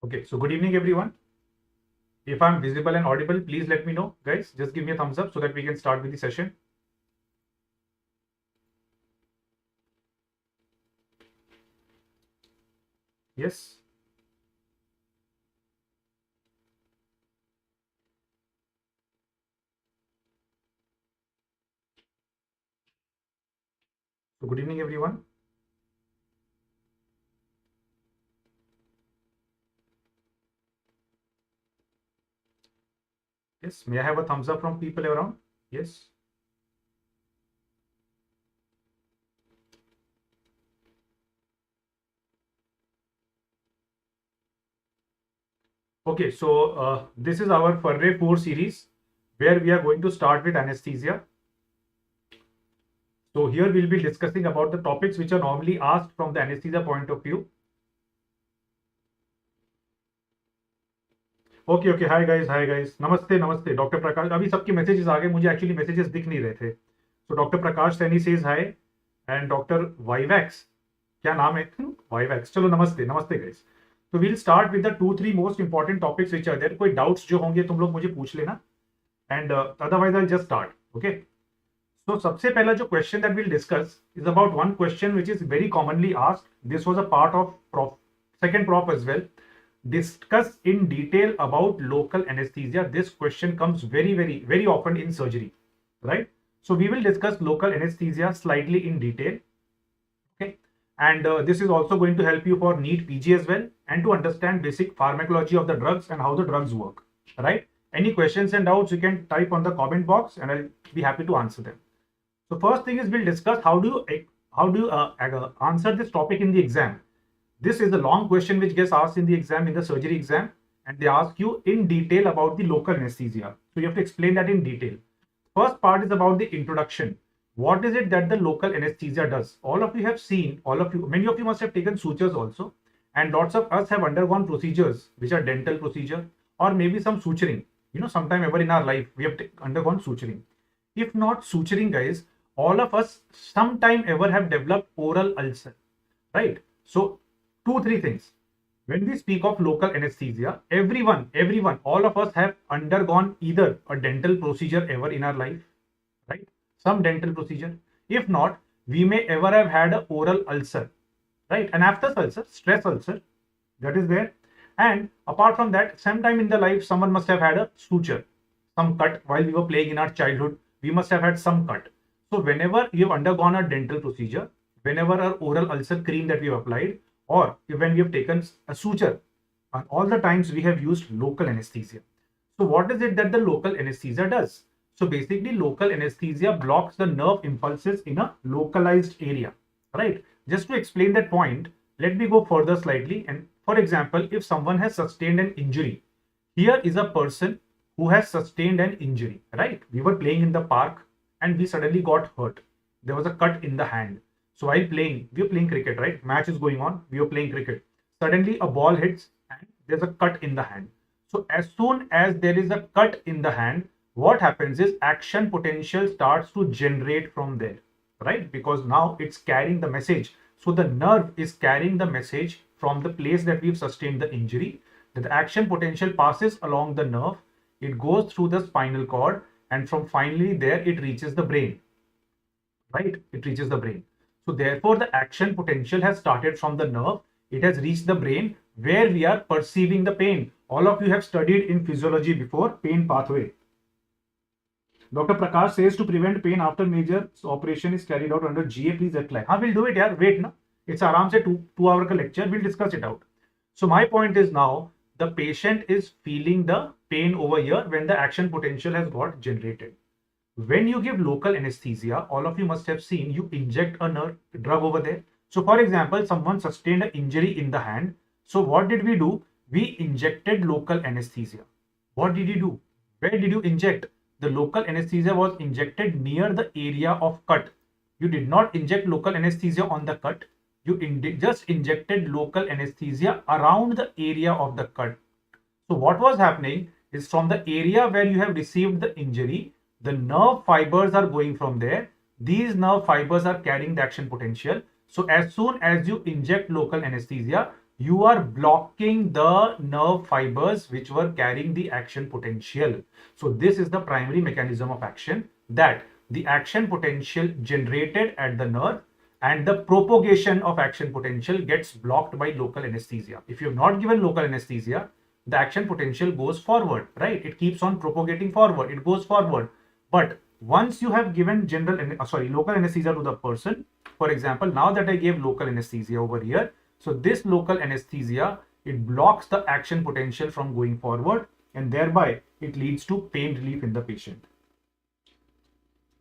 Okay, so good evening, everyone. If I'm visible and audible, please let me know, guys. Just give me a thumbs up so that we can start with the session. Yes. So good evening, everyone. Yes, may I have a thumbs up from people around? Yes. Okay, so this is our Farre 4 series where we are going to start with anesthesia. So here we'll be discussing about the topics which are normally asked from the anesthesia point of view. Okay okay hi guys नमस्ते नमस्ते doctor प्रकाश अभी सबके messages आ गए मुझे actually messages दिख नहीं रहे थे तो doctor Prakash Saini says hi and doctor वाइवैक्स क्या नाम है वाइवैक्स चलो नमस्ते नमस्ते गाइस तो we'll start with the 2-3 most important topics which are there कोई डाउट्स जो होंगे तुम लोग मुझे पूछ लेना and otherwise I just start okay तो सबसे पहला जो question that will discuss is about one question which is very commonly asked this was a part of second prop as well discuss in detail about local anesthesia. This question comes very often in surgery, right? So we will discuss local anesthesia slightly in detail, okay? And this is also going to help you for NEET PG as well, and to understand basic pharmacology of the drugs and how the drugs work, right? Any questions and doubts you can type on the comment box and I'll be happy to answer them. So first thing is we'll discuss how do you answer this topic in the exam. This is a long question which gets asked in the exam, in the surgery exam, and they ask you in detail about the local anesthesia. So you have to explain that in detail. First part is about the introduction. What is it that the local anesthesia does? All of you have seen, many of you must have taken sutures also, and lots of us have undergone procedures which are dental procedure or maybe some suturing. You know, sometime ever in our life we have undergone suturing. If not suturing, guys, all of us sometime ever have developed oral ulcer, right? So 2-3 things. When we speak of local anesthesia, everyone, all of us have undergone either a dental procedure ever in our life, right? Some dental procedure. If not, we may ever have had an oral ulcer, right? And after ulcer, stress ulcer, that is there. And apart from that, sometime in the life, someone must have had a suture, some cut while we were playing in our childhood. We must have had some cut. So whenever you have undergone a dental procedure, whenever our oral ulcer cream that we have applied, or when we have taken a suture, and all the times we have used local anesthesia. So what is it that the local anesthesia does? So basically local anesthesia blocks the nerve impulses in a localized area, right? Just to explain that point, let me go further slightly. And for example, if someone has sustained an injury, here is a person who has sustained an injury, right? We were playing in the park and we suddenly got hurt. There was a cut in the hand. So while playing, we are playing cricket, right? Match is going on. We are playing cricket. Suddenly a ball hits and there's a cut in the hand. So as soon as there is a cut in the hand, what happens is action potential starts to generate from there, right? Because now it's carrying the message. So the nerve is carrying the message from the place that we've sustained the injury. That the action potential passes along the nerve. It goes through the spinal cord and from finally there it reaches the brain, right? It reaches the brain. So therefore, the action potential has started from the nerve. It has reached the brain where we are perceiving the pain. All of you have studied in physiology before, pain pathway. Dr. Prakash says to prevent pain after major operation is carried out under GA, please apply. We'll do it, yaar. Wait, na. It's around say 2-hour lecture. We'll discuss it out. So my point is now the patient is feeling the pain over here when the action potential has got generated. When you give local anesthesia, all of you must have seen you inject a drug over there. So for example, someone sustained an injury in the hand. So what did we do? We injected local anesthesia. What did you do? Where did you inject? The local anesthesia was injected near the area of cut. You did not inject local anesthesia on the cut. You just injected local anesthesia around the area of the cut. So what was happening is from the area where you have received the injury, the nerve fibers are going from there. These nerve fibers are carrying the action potential. So as soon as you inject local anesthesia, You are blocking the nerve fibers which were carrying the action potential. So this is the primary mechanism of action, that the action potential generated at the nerve and the propagation of action potential gets blocked by local anesthesia. If you have not given local anesthesia, the action potential goes forward, right? It keeps on propagating forward, it goes forward. But once you have given local anesthesia to the person, for example, now that I gave local anesthesia over here, so this local anesthesia, it blocks the action potential from going forward, and thereby it leads to pain relief in the patient.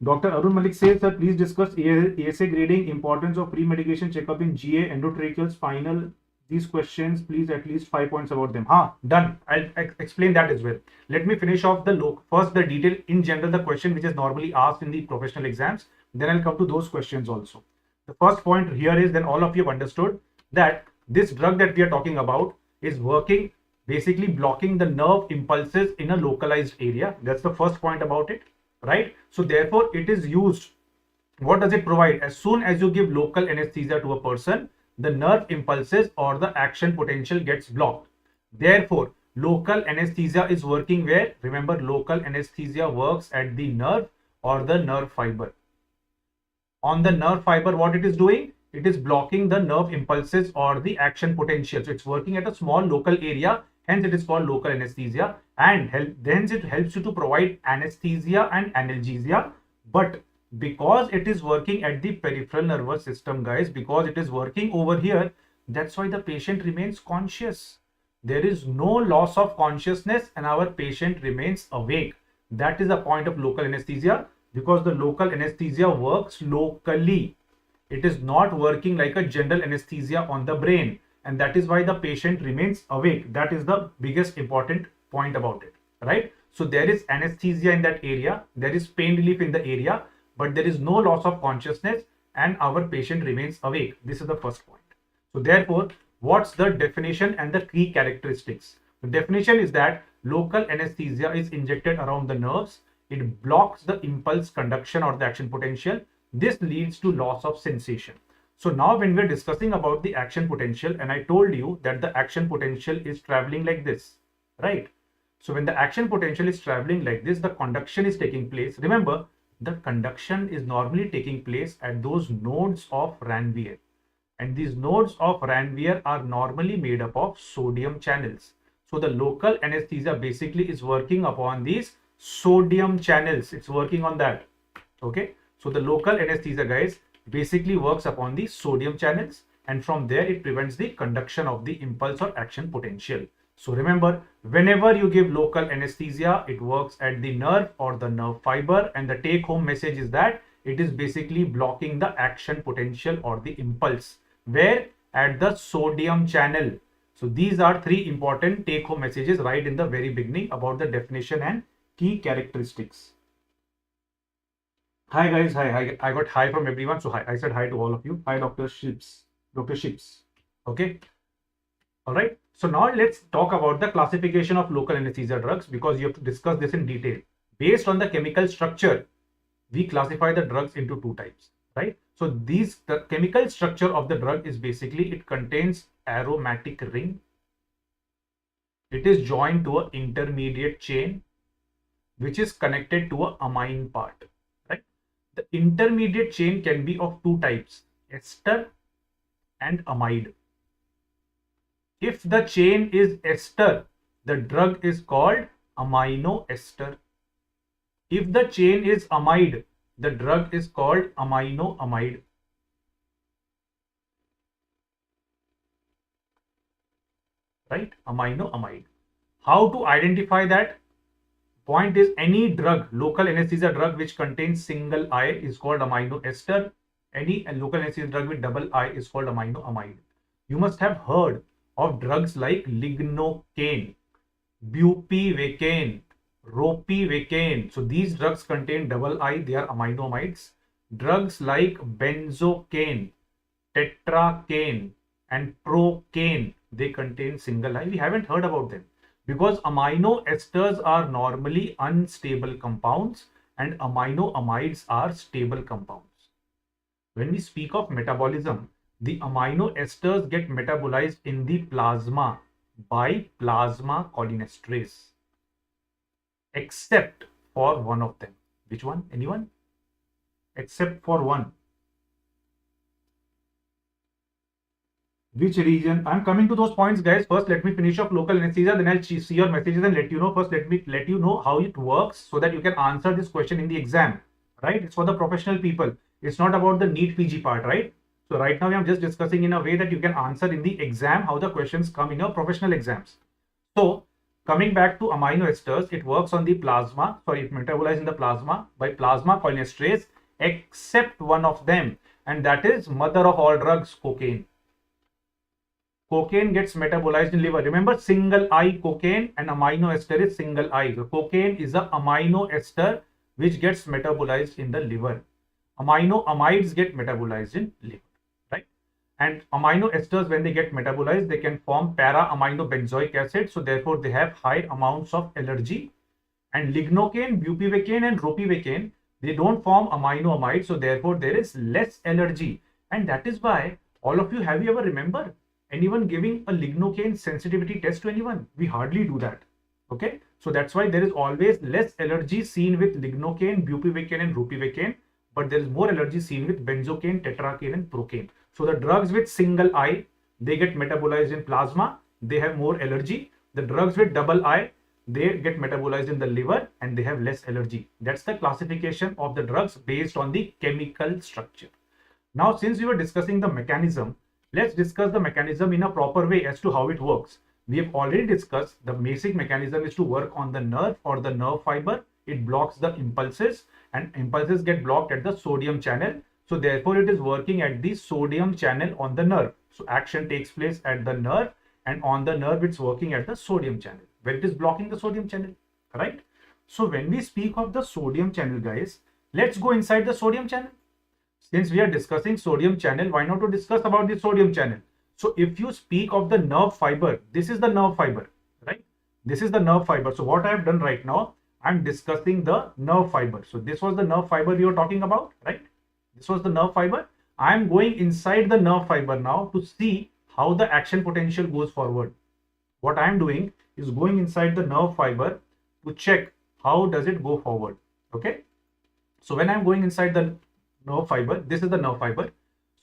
Dr. Arun Malik says, sir, please discuss ASA grading, importance of pre-medication checkup in GA, endotracheal, spinal. These questions, please, at least 5 points about them. Done. I'll explain that as well. Let me finish off first the detail in general, the question which is normally asked in the professional exams. Then I'll come to those questions also. The first point here is, then all of you have understood that this drug that we are talking about is working, basically blocking the nerve impulses in a localized area. That's the first point about it, right? So therefore it is used. What does it provide? As soon as you give local anesthesia to a person, the nerve impulses or the action potential gets blocked. Therefore local anesthesia is working where? Remember, local anesthesia works at the nerve or the nerve fiber. On the nerve fiber, what it is doing? It is blocking the nerve impulses or the action potential. So it's working at a small local area, hence it is called local anesthesia, and hence it helps you to provide anesthesia and analgesia. But because it is working at the peripheral nervous system, guys, because it is working over here, that's why the patient remains conscious. There is no loss of consciousness and our patient remains awake. That is the point of local anesthesia, because the local anesthesia works locally. It is not working like a general anesthesia on the brain, and that is why the patient remains awake. That is the biggest important point about it, right? So there is anesthesia in that area, there is pain relief in the area, but there is no loss of consciousness and our patient remains awake. This is the first point. So therefore, what's the definition and the key characteristics? The definition is that local anesthesia is injected around the nerves. It blocks the impulse conduction or the action potential. This leads to loss of sensation. So now when we're discussing about the action potential, and I told you that the action potential is traveling like this, right? So when the action potential is traveling like this, the conduction is taking place. Remember, the conduction is normally taking place at those nodes of Ranvier. And these nodes of Ranvier are normally made up of sodium channels. So the local anesthesia basically is working upon these sodium channels. It's working on that. Okay. So the local anesthesia, guys, basically works upon the sodium channels, and from there it prevents the conduction of the impulse or action potential. So remember, whenever you give local anesthesia, it works at the nerve or the nerve fiber, and the take home message is that it is basically blocking the action potential or the impulse. Where? At the sodium channel. So these are three important take home messages right in the very beginning about the definition and key characteristics. Hi guys, hi. I got hi from everyone. So hi, I said hi to all of you. Hi, Dr. Ships. Okay. All right. So now let's talk about the classification of local anesthesia drugs, because you have to discuss this in detail. Based on the chemical structure, we classify the drugs into two types, right? So the chemical structure of the drug is basically, it contains aromatic ring. It is joined to an intermediate chain, which is connected to a amine part. The intermediate chain can be of two types, ester and amide. If the chain is ester, the drug is called aminoester. If the chain is amide, the drug is called aminoamide. Right? Aminoamide. How to identify that? Point is, any drug, local anesthesia drug which contains single I is called aminoester. Any local anesthesia drug with double I is called aminoamide. You must have heard of drugs like lignocaine, bupivacaine, ropivacaine. So these drugs contain double I, they are aminoamides. Drugs like benzocaine, tetracaine and procaine, they contain single I. We haven't heard about them, because amino esters are normally unstable compounds and aminoamides are stable compounds. When we speak of metabolism, the amino esters get metabolized in the plasma by plasma cholinesterase, except for one of them. Which one? Anyone? Except for one. Which region? I'm coming to those points, guys. First, let me finish up local anesthesia, then I'll see your messages and let you know. First, let me let you know how it works so that you can answer this question in the exam, right? It's for the professional people. It's not about the NEET PG part, right? So right now, I'm just discussing in a way that you can answer in the exam how the questions come in your professional exams. So, coming back to amino esters, it works on the plasma, it metabolizes in the plasma by plasma cholinesterase, except one of them, and that is mother of all drugs, cocaine. Cocaine gets metabolized in liver. Remember, single I cocaine and amino ester is single I. So cocaine is a amino ester which gets metabolized in the liver. Amino amides get metabolized in liver, right? And amino esters, when they get metabolized, they can form para-aminobenzoic acid. So therefore, they have high amounts of allergy. And lignocaine, bupivacaine, and ropivacaine, they don't form amino amides. So therefore, there is less allergy. And that is why all of you, have you ever remember anyone giving a lignocaine sensitivity test to anyone? We hardly do that. Okay, so that's why there is always less allergy seen with lignocaine, bupivacaine, and ropivacaine, but there is more allergy seen with benzocaine, tetracaine, and procaine. So the drugs with single I, they get metabolized in plasma, they have more allergy. The drugs with double I, they get metabolized in the liver and they have less allergy. That's the classification of the drugs based on the chemical structure. Now, since we were discussing the mechanism, let's discuss the mechanism in a proper way as to how it works. We have already discussed the basic mechanism is to work on the nerve or the nerve fiber. It blocks the impulses and impulses get blocked at the sodium channel. So therefore, it is working at the sodium channel on the nerve. So action takes place at the nerve, and on the nerve, it's working at the sodium channel where it is blocking the sodium channel, right? So when we speak of the sodium channel, guys, let's go inside the sodium channel. Since we are discussing sodium channel, why not to discuss about the sodium channel? So if you speak of the nerve fiber, this is the nerve fiber, right? This is the nerve fiber. So what I have done right now, I'm discussing the nerve fiber. So this was the nerve fiber we were talking about, right? This was the nerve fiber. I'm going inside the nerve fiber now to see how the action potential goes forward. What I'm doing is going inside the nerve fiber to check how does it go forward, okay? So when I'm going inside the nerve fiber, this is the nerve fiber.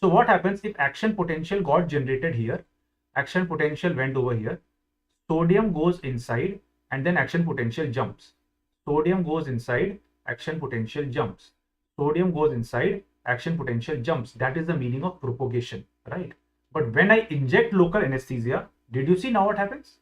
So what happens if action potential got generated here, action potential went over here, sodium goes inside and then action potential jumps. Sodium goes inside, action potential jumps. Sodium goes inside, action potential jumps. That is the meaning of propagation, right? But when I inject local anesthesia, did you see now what happens?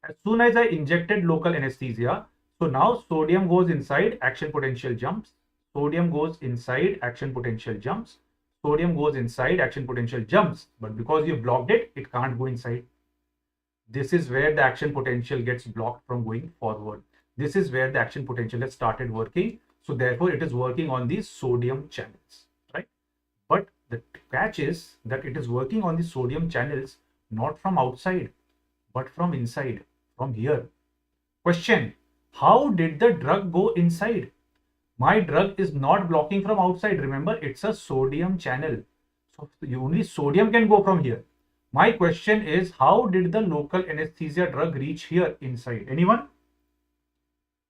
As soon as I injected local anesthesia, so now sodium goes inside, action potential jumps. Sodium goes inside, action potential jumps. Sodium goes inside, action potential jumps. But because you blocked it, it can't go inside. This is where the action potential gets blocked from going forward. This is where the action potential has started working. So therefore, it is working on these sodium channels, right? But the catch is that it is working on the sodium channels, not from outside, but from inside, from here. Question: how did the drug go inside? My drug is not blocking from outside. Remember, it's a sodium channel. So only sodium can go from here. My question is, how did the local anesthesia drug reach here inside? Anyone?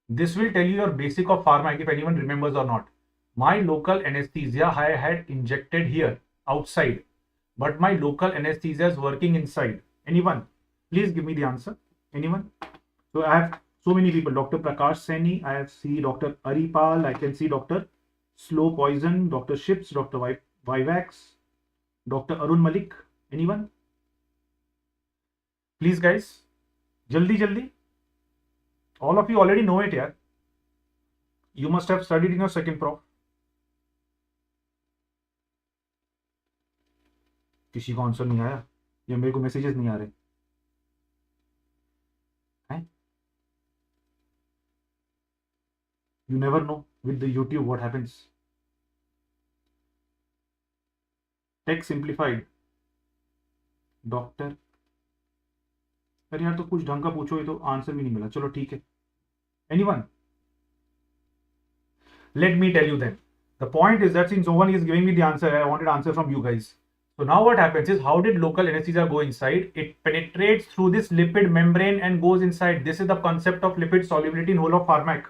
This will tell you your basic of pharma, if anyone remembers or not. My local anesthesia I had injected here outside, but my local anesthesia is working inside. Anyone? Please give me the answer. Anyone? So I have so many people. Dr. Prakash Saini, I have seen Dr. Aripal, I can see Dr. Slow Poison, Dr. Ships, Dr. Vivax, Dr. Arun Malik. Anyone? Please, guys. Jaldi, jaldi. All of you already know it here. You must have studied in your second prof. किसी को answer नहीं आया या मेरे को messages नहीं आ रहे हैं? You never know with the YouTube what happens. Tech simplified. Doctor, अरे यार तो कुछ ढंग का पूछो, ये तो आंसर भी नहीं मिला. चलो ठीक है. Anyone? Let me tell you then. The point is that since no one is giving me the answer, I wanted answer from you guys. So now what happens is, how did local anesthesia go inside? It penetrates through this lipid membrane and goes inside. This is the concept of lipid solubility in whole of pharmac.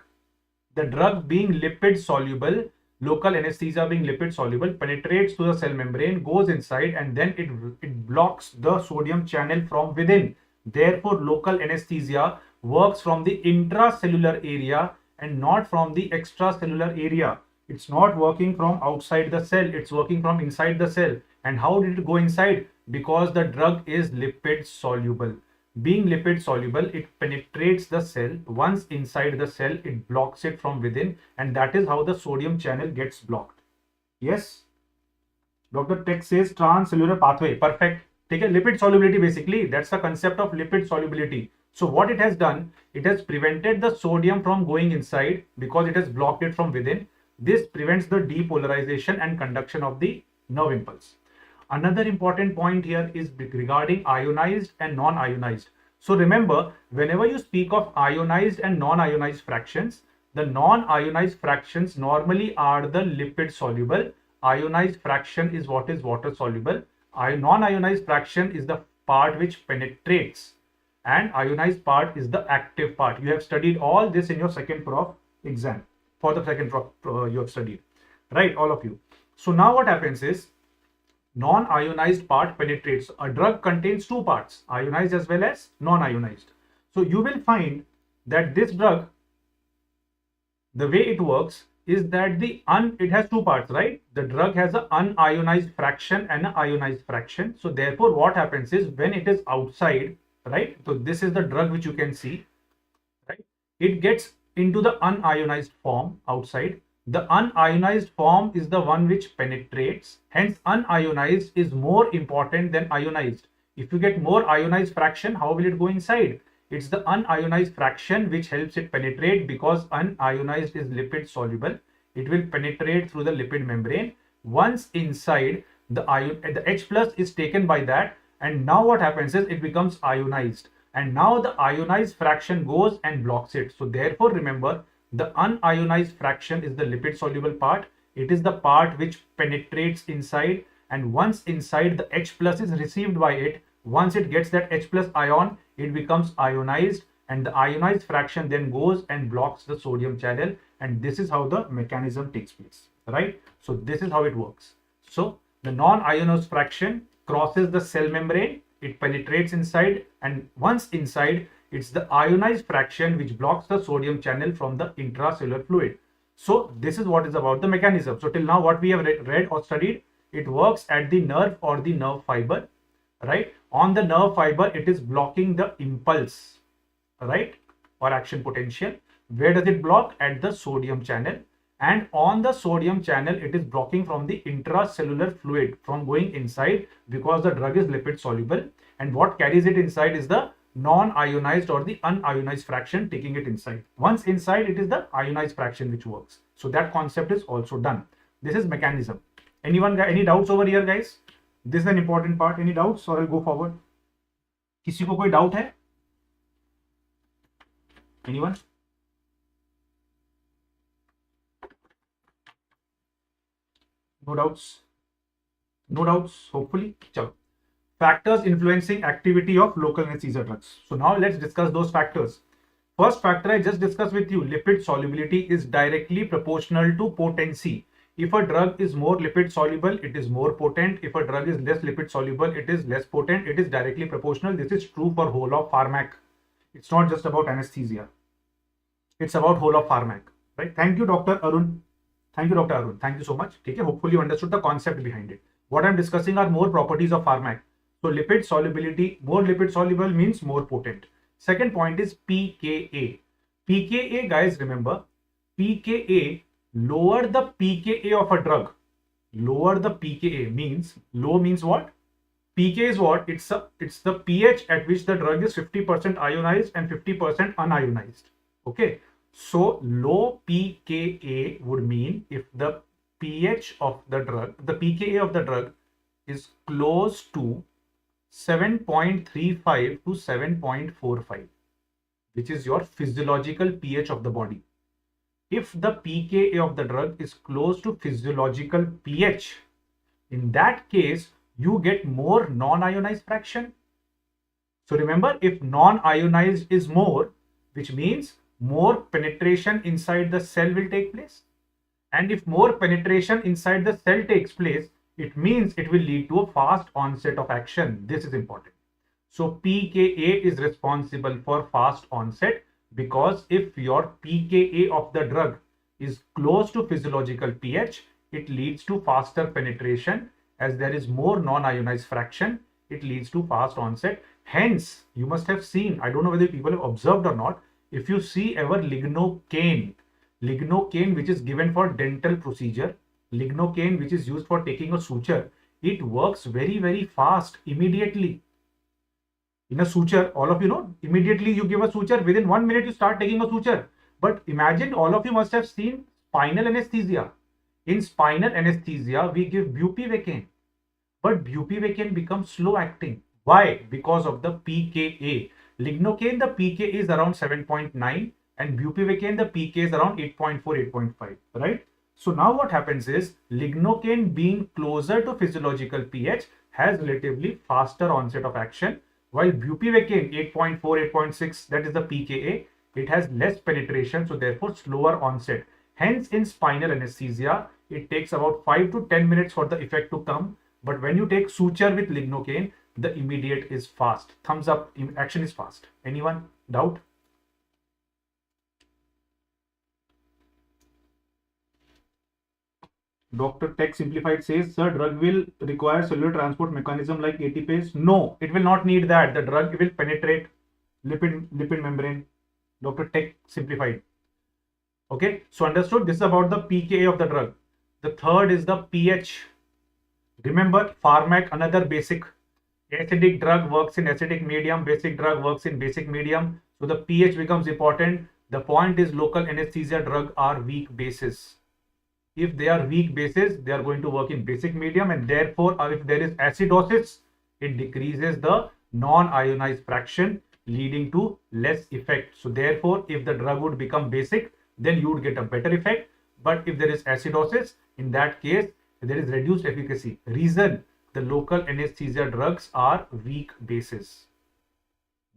The drug being lipid soluble, local anesthesia being lipid soluble, penetrates through the cell membrane, goes inside, and then it blocks the sodium channel from within. Therefore, local anesthesia works from the intracellular area and not from the extracellular area. It's not working from outside the cell, it's working from inside the cell. And how did it go inside? Because the drug is lipid soluble. Being lipid soluble, it penetrates the cell. Once inside the cell, it blocks it from within, and that is how the sodium channel gets blocked. Yes? Dr. Tech says transcellular pathway. Perfect. Take a lipid solubility basically. That's the concept of lipid solubility. So what it has done, it has prevented the sodium from going inside because it has blocked it from within. This prevents the depolarization and conduction of the nerve impulse. Another important point here is regarding ionized and non-ionized. So remember, whenever you speak of ionized and non-ionized fractions, the non-ionized fractions normally are the lipid soluble. Ionized fraction is what is water soluble. Non-ionized fraction is the part which penetrates, and ionized part is the active part. You have studied all this in your second prof exam. For the second prof you have studied, right, all of you. So now what happens is, non-ionized part penetrates. A drug contains two parts, ionized as well as non-ionized. So you will find that this drug, the way it works is that it has two parts, right? The drug has an unionized fraction and an ionized fraction. So therefore what happens is, when it is outside, right? So this is the drug which you can see, right? It gets into the unionized form outside. The unionized form is the one which penetrates. Hence, unionized is more important than ionized. If you get more ionized fraction, how will it go inside? It's the unionized fraction which helps it penetrate, because unionized is lipid soluble. It will penetrate through the lipid membrane. Once inside, the H plus is taken by that, and now what happens is, it becomes ionized, and now the ionized fraction goes and blocks it. So therefore remember, the unionized fraction is the lipid soluble part. It is the part which penetrates inside, and once inside, the H plus is received by it. Once it gets that H plus ion, it becomes ionized, and the ionized fraction then goes and blocks the sodium channel, and this is how the mechanism takes place, right? So this is how it works. So the non-ionized fraction crosses the cell membrane, it penetrates inside, and once inside, it's the ionized fraction which blocks the sodium channel from the intracellular fluid. So this is what is about the mechanism. So till now what we have read or studied, it works at the nerve or the nerve fiber, right? On the nerve fiber, it is blocking the impulse, right, or action potential. Where does it block? At the sodium channel. And on the sodium channel, it is blocking from the intracellular fluid from going inside, because the drug is lipid soluble, and what carries it inside is the non-ionized or the unionized fraction taking it inside. Once inside, it is the ionized fraction which works. So that concept is also done. This is mechanism. Anyone got any doubts over here, guys? This is an important part. Any doubts, or I'll go forward? किसी को कोई doubt है? Anyone? No doubts? No doubts, hopefully. Chalo. Factors influencing activity of local anesthesia drugs. So now let's discuss those factors. First factor I just discussed with you, lipid solubility is directly proportional to potency. If a drug is more lipid soluble, it is more potent. If a drug is less lipid soluble, it is less potent. It is directly proportional. This is true for whole of pharmac. It's not just about anesthesia. It's about whole of pharmac, right? Thank you, Dr. Arun. Thank you, Dr. Arun. Thank you so much. Okay, hopefully you understood the concept behind it. What I'm discussing are more properties of pharmac. So lipid solubility, more lipid soluble means more potent. Second point is pKa. pKa, guys, remember, pKa, lower the pKa of a drug. Lower the pKa means, low means what? pK is what? It's the pH at which the drug is 50% ionized and 50% unionized. Okay. So low pKa would mean if the pH of the drug, the pKa of the drug is close to 7.35 to 7.45, which is your physiological pH of the body. If the pKa of the drug is close to physiological pH, in that case, you get more non-ionized fraction. So remember, if non-ionized is more, which means more penetration inside the cell will take place. And if more penetration inside the cell takes place, it means it will lead to a fast onset of action. This is important. So pKa is responsible for fast onset, because if your pKa of the drug is close to physiological pH, it leads to faster penetration. As there is more non-ionized fraction, it leads to fast onset. Hence, you must have seen, I don't know whether people have observed or not, if you see ever lignocaine which is given for dental procedure, lignocaine which is used for taking a suture, it works very, very fast, immediately. In a suture, all of you know, immediately you give a suture, within 1 minute you start taking a suture. But imagine, all of you must have seen spinal anesthesia. In spinal anesthesia, we give bupivacaine, but bupivacaine becomes slow acting. Why? Because of the pKa. Lignocaine, the pKa is around 7.9, and bupivacaine, the pK is around 8.4, 8.5, right? So now what happens is, lignocaine being closer to physiological pH has relatively faster onset of action, while bupivacaine 8.4, 8.6, that is the pKa, it has less penetration, so therefore slower onset. Hence, in spinal anesthesia, it takes about 5 to 10 minutes for the effect to come. But when you take suture with lignocaine, the immediate is fast. Thumbs up, action is fast. Anyone? Doubt? Dr. Tech Simplified says, sir, drug will require cellular transport mechanism like ATPase. No, it will not need that. The drug will penetrate lipid membrane. Dr. Tech Simplified. Okay, so understood. This is about the pKa of the drug. The third is the pH. Remember, pharmac, another basic. Acidic drug works in acidic medium, basic drug works in basic medium. So the pH becomes important. The point is, local anesthesia drug are weak bases. If they are weak bases, they are going to work in basic medium, and therefore, if there is acidosis, it decreases the non-ionized fraction, leading to less effect. So therefore, if the drug would become basic, then you would get a better effect. But if there is acidosis, in that case, there is reduced efficacy. Reason: the local anesthesia drugs are weak bases.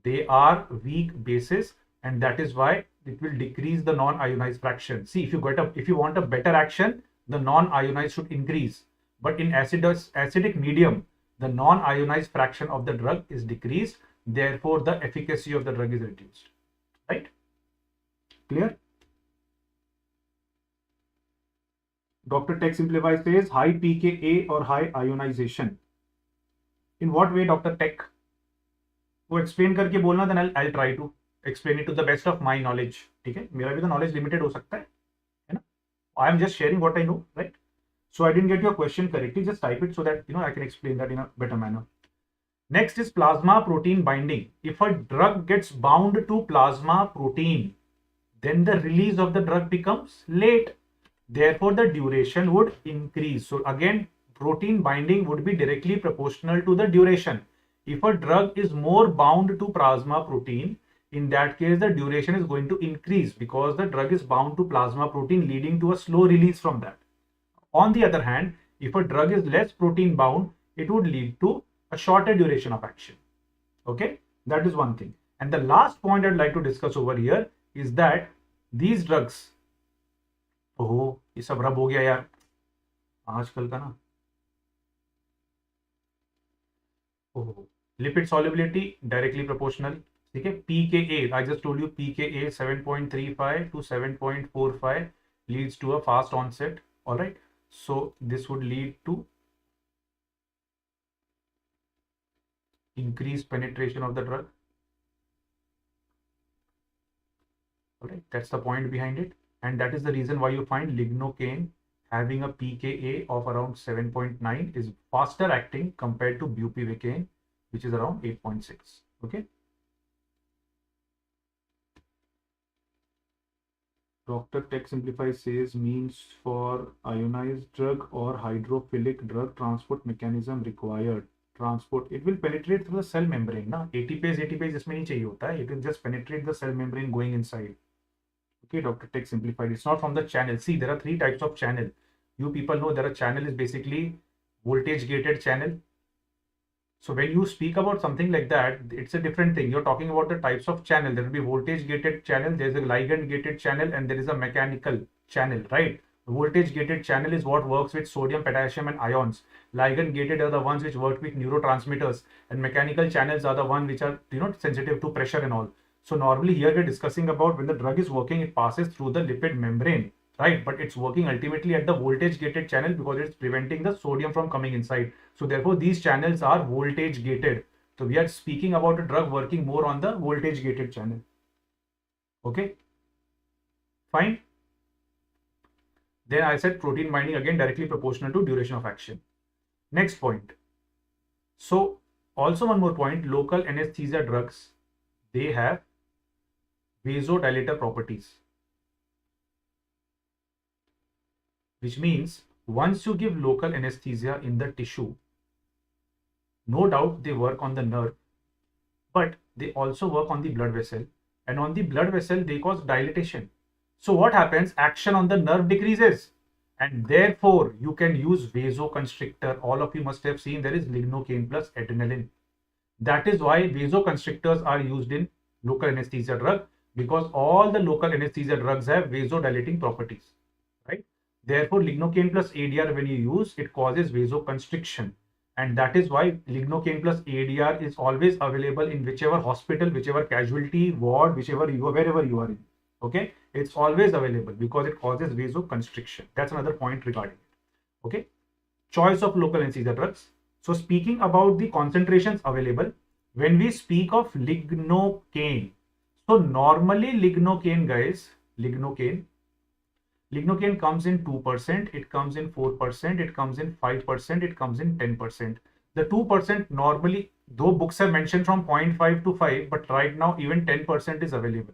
They are weak bases, and that is why it will decrease the non-ionized fraction. See, if you want a better action, the non-ionized should increase. But in acidic medium, the non-ionized fraction of the drug is decreased. Therefore, the efficacy of the drug is reduced. Right? Clear? Dr. Tech Simplify says high pKa or high ionization. In what way, Dr. Tech? वो explain करके बोलना, then I'll try to explain it to the best of my knowledge. ठीक है, मेरा भी तो knowledge limited हो सकता है ना? I am just sharing what I know, right? So I didn't get your question correctly. Just type it so that I can explain that in a better manner. Next is plasma protein binding. If a drug gets bound to plasma protein, then the release of the drug becomes late. Therefore, the duration would increase. So again, protein binding would be directly proportional to the duration. If a drug is more bound to plasma protein, in that case, the duration is going to increase because the drug is bound to plasma protein, leading to a slow release from that. On the other hand, if a drug is less protein bound, it would lead to a shorter duration of action. Okay, that is one thing. And the last point I'd like to discuss over here is that these drugs, ओहो ये सब रब हो गया यार आजकल का ना, ओहो लिपिड सॉल्युबिलिटी डायरेक्टली प्रोपोर्शनल. ठीक है, pKa, I just told you pKa 7.35 to 7.45 leads to a fast onset. All right, so this would lead to increased penetration of the drug. All right, that's the point behind it, and that is the reason why you find lignocaine having a pKa of around 7.9 is faster acting compared to bupivacaine, which is around 8.6. Okay. Dr. Tech Simplify says means for ionized drug or hydrophilic drug transport mechanism required. Transport, it will penetrate through the cell membrane. Na? ATPase इसमें नहीं चाहिए होता है. It will just penetrate the cell membrane going inside. Okay, Dr. Tech Simplified. It's not from the channel. See, there are 3 types of channel. You people know that a channel is basically voltage gated channel. So when you speak about something like that, it's a different thing. You're talking about the types of channel. There will be voltage gated channel, there's a ligand gated channel, and there is a mechanical channel, right? Voltage gated channel is what works with sodium, potassium, and ions. Ligand gated are the ones which work with neurotransmitters, and mechanical channels are the ones which are, sensitive to pressure and all. So normally here we're discussing about when the drug is working, it passes through the lipid membrane, right? But it's working ultimately at the voltage gated channel because it's preventing the sodium from coming inside. So therefore these channels are voltage gated. So we are speaking about a drug working more on the voltage gated channel. Okay, fine. Then I said protein binding, again directly proportional to duration of action. Next point. So also one more point, local anesthesia drugs, they have vasodilator properties, which means once you give local anesthesia in the tissue, no doubt they work on the nerve, but they also work on the blood vessel, and on the blood vessel they cause dilatation. So what happens? Action on the nerve decreases, and therefore you can use vasoconstrictor. All of you must have seen there is lignocaine plus adrenaline. That is why vasoconstrictors are used in local anesthesia drug, because all the local anesthesia drugs have vasodilating properties, right? Therefore lignocaine plus ADR, when you use, it causes vasoconstriction, and that is why lignocaine plus ADR is always available in whichever hospital, whichever casualty ward, wherever you are in. Okay, it's always available because it causes vasoconstriction. That's another point regarding it. Okay, choice of local anesthesia drugs. So speaking about the concentrations available, when we speak of lignocaine, so normally lignocaine, guys, lignocaine comes in 2%, it comes in 4%, it comes in 5%, it comes in 10%. The 2% normally, though books have mentioned from 0.5 to 5, but right now even 10% is available.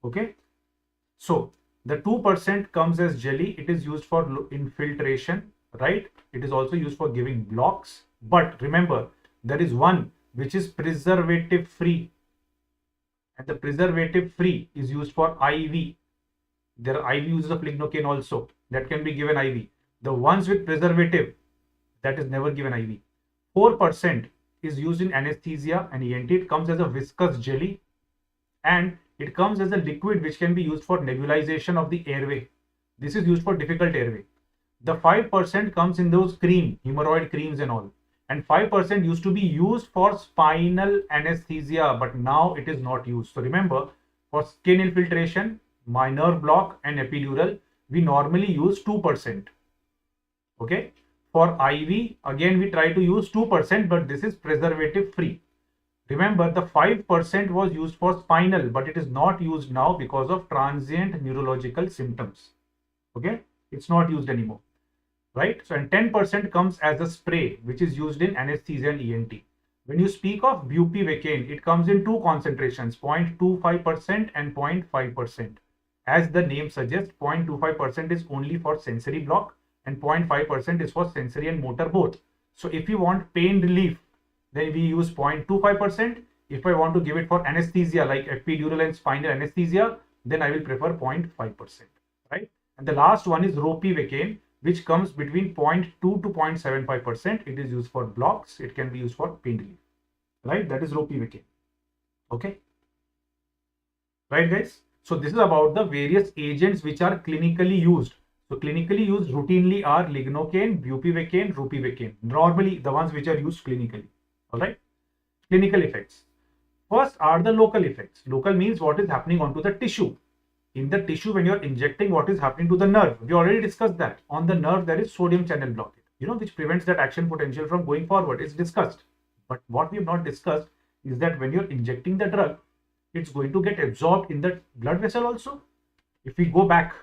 Okay, so the 2% comes as jelly. It is used for infiltration, right? It is also used for giving blocks. But remember, there is one which is preservative free, and the preservative free is used for IV. There are IV uses of lignocaine also that can be given IV. The ones with preservative, that is never given IV. 4% is used in anesthesia and ENT. It comes as a viscous jelly, and it comes as a liquid which can be used for nebulization of the airway. This is used for difficult airway. The 5% comes in those cream, hemorrhoid creams and all. And 5% used to be used for spinal anesthesia, but now it is not used. So remember, for skin infiltration, minor block and epidural, we normally use 2%. Okay. For IV, again, we try to use 2%, but this is preservative free. Remember, the 5% was used for spinal, but it is not used now because of transient neurological symptoms. Okay, it's not used anymore, right? So, and 10% comes as a spray, which is used in anesthesia and ENT. When you speak of bupivacaine, it comes in two concentrations, 0.25% and 0.5%. As the name suggests, 0.25% is only for sensory block, and 0.5% is for sensory and motor both. So, if you want pain relief, then we use 0.25%. If I want to give it for anesthesia like epidural and spinal anesthesia, then I will prefer 0.5%, right? And the last one is ropivacaine, which comes between 0.2 to 0.75%. It is used for blocks. It can be used for pain relief, right? That is ropivacaine. Okay, right, guys? So this is about the various agents which are clinically used. So clinically used routinely are lignocaine, bupivacaine, ropivacaine. Normally the ones which are used clinically. All right, clinical effects. First are the local effects. Local means what is happening onto the tissue. In the tissue, when you're injecting, what is happening to the nerve? We already discussed that. On the nerve, there is sodium channel blockade, which prevents that action potential from going forward. It's discussed. But what we have not discussed is that when you're injecting the drug, it's going to get absorbed in the blood vessel also. If we go back,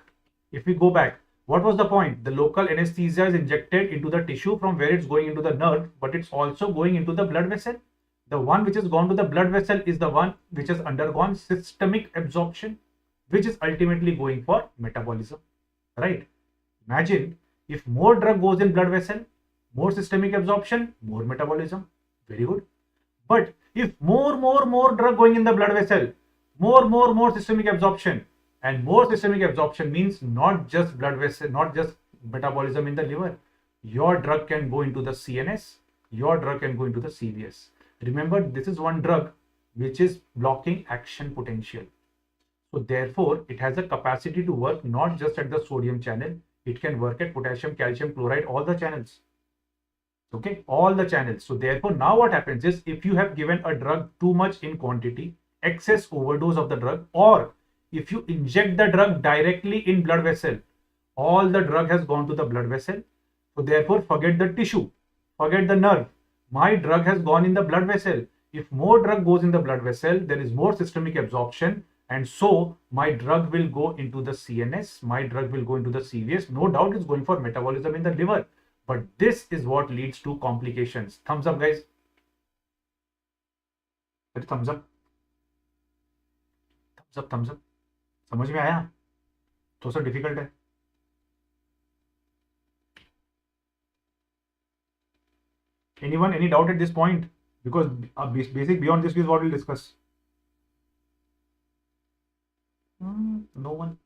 what was the point? The local anesthesia is injected into the tissue from where it's going into the nerve, but it's also going into the blood vessel. The one which has gone to the blood vessel is the one which has undergone systemic absorption, which is ultimately going for metabolism, right? Imagine if more drug goes in blood vessel, more systemic absorption, more metabolism. Very good. But if more drug going in the blood vessel, more systemic absorption. And more systemic absorption means not just blood vessel, not just metabolism in the liver. Your drug can go into the CNS. your drug can go into the CVS. Remember, this is one drug which is blocking action potential. So therefore, it has a capacity to work not just at the sodium channel, it can work at potassium, calcium, chloride, all the channels. Okay, all the channels. So therefore, now what happens is, if you have given a drug too much in quantity, excess overdose of the drug, or if you inject the drug directly in blood vessel, all the drug has gone to the blood vessel. So therefore, forget the tissue, forget the nerve. My drug has gone in the blood vessel. If more drug goes in the blood vessel, there is more systemic absorption, and so my drug will go into the CNS, my drug will go into the CVS. No doubt it's going for metabolism in the liver, but this is what leads to complications. Thumbs up, guys. Thumbs up. Thumbs up, thumbs up. समझ में आया? थोड़ा सा difficult है. Anyone, any doubt at this point? Because basic beyond this is what we'll discuss. No one.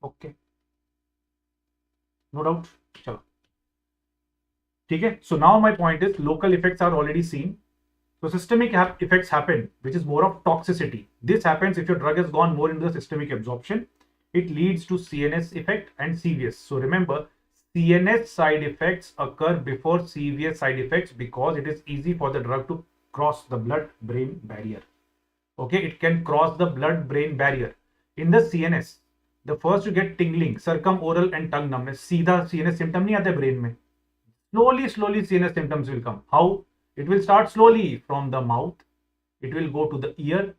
Okay. No doubt. Chalo. Okay. So now my point is, local effects are already seen. So systemic effects happen, which is more of toxicity. This happens if your drug has gone more into the systemic absorption. It leads to CNS effect and CVS. So remember, CNS side effects occur before CVS side effects because it is easy for the drug to cross the blood-brain barrier. Okay, it can cross the blood-brain barrier. In the CNS, the first you get tingling, circumoral and tongue numbness. सीधा CNS symptom नहीं आते brain में. Slowly CNS symptoms will come. How? It will start slowly from the mouth. It will go to the ear,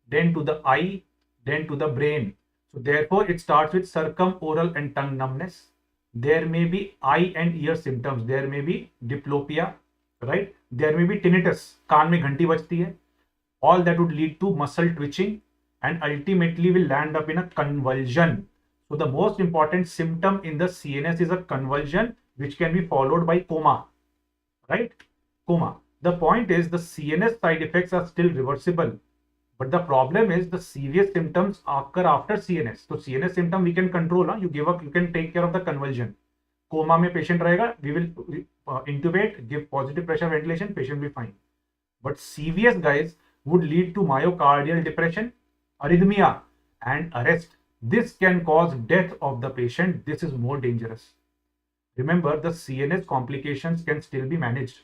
then to the eye, then to the brain. So therefore, it starts with circumoral and tongue numbness. There may be eye and ear symptoms. There may be diplopia, right? There may be tinnitus. कान में घंटी बजती है. All that would lead to muscle twitching and ultimately will land up in a convulsion. So the most important symptom in the CNS is a convulsion, which can be followed by coma, right? Coma. The point is, the CNS side effects are still reversible, but the problem is the serious symptoms occur after CNS. So CNS symptom we can control. You give up, you can take care of the convulsion. Coma में patient रहेगा, we will intubate, give positive pressure ventilation, patient will be fine. But CVS, guys, would lead to myocardial depression, arrhythmia, and arrest. This can cause death of the patient. This is more dangerous. Remember, the CNS complications can still be managed,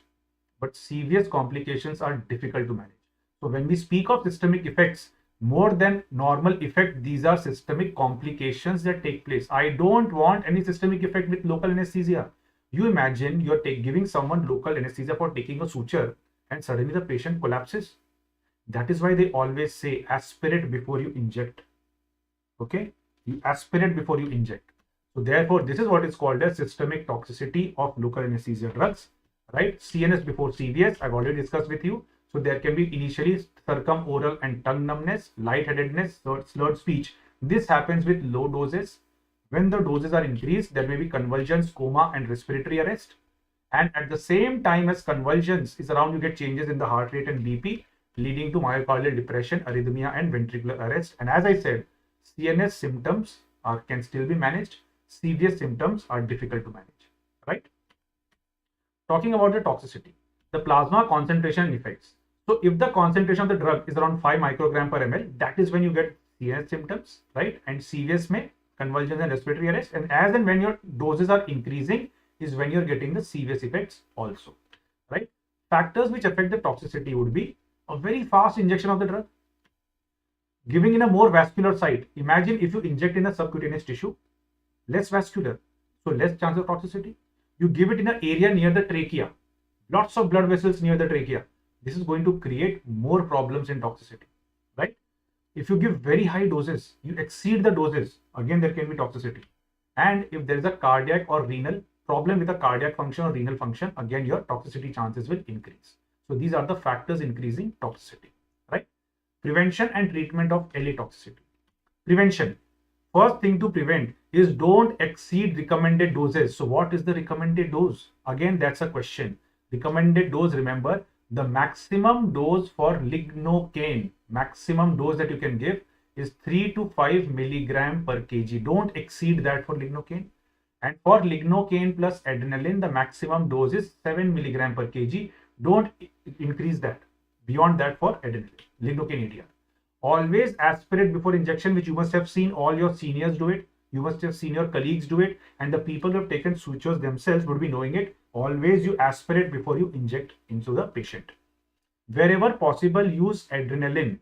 but serious complications are difficult to manage. So when we speak of systemic effects, more than normal effect, these are systemic complications that take place. I don't want any systemic effect with local anesthesia. You imagine you're giving someone local anesthesia for taking a suture and suddenly the patient collapses. That is why they always say aspirate before you inject. Okay, you aspirate before you inject. So therefore, this is what is called as systemic toxicity of local anesthesia drugs, right? CNS before CVS, I've already discussed with you. So there can be initially circumoral and tongue numbness, lightheadedness, slurred speech. This happens with low doses. When the doses are increased, there may be convulsions, coma, and respiratory arrest. And at the same time as convulsions is around, you get changes in the heart rate and BP, leading to myocardial depression, arrhythmia, and ventricular arrest. And as I said, CNS symptoms can still be managed. CVS symptoms are difficult to manage, right? Talking about the toxicity, the plasma concentration and effects. So if the concentration of the drug is around 5 microgram per ml, that is when you get CNS symptoms, right? And CVS may convulsions and respiratory arrest. And as and when your doses are increasing is when you're getting the CVS effects also, right? Factors which affect the toxicity would be a very fast injection of the drug, giving in a more vascular site. Imagine if you inject in a subcutaneous tissue, less vascular, so less chance of toxicity. You give it in an area near the trachea, lots of blood vessels near the trachea. This is going to create more problems in toxicity, right? If you give very high doses, you exceed the doses, again there can be toxicity. And if there is a cardiac or renal problem with a cardiac function or renal function, again your toxicity chances will increase. So these are the factors increasing toxicity, right? Prevention and treatment of LA toxicity. Prevention. First thing to prevent is don't exceed recommended doses. So what is the recommended dose? Again, that's a question. Recommended dose, remember, the maximum dose for lignocaine, maximum dose that you can give is 3 to 5 milligram per kg. Don't exceed that for lignocaine. And for lignocaine plus adrenaline, the maximum dose is 7 milligram per kg. Don't increase that beyond that for adrenaline, lignocaine ADR. Always aspirate before injection, which you must have seen all your seniors do it. You must have seen your colleagues do it, and the people who have taken sutures themselves would be knowing it. Always you aspirate before you inject into the patient. Wherever possible, use adrenaline,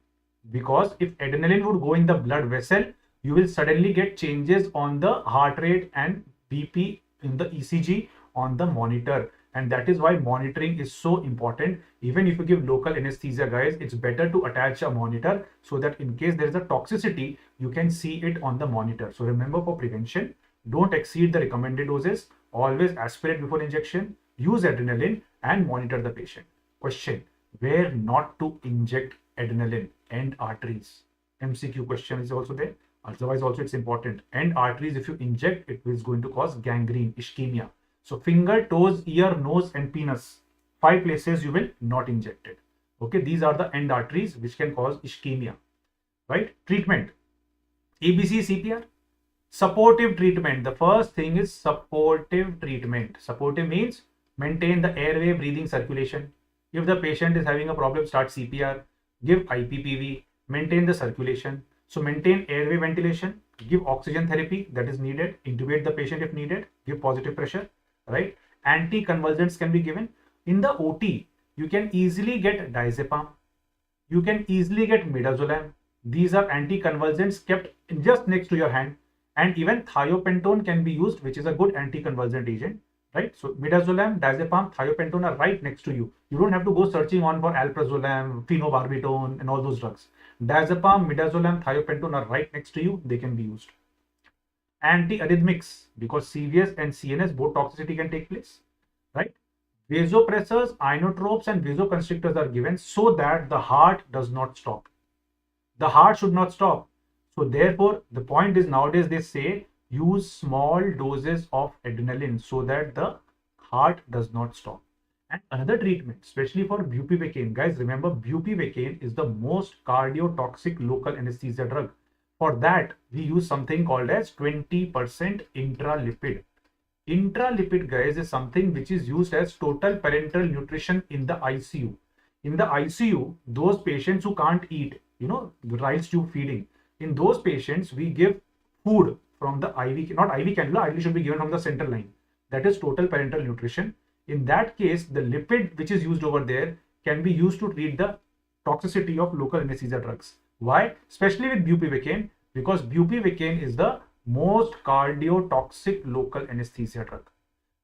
because if adrenaline would go in the blood vessel, you will suddenly get changes on the heart rate and BP in the ECG on the monitor. And that is why monitoring is so important. Even if you give local anesthesia, guys, it's better to attach a monitor so that in case there is a toxicity, you can see it on the monitor. So remember, for prevention, don't exceed the recommended doses. Always aspirate before injection, use adrenaline, and monitor the patient. Question: where not to inject adrenaline? End arteries. MCQ question is also there. Otherwise also it's important. End arteries, if you inject, it is going to cause gangrene, ischemia. So finger, toes, ear, nose, and penis. 5 places you will not inject it. Okay, these are the end arteries which can cause ischemia. Right? Treatment: ABC, CPR. Supportive treatment. The first thing is supportive treatment. Supportive means maintain the airway, breathing, circulation. If the patient is having a problem, start CPR. Give IPPV. Maintain the circulation. So maintain airway ventilation. Give oxygen therapy that is needed. Intubate the patient if needed. Give positive pressure. Right? Anticonvulsants can be given. In the OT, you can easily get diazepam. You can easily get midazolam. These are anticonvulsants kept just next to your hand. And even thiopentone can be used, which is a good anticonvulsant agent. Right? So midazolam, diazepam, thiopentone are right next to you. You don't have to go searching on for alprazolam, phenobarbital, and all those drugs. Diazepam, midazolam, thiopentone are right next to you. They can be used. Antiarrhythmics, because CVS and CNS both toxicity can take place. Right? Vasopressors, inotropes, and vasoconstrictors are given so that the heart does not stop. The heart should not stop. So therefore, the point is, nowadays they say use small doses of adrenaline so that the heart does not stop. And another treatment, especially for bupivacaine, guys, remember bupivacaine is the most cardiotoxic local anesthesia drug. For that, we use something called as 20% intralipid. Intralipid, guys, is something which is used as total parenteral nutrition in the ICU. In the ICU, those patients who can't eat, rice tube feeding, in those patients, we give food from the IV, not IV cannula, ideally should be given from the central line. That is total parenteral nutrition. In that case, the lipid which is used over there can be used to treat the toxicity of local anesthesia drugs. Why? Especially with bupivacaine, because bupivacaine is the most cardiotoxic local anesthesia drug.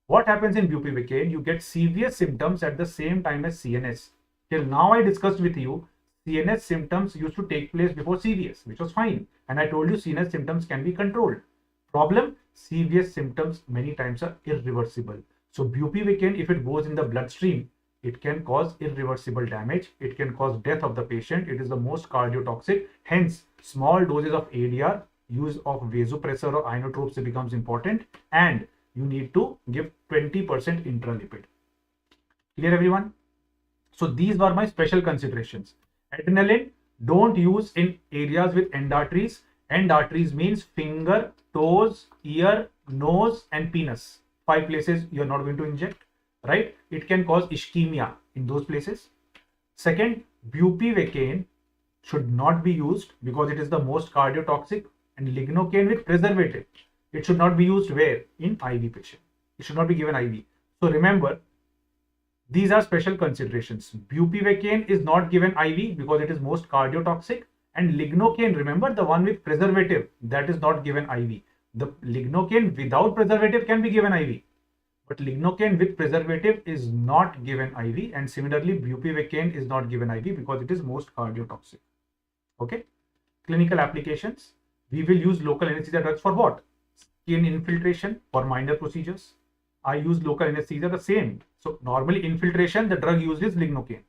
What happens in bupivacaine? You get serious symptoms at the same time as CNS. Till now I discussed with you, CNS symptoms used to take place before CVS, which was fine. And I told you CNS symptoms can be controlled. Problem, CVS symptoms many times are irreversible. So bupivacaine, if it goes in the bloodstream, it can cause irreversible damage. It can cause death of the patient. It is the most cardiotoxic. Hence, small doses of ADR, use of vasopressor or inotropes becomes important. And you need to give 20% intralipid. Clear, everyone? So these were my special considerations. Adrenaline, don't use in areas with end arteries. End arteries means finger, toes, ear, nose, and penis. 5 places you are not going to inject, right? It can cause ischemia in those places. Second, bupivacaine should not be used because it is the most cardiotoxic, and lignocaine with preservative. It should not be used where? In IV patient. It should not be given IV. So remember, these are special considerations. Bupivacaine is not given IV because it is most cardiotoxic, and lignocaine, remember the one with preservative, that is not given IV. The lignocaine without preservative can be given IV, but lignocaine with preservative is not given IV, and similarly bupivacaine is not given IV because it is most cardiotoxic. Okay. Clinical applications. We will use local anesthesia drugs for what? Skin infiltration for minor procedures. I use local anesthesia the same. So normally infiltration, the drug used is lignocaine.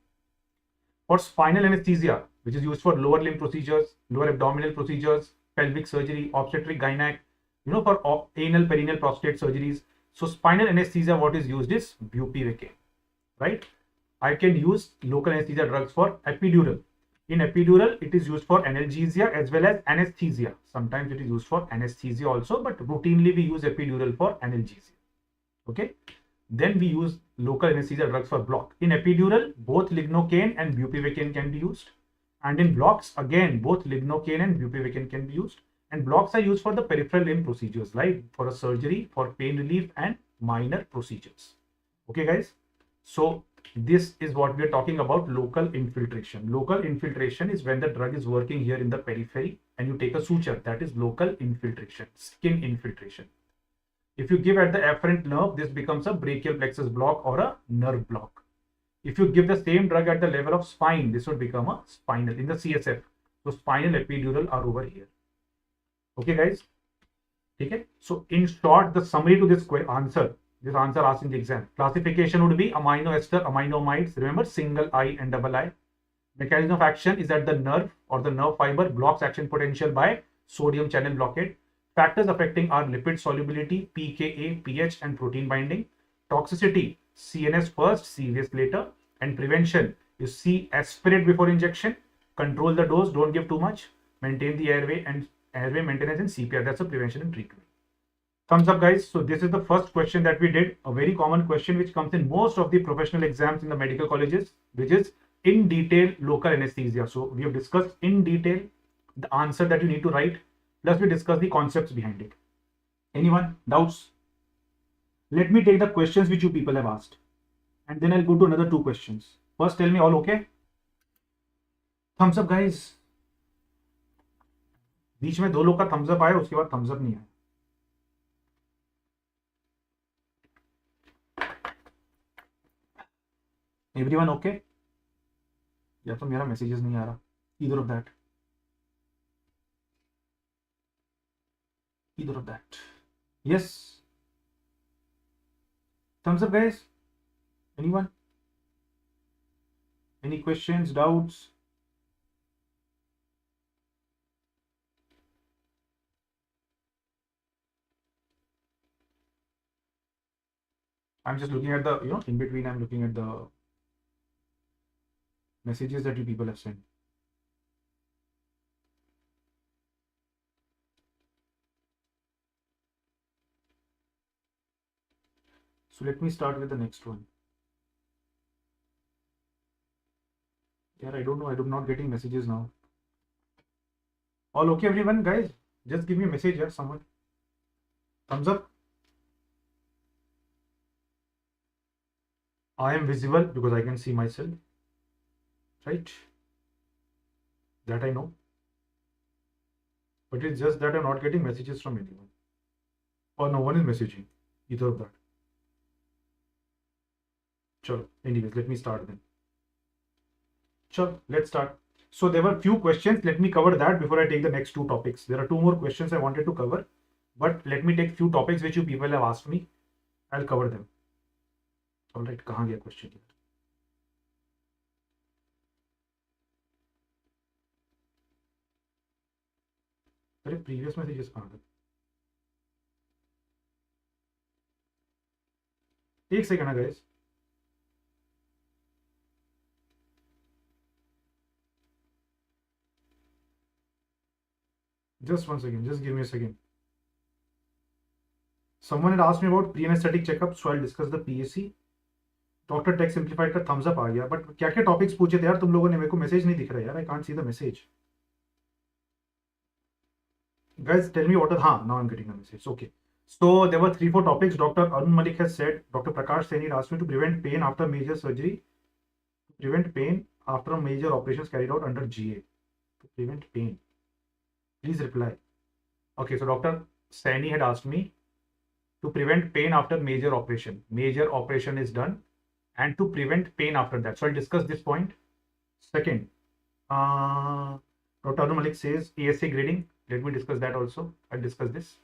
For spinal anesthesia, which is used for lower limb procedures, lower abdominal procedures, pelvic surgery, obstetric gynac, for anal, perineal, prostate surgeries. So spinal anesthesia, what is used is bupivacaine, right? I can use local anesthesia drugs for epidural. In epidural, it is used for analgesia as well as anesthesia. Sometimes it is used for anesthesia also, but routinely we use epidural for analgesia. Okay. Then we use local anesthesia drugs for block. In epidural, both lignocaine and bupivacaine can be used. And in blocks, again, both lignocaine and bupivacaine can be used. And blocks are used for the peripheral limb procedures, like for a surgery, for pain relief, and minor procedures. Okay, guys. So this is what we are talking about, local infiltration. Local infiltration is when the drug is working here in the periphery and you take a suture. That is local infiltration, skin infiltration. If you give at the afferent nerve, this becomes a brachial plexus block or a nerve block. If you give the same drug at the level of spine, this would become a spinal in the CSF. So spinal epidural are over here. Okay, guys. Okay. So in short, the summary to this answer asked in the exam. Classification would be amino ester, aminamides. Remember, single I and double I. Mechanism of action is that the nerve or the nerve fiber blocks action potential by sodium channel blockade. Factors affecting are lipid solubility, pKa, pH, and protein binding. Toxicity, CNS first, CVS later. And prevention, you see, aspirate before injection, control the dose, don't give too much, maintain the airway and airway maintenance and CPR. That's a prevention and treatment. Thumbs up, guys. So this is the first question that we did, a very common question which comes in most of the professional exams in the medical colleges, which is in detail local anesthesia. So we have discussed in detail the answer that you need to write, plus we discussed the concepts behind it. Anyone? Doubts? Let me take the questions which you people have asked, and then I'll go to another 2 questions. First, tell me all okay? Thumbs up, guys. बीच में 2 लोग का thumbs up आया, उसके बाद thumbs up नहीं आया. Everyone okay? या तो मेरा messages नहीं आ रहा. Either of that. Either of that. Yes. Thumbs up, guys. Anyone? Any questions, doubts? I'm just looking at the, in between, I'm looking at the messages that you people have sent. So let me start with the next one. Yeah, I don't know. I'm not getting messages now. All okay, everyone, guys? Just give me a message here, someone. Thumbs up. I am visible because I can see myself. Right? That I know. But it's just that I'm not getting messages from anyone. Or no one is messaging. Either of that. Sure. Anyways, let me start then. Sure, let's start. So there were few questions. Let me cover that before I take the next 2 topics. There are 2 more questions I wanted to cover, but let me take few topics which you people have asked me. I'll cover them. All right, कहाँ गया question here? अरे previous messages कहाँ गए? एक second guys. Just one second. Just give me a second. Someone had asked me about pre-anesthetic checkup, so I'll discuss the PAC. Dr. Tech Simplified का thumbs up आ गया, but क्या क्या topics पूछे थे यार तुम लोगों ने? मेरे को मैसेज नहीं दिख रहा यार. I can't see the message. Guys, tell me what are. हाँ, now I'm getting the message. Okay. So there were 3-4 topics. Dr. Arun Malik has said. Dr. Prakash Saini asked me to prevent pain after major surgery. To prevent pain after major operations carried out under GA. To prevent pain. Please reply. Okay, so Dr. Saini had asked me to prevent pain after major operation. Major operation is done, and to prevent pain after that. So I'll discuss this point. Second, Dr. Arun Malik says ASA grading. Let me discuss that also. I'll discuss this.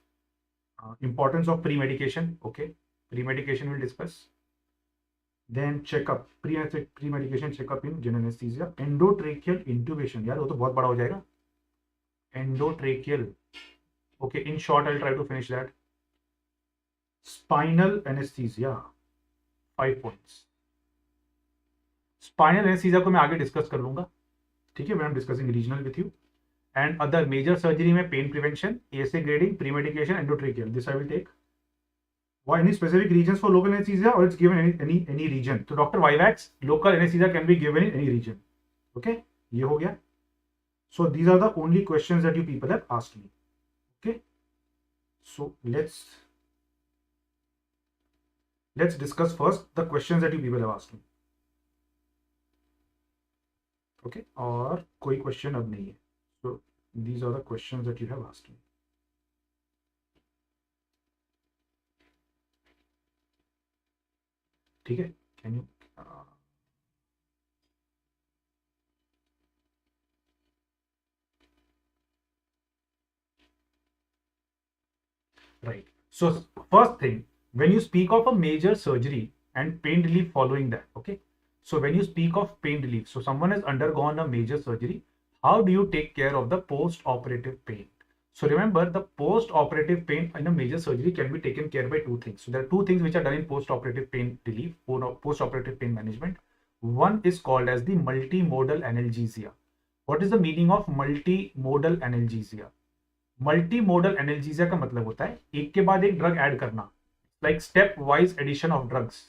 Importance of pre-medication. Okay, pre-medication we'll discuss. Then checkup, pre-medication checkup in general anesthesia. Endotracheal intubation. यार वो तो बहुत बड़ा हो जाएगा. Endotracheal. Okay, in short, I'll try to finish that. Spinal anesthesia. 5 points. Spinal anesthesia को मैं आगे डिस्कस कर लूंगा. ठीक है, when I'm discussing regional with you. And other major surgery में pain prevention, ASA grading, premedication, endotracheal. This I will take. Why any specific regions for local anesthesia, or it's given any region? So Dr. Vivax, local anesthesia can be given in any region. Okay, ये हो गया. So these are the only questions that you people have asked me. Okay, so let's discuss first the questions that you people have asked me. Okay, और कोई question अब नहीं है. So these are the questions that you have asked me. ठीक है, can you right. So first thing, when you speak of a major surgery and pain relief following that, okay. So when you speak of pain relief, so someone has undergone a major surgery, how do you take care of the post-operative pain? So remember, the post-operative pain in a major surgery can be taken care by two things. So there are two things which are done in post-operative pain relief or post-operative pain management. One is called as the multimodal analgesia. What is the meaning of multimodal analgesia? Multimodal analgesia का मतलब होता है एक के बाद एक drug add करना, like step-wise addition of drugs.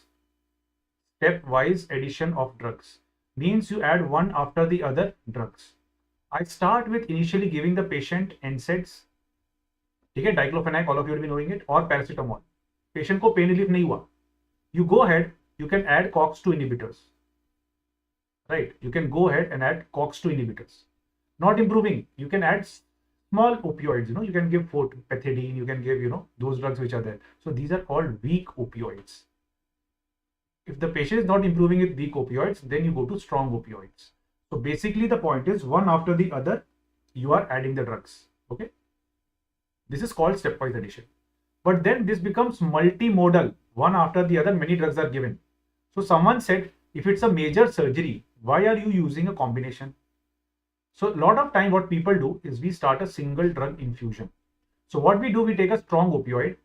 Step-wise addition of drugs means you add one after the other drugs. I start with initially giving the patient NSAIDs, ठीक है, diclofenac, all of you will be knowing it, और paracetamol. Patient को pain relief नहीं हुआ, you go ahead, you can add COX-2 inhibitors, right? You can go ahead and add COX-2 inhibitors. Not improving, you can add small opioids, you can give pethidine, you can give, those drugs which are there. So these are called weak opioids. If the patient is not improving with weak opioids, then you go to strong opioids. So basically the point is one after the other, you are adding the drugs. Okay. This is called stepwise addition. But then this becomes multimodal. One after the other, many drugs are given. So someone said, if it's a major surgery, why are you using a combination? So a lot of time what people do is we start a single drug infusion. So what we do, we take a strong opioid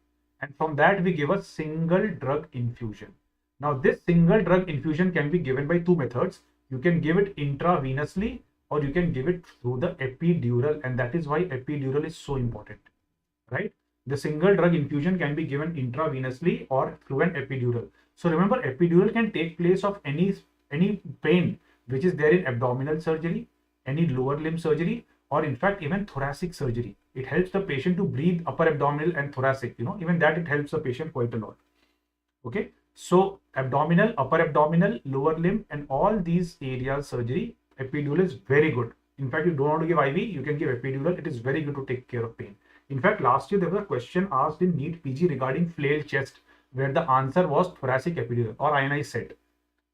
and from that we give a single drug infusion. Now this single drug infusion can be given by two methods. You can give it intravenously or you can give it through the epidural, and that is why epidural is so important, right? The single drug infusion can be given intravenously or through an epidural. So remember, epidural can take place of any pain which is there in abdominal surgery, any lower limb surgery, or in fact even thoracic surgery. It helps the patient to breathe upper abdominal and thoracic, even that it helps the patient quite a lot. Okay. So abdominal, upper abdominal, lower limb, and all these areas surgery, epidural is very good. In fact, you don't want to give IV, you can give epidural. It is very good to take care of pain. In fact, last year there was a question asked in NEET PG regarding flail chest, where the answer was thoracic epidural, or INICET,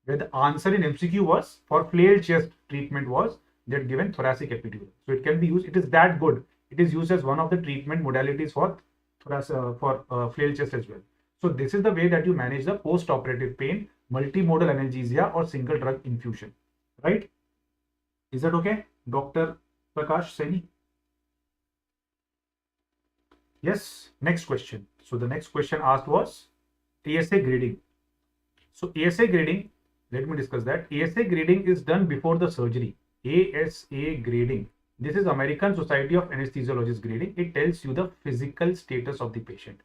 where the answer in MCQ was for flail chest treatment was that given thoracic epidural. So it can be used. It is that good. It is used as one of the treatment modalities for flail chest as well. So this is the way that you manage the post-operative pain, multimodal analgesia or single drug infusion, right? Is that okay, Dr. Prakash Saini? Yes. Next question. So the next question asked was ASA grading. So ASA grading, let me discuss that. ASA grading is done before the surgery. ASA grading. This is American Society of Anesthesiologists grading. It tells you the physical status of the patient.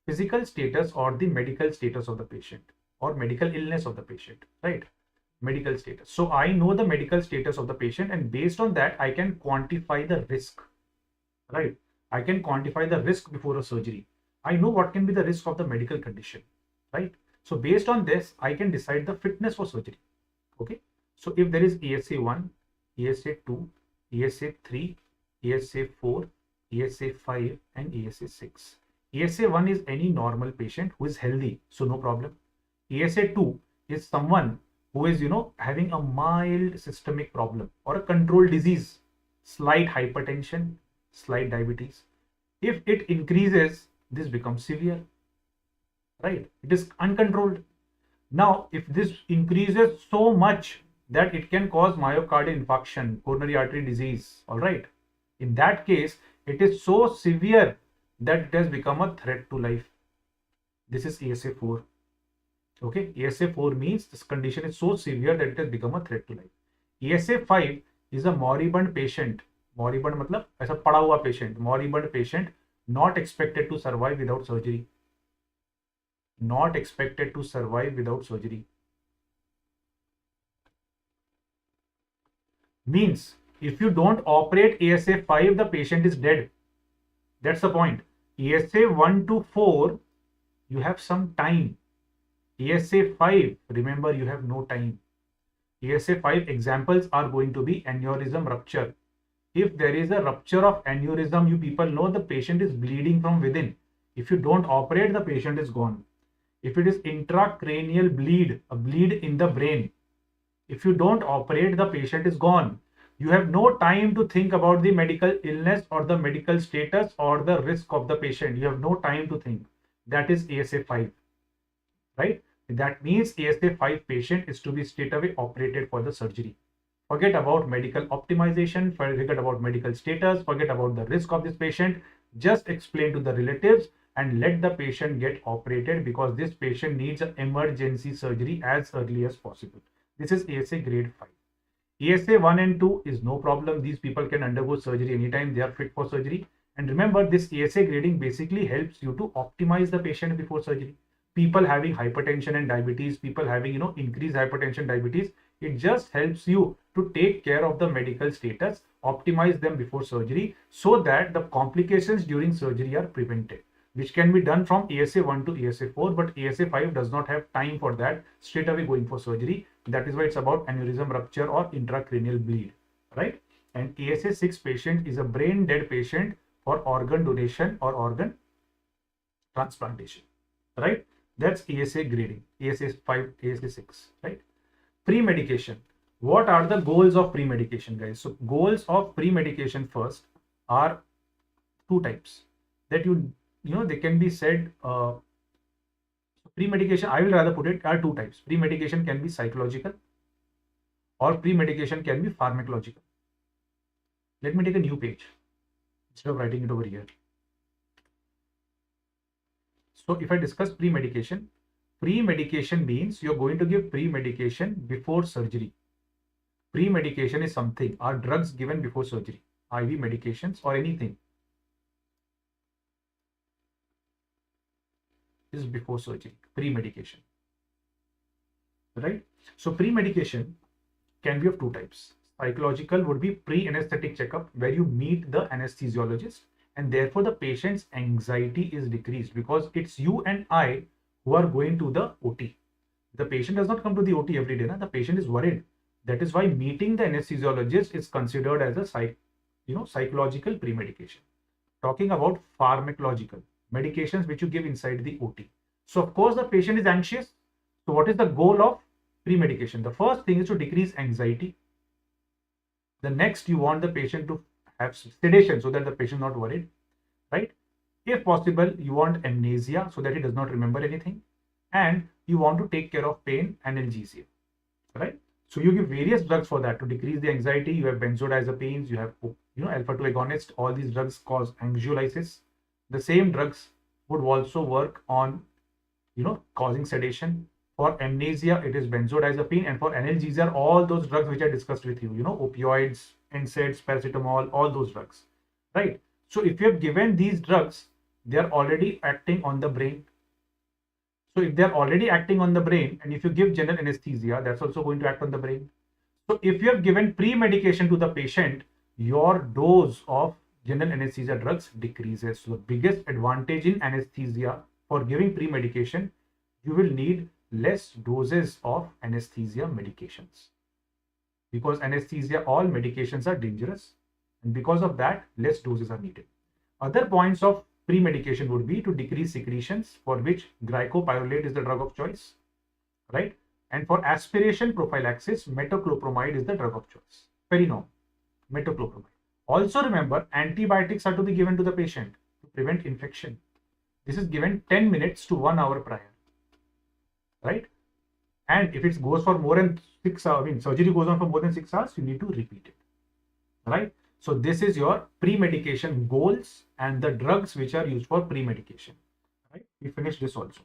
Physical status or the medical status of the patient or medical illness of the patient, right? Medical status. So I know the medical status of the patient, and based on that, I can quantify the risk, right? I can quantify the risk before a surgery. I know what can be the risk of the medical condition, right? So based on this, I can decide the fitness for surgery. Okay. So if there is ASA 1, ASA 2, ASA 3, ASA 4, ASA 5, and ASA 6. ASA 1 is any normal patient who is healthy, so no problem. ASA 2 is someone who is, having a mild systemic problem or a controlled disease, slight hypertension, slight diabetes. If it increases, this becomes severe, right? It is uncontrolled. Now, if this increases so much that it can cause myocardial infarction, coronary artery disease, all right, in that case, it is so severe that it has become a threat to life. This is ASA 4. Okay, ASA 4 means this condition is so severe that it has become a threat to life. ASA 5 is a moribund patient. Moribund मतलब ऐसा पड़ा हुआ patient. Moribund patient not expected to survive without surgery. Not expected to survive without surgery. Means if you don't operate ASA 5, the patient is dead. That's the point. ASA 1 to 4, you have some time. ASA 5, remember, you have no time. ASA 5 examples are going to be aneurysm rupture. If there is a rupture of aneurysm, you people know the patient is bleeding from within. If you don't operate, the patient is gone. If it is intracranial bleed, a bleed in the brain, if you don't operate, the patient is gone. You have no time to think about the medical illness or the medical status or the risk of the patient. You have no time to think. That is ASA 5, right? That means ASA 5 patient is to be straight away operated for the surgery. Forget about medical optimization, forget about medical status, forget about the risk of this patient. Just explain to the relatives and let the patient get operated, because this patient needs an emergency surgery as early as possible. This is ASA grade 5. ASA 1 and 2 is no problem. These people can undergo surgery anytime. They are fit for surgery. And remember, this ASA grading basically helps you to optimize the patient before surgery. People having hypertension and diabetes, people having, increased hypertension, diabetes, it just helps you to take care of the medical status, optimize them before surgery, so that the complications during surgery are prevented, which can be done from ASA 1 to ASA 4, but ASA 5 does not have time for that, straight away going for surgery. That is why it's about aneurysm rupture or intracranial bleed, right? And ASA 6 patient is a brain dead patient for organ donation or organ transplantation, right? That's ASA grading, ASA 5, ASA 6, right? Pre-medication. What are the goals of pre-medication, guys? So goals of pre-medication first are two types that they can be said. Pre-medication, I will rather put it, are two types. Pre-medication can be psychological or pre-medication can be pharmacological. Let me take a new page instead of writing it over here. So if I discuss pre-medication, pre-medication means you're going to give pre-medication before surgery. Pre-medication is something, are drugs given before surgery, IV medications or anything is before surgery, pre-medication, right? So pre-medication can be of two types. Psychological would be pre-anesthetic checkup, where you meet the anesthesiologist and therefore the patient's anxiety is decreased, because it's you and I who are going to the OT. The patient does not come to the OT every day. The patient is worried. That is why meeting the anesthesiologist is considered as a psychological pre-medication. Talking about pharmacological, medications which you give inside the OT. So of course the patient is anxious. So what is the goal of pre-medication? The first thing is to decrease anxiety. The next, you want the patient to have sedation so that the patient is not worried, right? If possible, you want amnesia so that he does not remember anything, and you want to take care of pain, analgesia, right? So you give various drugs for that to decrease the anxiety. You have benzodiazepines, you have alpha-2 agonist. All these drugs cause anxiolysis. The same drugs would also work on causing sedation. For amnesia, it is benzodiazepine, and for analgesia, all those drugs which I discussed with you, opioids, NSAIDs, paracetamol, all those drugs, right? So if you have given these drugs, they are already acting on the brain. So if they're already acting on the brain, and if you give general anesthesia, that's also going to act on the brain. So if you have given pre-medication to the patient, your dose of general anesthesia drugs decreases. So the biggest advantage in anesthesia for giving pre-medication, you will need less doses of anesthesia medications, because anesthesia, all medications are dangerous, and because of that, less doses are needed. Other points of pre-medication would be to decrease secretions, for which glycopyrrolate is the drug of choice, right? And for aspiration prophylaxis, metoclopramide is the drug of choice. Very normal, metoclopramide. Also remember, antibiotics are to be given to the patient to prevent infection. This is given 10 minutes to 1 hour prior, right? And if it goes for more than 6 hours, surgery goes on for more than 6 hours, you need to repeat it, right? So this is your pre-medication goals and the drugs which are used for pre-medication, right? We finished this also.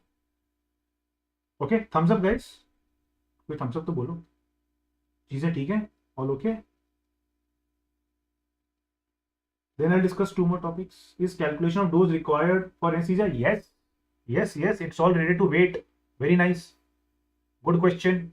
Okay, thumbs up, guys. कोई thumbs up तो बोलो. चीजें ठीक है? All okay? Then I'll discuss two more topics. Is calculation of dose required for anesthesia? Yes. Yes, it's all related to weight. Very nice. Good question.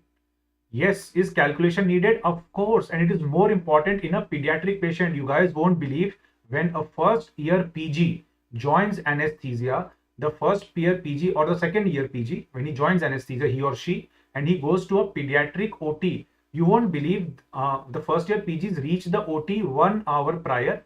Yes, is calculation needed? Of course, and it is more important in a pediatric patient. You guys won't believe, when a first year PG joins anesthesia, the first year PG or the second year PG, when he joins anesthesia, he or she, and he goes to a pediatric OT, you won't believe the first year PGs reach the OT 1 hour prior,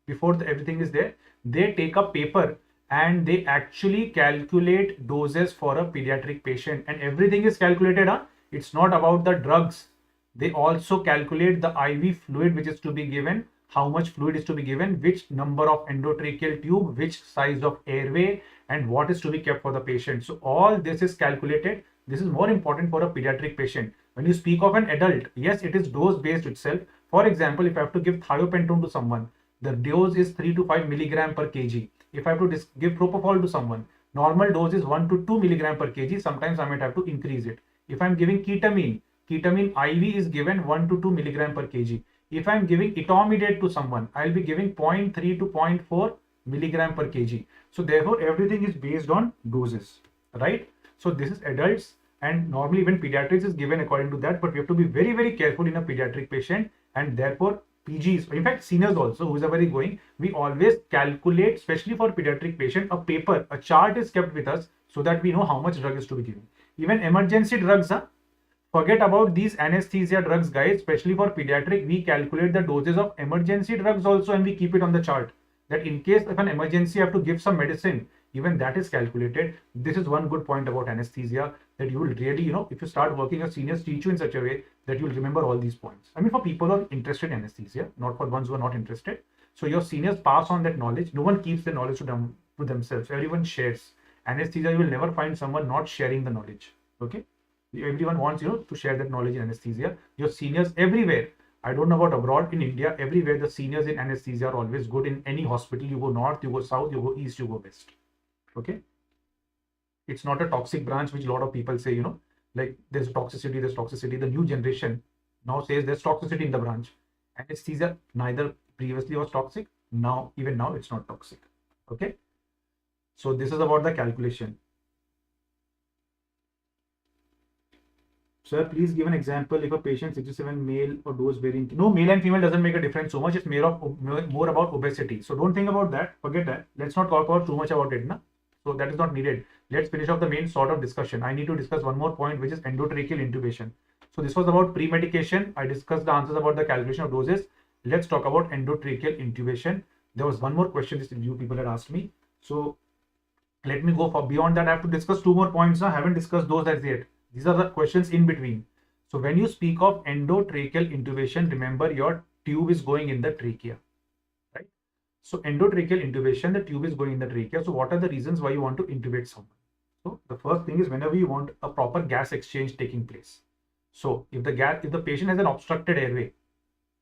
before everything is there. They take a paper and they actually calculate doses for a pediatric patient, and everything is calculated. It's not about the drugs. They also calculate the IV fluid which is to be given, how much fluid is to be given, which number of endotracheal tube, which size of airway, and what is to be kept for the patient. So all this is calculated. This is more important for a pediatric patient. When you speak of an adult, yes, it is dose based itself. For example, if I have to give thiopentone to someone, the dose is 3 to 5 milligram per kg. If I have to give propofol to someone, normal dose is 1 to 2 milligram per kg. Sometimes I might have to increase it. If I'm giving ketamine IV is given 1 to 2 milligram per kg. If I'm giving etomidate to someone, I'll be giving 0.3 to 0.4 milligram per kg. So therefore, everything is based on doses, right? So this is adults, and normally even pediatrics is given according to that, but we have to be very, very careful in a pediatric patient, and therefore PGs, in fact seniors also, who is very going, we always calculate, especially for pediatric patient, a paper, a chart is kept with us so that we know how much drug is to be given. Even emergency drugs, forget about these anesthesia drugs, guys. Especially for pediatric, we calculate the doses of emergency drugs also, and we keep it on the chart, that in case of an emergency, you have to give some medicine, even that is calculated. This is one good point about anesthesia, that you will really, if you start working, your seniors teach you in such a way that you will remember all these points. I mean, for people who are interested in anesthesia, not for ones who are not interested. So your seniors pass on that knowledge. No one keeps the knowledge to themselves. Everyone shares. Anesthesia, you will never find someone not sharing the knowledge. Okay, everyone wants to share that knowledge in anesthesia. Your seniors everywhere, I don't know about abroad, in India, everywhere the seniors in anesthesia are always good. In any hospital, you go north, you go south, you go east, you go west. Okay, it's not a toxic branch, which a lot of people say, like there's toxicity. The new generation now says there's toxicity in the branch. Anesthesia neither previously was toxic, even now it's not toxic. Okay, so this is about the calculation. Sir, please give an example if a patient 67 male or dose varying. No, male and female doesn't make a difference so much. It's more about obesity. So don't think about that. Forget that. Let's not talk about too much about it. So that is not needed. Let's finish off the main sort of discussion. I need to discuss one more point, which is endotracheal intubation. So this was about premedication. I discussed the answers about the calculation of doses. Let's talk about endotracheal intubation. There was one more question that you people had asked me. So let me go for beyond that. I have to discuss two more points. I haven't discussed those as yet. These are the questions in between. So when you speak of endotracheal intubation, remember your tube is going in the trachea, right? So endotracheal intubation, the tube is going in the trachea. So what are the reasons why you want to intubate someone? So the first thing is whenever you want a proper gas exchange taking place. So if the patient has an obstructed airway,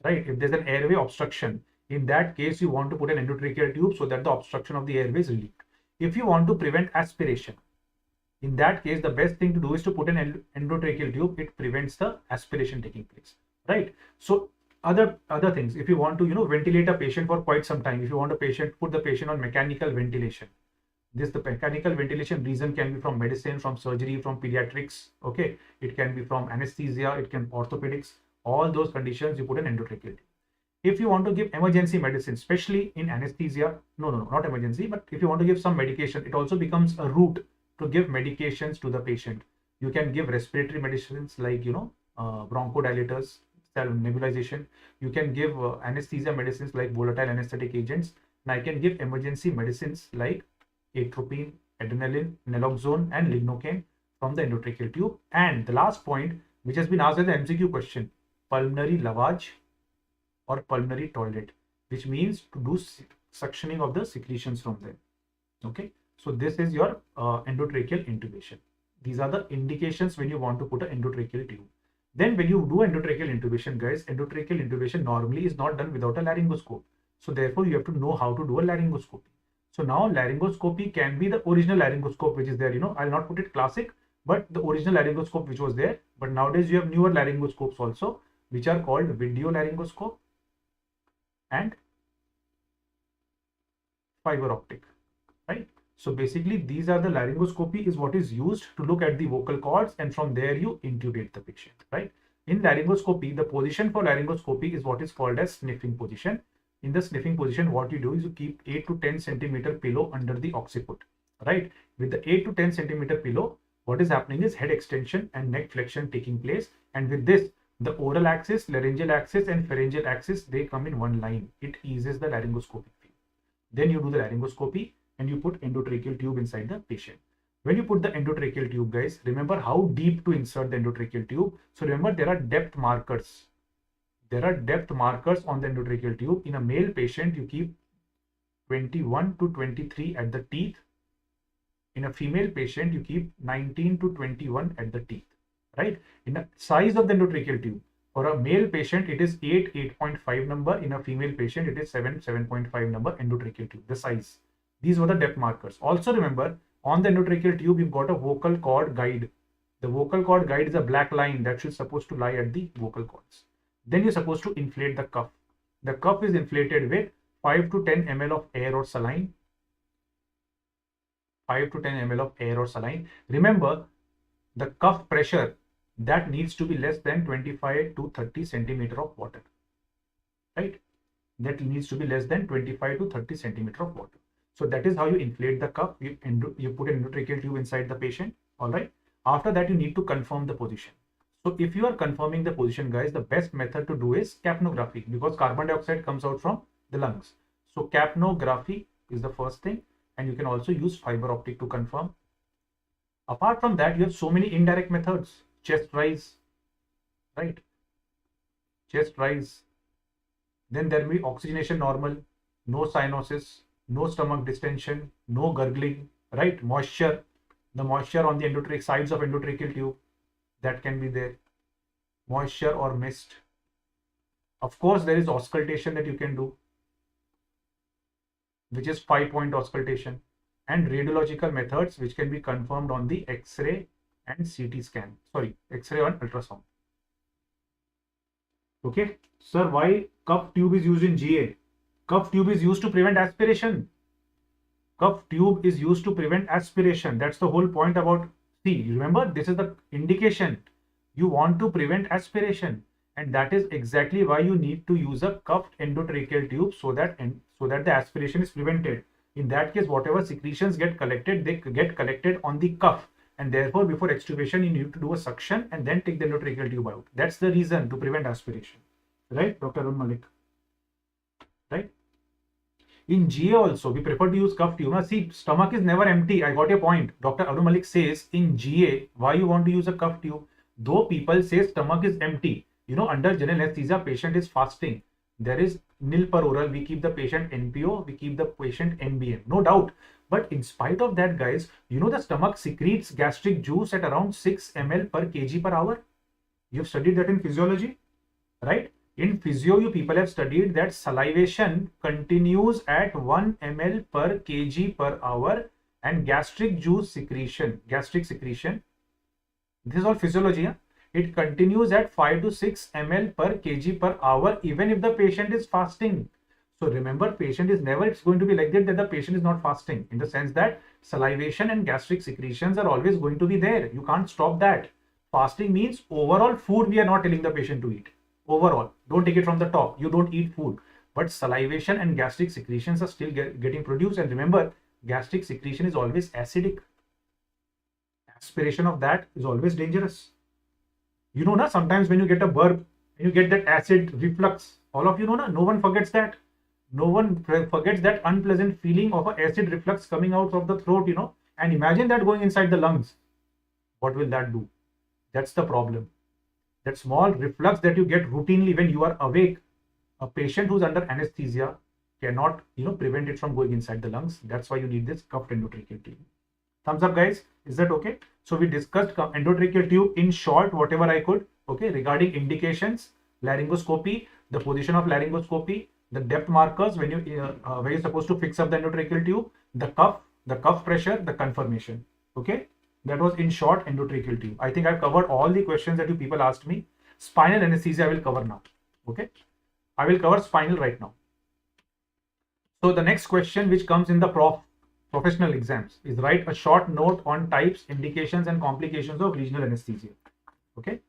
right? If there's an airway obstruction, in that case, you want to put an endotracheal tube so that the obstruction of the airway is relieved. If you want to prevent aspiration, in that case, the best thing to do is to put an endotracheal tube. It prevents the aspiration taking place, right? So other things, if you want to ventilate a patient for quite some time, if you want put the patient on mechanical ventilation, the mechanical ventilation reason can be from medicine, from surgery, from pediatrics. Okay, it can be from anesthesia, it can be orthopedics. All those conditions, you put an endotracheal tube. If you want to give emergency medicine, especially in anesthesia, no, not emergency, but if you want to give some medication, it also becomes a route to give medications to the patient. You can give respiratory medicines like bronchodilators, nebulization. You can give anesthesia medicines like volatile anesthetic agents, and I can give emergency medicines like atropine, adrenaline, naloxone, and lignocaine from the endotracheal tube. And the last point, which has been asked as an MCQ question, pulmonary lavage or pulmonary toilet, which means to do suctioning of the secretions from them. Okay, so this is your endotracheal intubation. These are the indications when you want to put an endotracheal tube. Then when you do endotracheal intubation, guys, endotracheal intubation normally is not done without a laryngoscope. So therefore, you have to know how to do a laryngoscopy. So now laryngoscopy can be the original laryngoscope which is there. I'll not put it classic, but the original laryngoscope which was there. But nowadays you have newer laryngoscopes also, which are called video laryngoscope and fiber optic, right? So basically these are the laryngoscopy is what is used to look at the vocal cords, and from there you intubate the patient, right? In laryngoscopy, the position for laryngoscopy is what is called as sniffing position. In the sniffing position, what you do is you keep 8 to 10 centimeter pillow under the occiput, right? With the 8 to 10 centimeter pillow, what is happening is head extension and neck flexion taking place. And with this, the oral axis, laryngeal axis, and pharyngeal axis, they come in one line. It eases the laryngoscopic field. Then you do the laryngoscopy and you put endotracheal tube inside the patient. When you put the endotracheal tube, guys, remember how deep to insert the endotracheal tube. So remember, there are depth markers. There are depth markers on the endotracheal tube. In a male patient, you keep 21 to 23 at the teeth. In a female patient, you keep 19 to 21 at the teeth, right? In the size of the endotracheal tube, for a male patient, it is 8.5 number. In a female patient, it is 7.5 number endotracheal tube, the size. These were the depth markers. Also remember, on the endotracheal tube, you've got a vocal cord guide. The vocal cord guide is a black line that should supposed to lie at the vocal cords. Then you're supposed to inflate the cuff. The cuff is inflated with 5 to 10 ml of air or saline. 5 to 10 ml of air or saline. Remember, the cuff pressure that needs to be less than 25 to 30 centimeter of water, right? That needs to be less than 25 to 30 centimeter of water. So that is how you inflate the cuff. You put an endotracheal tube inside the patient. All right. After that, you need to confirm the position. So if you are confirming the position, guys, the best method to do is capnography, because carbon dioxide comes out from the lungs. So capnography is the first thing. And you can also use fiber optic to confirm. Apart from that, you have so many indirect methods. Chest rise, right? Chest rise. Then there will be oxygenation normal, no cyanosis, no stomach distension, no gurgling, right? Moisture, the moisture on the endotracheal sides of endotracheal tube, that can be there. Moisture or mist. Of course, there is auscultation that you can do, which is 5-point auscultation, and radiological methods which can be confirmed on the X-ray and CT scan. Sorry, X-ray and ultrasound. Okay, sir, why cuff tube is used in GA? Cuff tube is used to prevent aspiration. Cuff tube is used to prevent aspiration. That's the whole point about, see, remember, this is the indication. You want to prevent aspiration. And that is exactly why you need to use a cuffed endotracheal tube so that the aspiration is prevented. In that case, whatever secretions get collected, they get collected on the cuff. And therefore, before extubation, you need to do a suction and then take the endotracheal tube out. That's the reason, to prevent aspiration. Right, Dr. Arun Malik? Right? In GA also, we prefer to use cuffed tube. Now, see, stomach is never empty. I got your point. Dr. Arun Malik says in GA, why you want to use a cuffed tube? Though people say stomach is empty, you know, under general anesthesia, patient is fasting. There is nil per oral. We keep the patient NPO, we keep the patient NBM, no doubt. But in spite of that, guys, you know, the stomach secretes gastric juice at around 6 ml per kg per hour. You've studied that in physiology, right? In physio, you people have studied that salivation continues at 1 ml per kg per hour, and gastric juice secretion, gastric secretion, this is all physiology, huh? It continues at 5 to 6 ml per kg per hour, even if the patient is fasting. So remember, patient is never, it's going to be like that the patient is not fasting, in the sense that salivation and gastric secretions are always going to be there. You can't stop that. Fasting means overall food we are not telling the patient to eat. Overall, don't take it from the top. You don't eat food, but salivation and gastric secretions are still getting produced. And remember, gastric secretion is always acidic. Aspiration of that is always dangerous. You know, na, sometimes when you get a burp, you get that acid reflux. All of you know, na, no one forgets that. No one forgets that unpleasant feeling of an acid reflux coming out of the throat, you know. And imagine that going inside the lungs. What will that do? That's the problem. That small reflux that you get routinely when you are awake, a patient who's under anesthesia cannot, you know, prevent it from going inside the lungs. That's why you need this cuffed endotracheal tube. Thumbs up, guys. Is that okay? So we discussed endotracheal tube in short, whatever I could. Okay, regarding indications, laryngoscopy, the position of laryngoscopy, the depth markers when you're supposed to fix up the endotracheal tube, the cuff pressure, the confirmation. Okay, that was in short endotracheal tube. I think I've covered all the questions that you people asked me. Spinal anesthesia I will cover now. Okay, I will cover spinal right now. So the next question which comes in the professional exams is write a short note on types, indications and complications of regional anesthesia. Okay.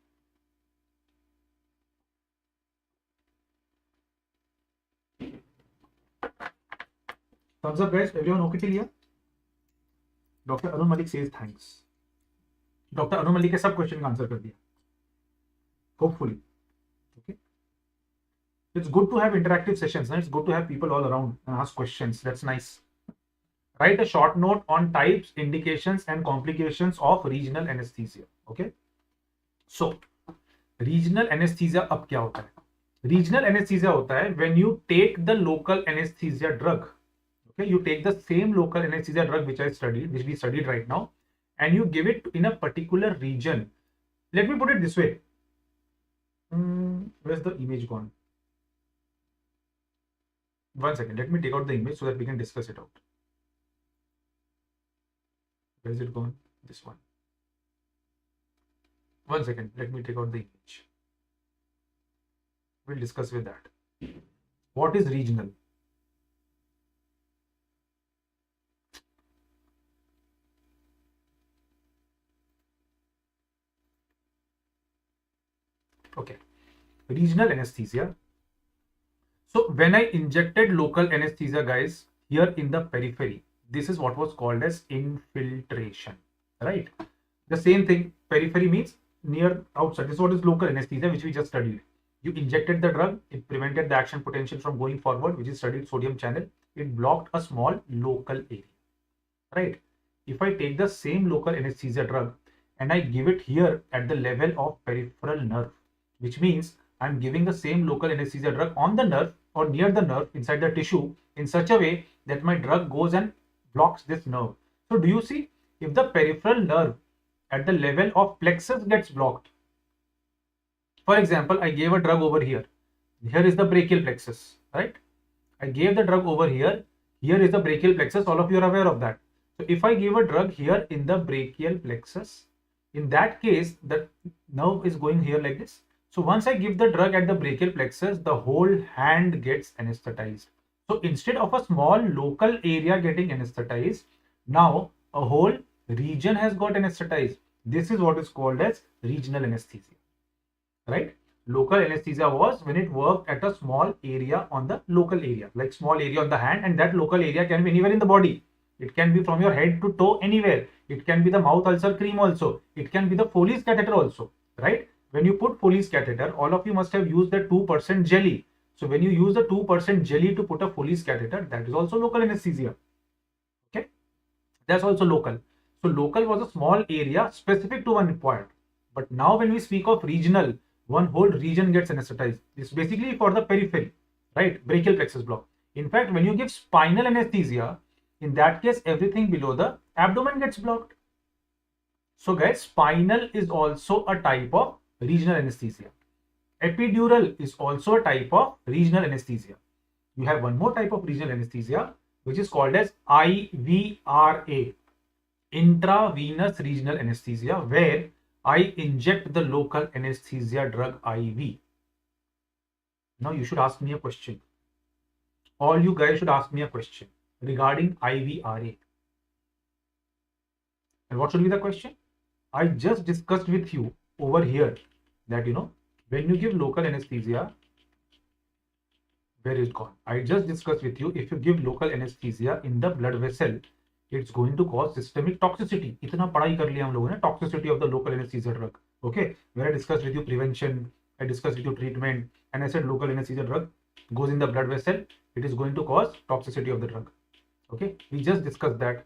Thumbs up guys, everyone okay till here? Dr. Arun Malik says thanks. Dr. Arun Malik के सब question का answer कर दिया hopefully. Okay, it's good to have interactive sessions, and it's good to have people all around and ask questions. That's nice. Write a short note on types, indications and complications of regional anesthesia. Okay, so regional anesthesia अब क्या होता है? Regional anesthesia होता है when you take the local anesthesia drug. Okay, you take the same local anesthesia drug which we studied right now, and you give it in a particular region. Let me put it this way. Where's the image gone? One second, let me take out the image so that we can discuss it out. Where is it gone? This one. One second, let me take out the image. We'll discuss with that. What is regional? Okay, regional anesthesia. So when I injected local anesthesia, guys, here in the periphery, this is what was called as infiltration, right? The same thing, periphery means near outside. This is what is local anesthesia, which we just studied. You injected the drug, it prevented the action potential from going forward, which is studied sodium channel. It blocked a small local area, right? If I take the same local anesthesia drug and I give it here at the level of peripheral nerve, which means I'm giving the same local anesthesia drug on the nerve or near the nerve inside the tissue in such a way that my drug goes and blocks this nerve. So do you see, if the peripheral nerve at the level of plexus gets blocked, for example, I gave a drug over here. Here is the brachial plexus, right? I gave the drug over here. Here is the brachial plexus. All of you are aware of that. So if I give a drug here in the brachial plexus, in that case, the nerve is going here like this. So once I give the drug at the brachial plexus, the whole hand gets anesthetized. So instead of a small local area getting anesthetized, now a whole region has got anesthetized. This is what is called as regional anesthesia, right? Local anesthesia was when it worked at a small area on the local area, like small area on the hand, and that local area can be anywhere in the body. It can be from your head to toe, anywhere. It can be the mouth ulcer cream also. It can be the Foley's catheter also, right? When you put Foley's catheter, all of you must have used the 2% jelly. So when you use the 2% jelly to put a Foley's catheter, that is also local anesthesia. Okay, that's also local. So local was a small area specific to one point. But now when we speak of regional, one whole region gets anesthetized. It's basically for the periphery, right? Brachial plexus block. In fact, when you give spinal anesthesia, in that case, everything below the abdomen gets blocked. So guys, spinal is also a type of regional anesthesia. Epidural is also a type of regional anesthesia. You have one more type of regional anesthesia, which is called as IVRA, intravenous regional anesthesia, where I inject the local anesthesia drug IV. Now you should ask me a question. All you guys should ask me a question regarding IVRA. And what should be the question? I just discussed with you over here that, when you give local anesthesia, where is it gone? I just discussed with you, if you give local anesthesia in the blood vessel, it's going to cause systemic toxicity. Itna padhai kar liya hum logon ne, toxicity of the local anesthesia drug. Okay, where I discussed with you prevention, I discussed with you treatment, and I said local anesthesia drug goes in the blood vessel, it is going to cause toxicity of the drug. Okay, we just discussed that.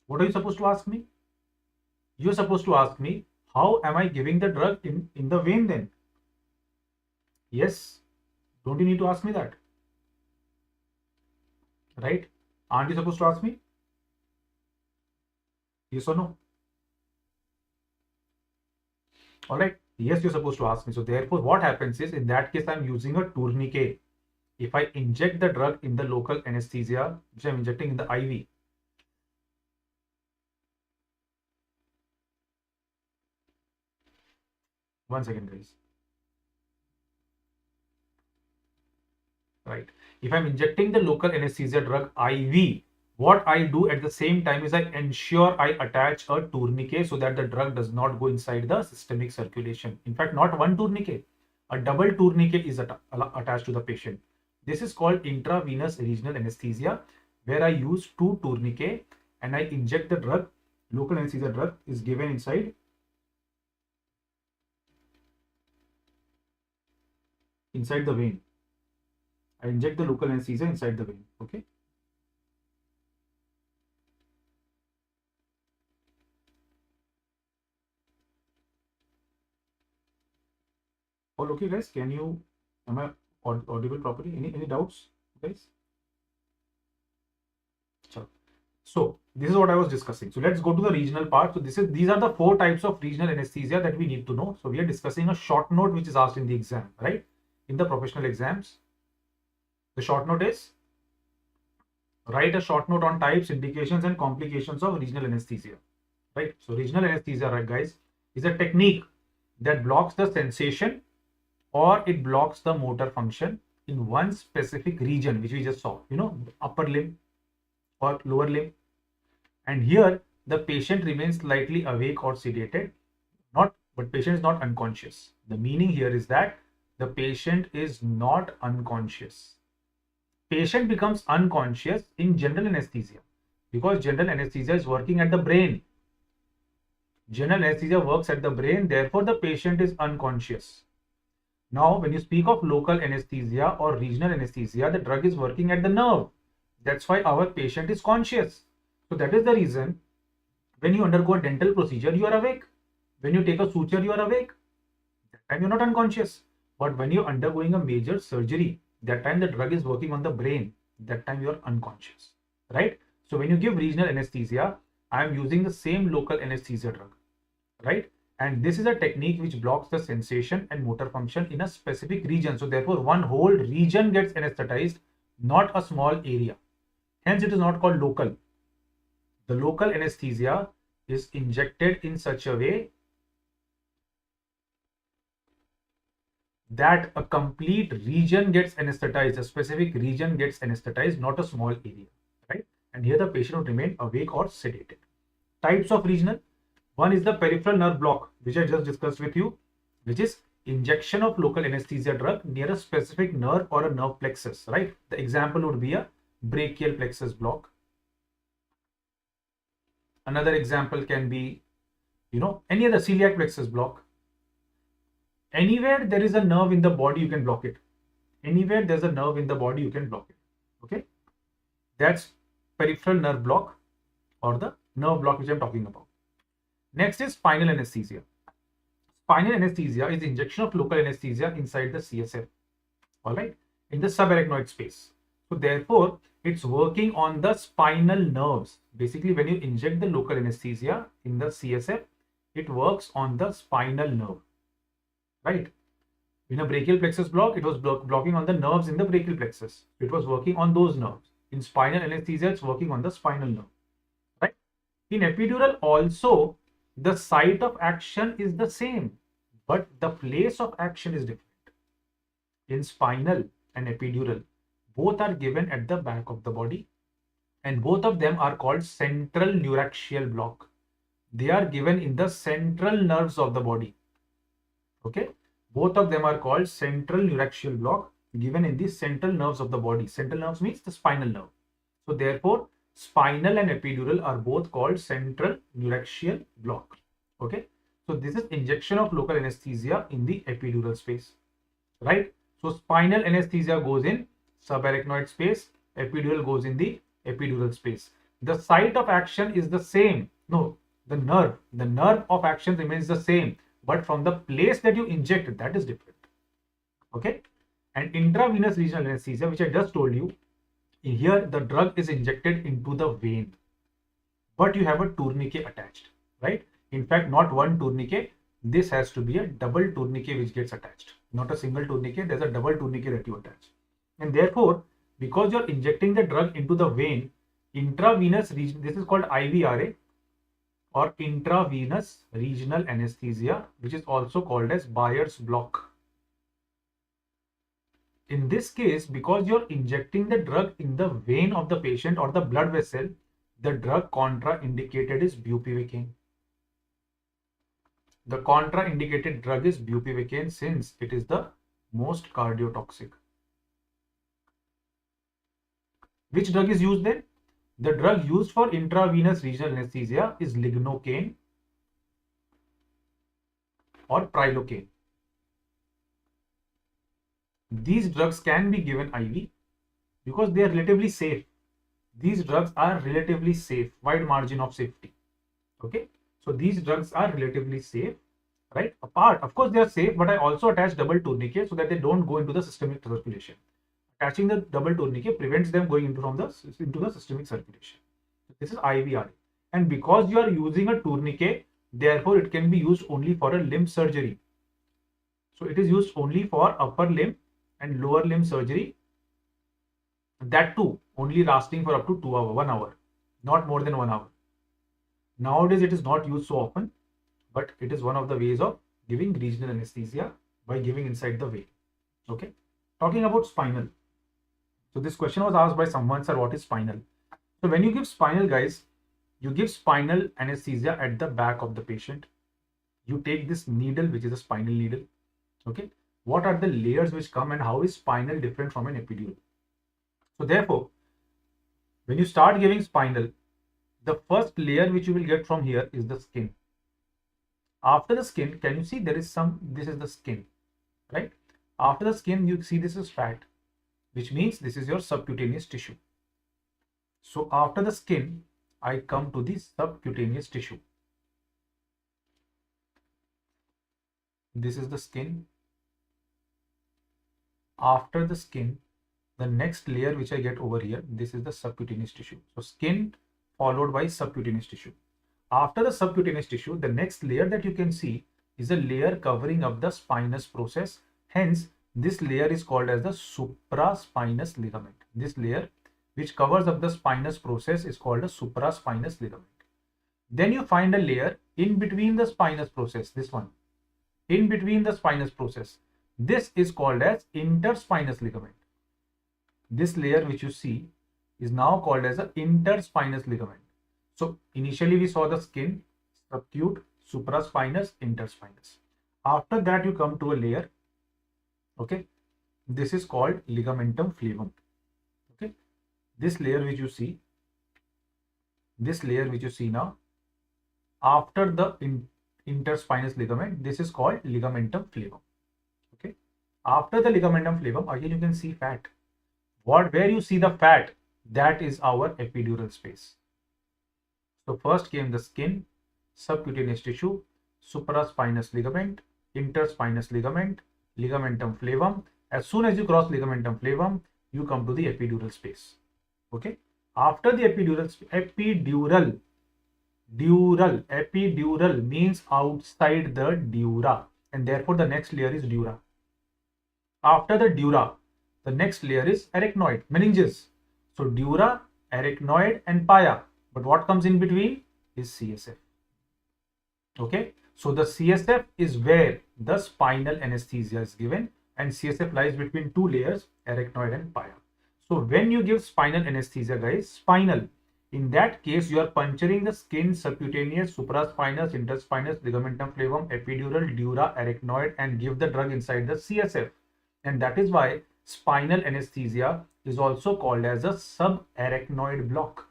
What are you supposed to ask me? You're supposed to ask me, how am I giving the drug in the vein then? Yes, don't you need to ask me that? Right? Aren't you supposed to ask me? Yes or no? All right. Yes, you're supposed to ask me. So therefore, what happens is, in that case, I'm using a tourniquet. If I inject the drug in the local anesthesia, which I'm injecting in the IV, one second, guys. right. If I'm injecting the local anesthesia drug IV, what I do at the same time is I ensure I attach a tourniquet so that the drug does not go inside the systemic circulation. In fact, not one tourniquet, a double tourniquet is attached to the patient. This is called intravenous regional anesthesia, where I use two tourniquet and I inject the drug. Local anesthesia drug is given inside the vein. I inject the local anesthesia inside the vein. Okay. All okay, guys? Am I audible properly? Any doubts, guys? Sure. So this is what I was discussing. So let's go to the regional part. So these are the 4 types of regional anesthesia that we need to know. So we are discussing a short note which is asked in the exam, right? In the professional exams, the short note is write a short note on types, indications, and complications of regional anesthesia, right? So regional anesthesia, right, guys, is a technique that blocks the sensation or it blocks the motor function in one specific region, which we just saw, upper limb or lower limb. And here the patient remains slightly awake or sedated, but patient is not unconscious. The meaning here is that the patient is not unconscious. Patient becomes unconscious in general anesthesia because general anesthesia is working at the brain. General anesthesia works at the brain, therefore the patient is unconscious. Now, when you speak of local anesthesia or regional anesthesia, the drug is working at the nerve. That's why our patient is conscious. So that is the reason when you undergo a dental procedure, you are awake. When you take a suture, you are awake. That time you're not unconscious. But when you're undergoing a major surgery, that time the drug is working on the brain. That time you're unconscious, right? So when you give regional anesthesia, I'm using the same local anesthesia drug, right? And this is a technique which blocks the sensation and motor function in a specific region. So therefore, one whole region gets anesthetized, not a small area. Hence, it is not called local. The local anesthesia is injected in such a way that a complete region gets anesthetized, a specific region gets anesthetized, not a small area, right? And here the patient would remain awake or sedated. Types of regional. One is the peripheral nerve block, which I just discussed with you, which is injection of local anesthesia drug near a specific nerve or a nerve plexus, right? The example would be a brachial plexus block. Another example can be, any other celiac plexus block. Anywhere there is a nerve in the body, you can block it. Anywhere there's a nerve in the body, you can block it. Okay. That's peripheral nerve block or the nerve block which I'm talking about. Next is spinal anesthesia. Spinal anesthesia is injection of local anesthesia inside the CSF, all right, in the subarachnoid space. So therefore, it's working on the spinal nerves. Basically, when you inject the local anesthesia in the CSF, it works on the spinal nerve, right? In a brachial plexus block, it was blocking on the nerves in the brachial plexus. It was working on those nerves. In spinal anesthesia, it's working on the spinal nerve, right? In epidural also, the site of action is the same, but the place of action is different. In spinal and epidural, both are given at the back of the body, and both of them are called central neuraxial block. They are given in the central nerves of the body. Okay, both of them are called central neuraxial block, given in the central nerves of the body. Central nerves means the spinal nerve. So therefore, spinal and epidural are both called central neuraxial block. Okay, so this is injection of local anesthesia in the epidural space, right? So spinal anesthesia goes in subarachnoid space, epidural goes in the epidural space. The site of action is the same. No, the nerve of action remains the same, but from the place that you inject, that is different. Okay, and intravenous regional anesthesia, which I just told you, here the drug is injected into the vein, but you have a tourniquet attached, right? In fact, not one tourniquet. This has to be a double tourniquet which gets attached, not a single tourniquet. There's a double tourniquet that you attach. And therefore, because you're injecting the drug into the vein, intravenous region, this is called IVRA or intravenous regional anesthesia, which is also called as Bayer's block. In this case, because you're injecting the drug in the vein of the patient or the blood vessel, the drug contraindicated is bupivacaine. The contraindicated drug is bupivacaine since it is the most cardiotoxic. Which drug is used then? The drug used for intravenous regional anesthesia is lignocaine or prilocaine. These drugs can be given IV because they are relatively safe. These drugs are relatively safe, wide margin of safety. Okay, so these drugs are relatively safe, right? Apart, of course, they are safe, but I also attach double tourniquet so that they don't go into the systemic circulation. Attaching the double tourniquet prevents them going into the systemic circulation. This is IVR, and because you are using a tourniquet, therefore it can be used only for a limb surgery. So it is used only for upper limb and lower limb surgery. That too only lasting for up to 2 hours, 1 hour, not more than 1 hour. Nowadays it is not used so often, but it is one of the ways of giving regional anesthesia by giving inside the vein. Okay, talking about spinal. So this question was asked by someone, sir, what is spinal? So when you give spinal, guys, you give spinal anesthesia at the back of the patient. You take this needle, which is a spinal needle. Okay, what are the layers which come and how is spinal different from an epidural? So therefore, when you start giving spinal, the first layer which you will get from here is the skin. After the skin, can you see there is this is the skin, right? After the skin, you see this is fat, which means this is your subcutaneous tissue. So after the skin, I come to the subcutaneous tissue. This is the skin. After the skin, the next layer which I get over here, this is the subcutaneous tissue. So skin followed by subcutaneous tissue. After the subcutaneous tissue, the next layer that you can see is a layer covering up the spinous process. Hence, this layer is called as the supraspinous ligament. This layer which covers up the spinous process is called a supraspinous ligament. Then you find a layer in between the spinous process, this one, in between the spinous process. This is called as interspinous ligament. This layer which you see is now called as an interspinous ligament. So initially we saw the skin, subacute, supraspinous, interspinous. After that you come to a layer, okay, this is called ligamentum flavum. Okay, this layer which you see, now, after the interspinous ligament, this is called ligamentum flavum. Okay, after the ligamentum flavum, again you can see fat. Where you see the fat, that is our epidural space. So first came the skin, subcutaneous tissue, supraspinous ligament, interspinous ligament, ligamentum flavum. As soon as you cross ligamentum flavum, you come to the epidural space. Okay, after the epidural means outside the dura, and therefore the next layer is dura. After the dura, the next layer is arachnoid, meninges. So dura, arachnoid and pia. But what comes in between is CSF. Okay, so the CSF is where the spinal anesthesia is given, and CSF lies between two layers, arachnoid and pia. So when you give spinal anesthesia, guys, spinal, in that case you are puncturing the skin, subcutaneous, supraspinous, interspinous, ligamentum flavum, epidural, dura, arachnoid, and give the drug inside the CSF. And that is why spinal anesthesia is also called as a subarachnoid block.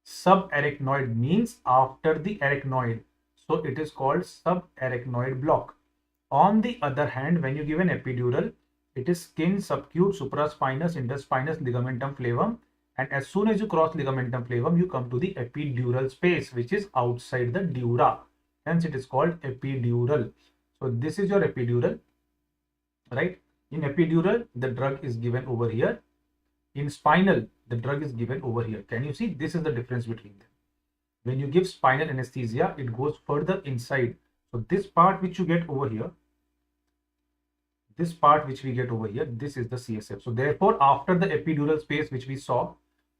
Subarachnoid means after the arachnoid. So it is called subarachnoid block. On the other hand, when you give an epidural, it is skin, subacute, supraspinous, interspinous, ligamentum flavum. And as soon as you cross ligamentum flavum, you come to the epidural space, which is outside the dura. Hence it is called epidural. So this is your epidural, right? In epidural, the drug is given over here. In spinal, the drug is given over here. Can you see? This is the difference between them. When you give spinal anesthesia, it goes further inside. So this part which you get over here, this part which we get over here, this is the CSF. So therefore, after the epidural space which we saw,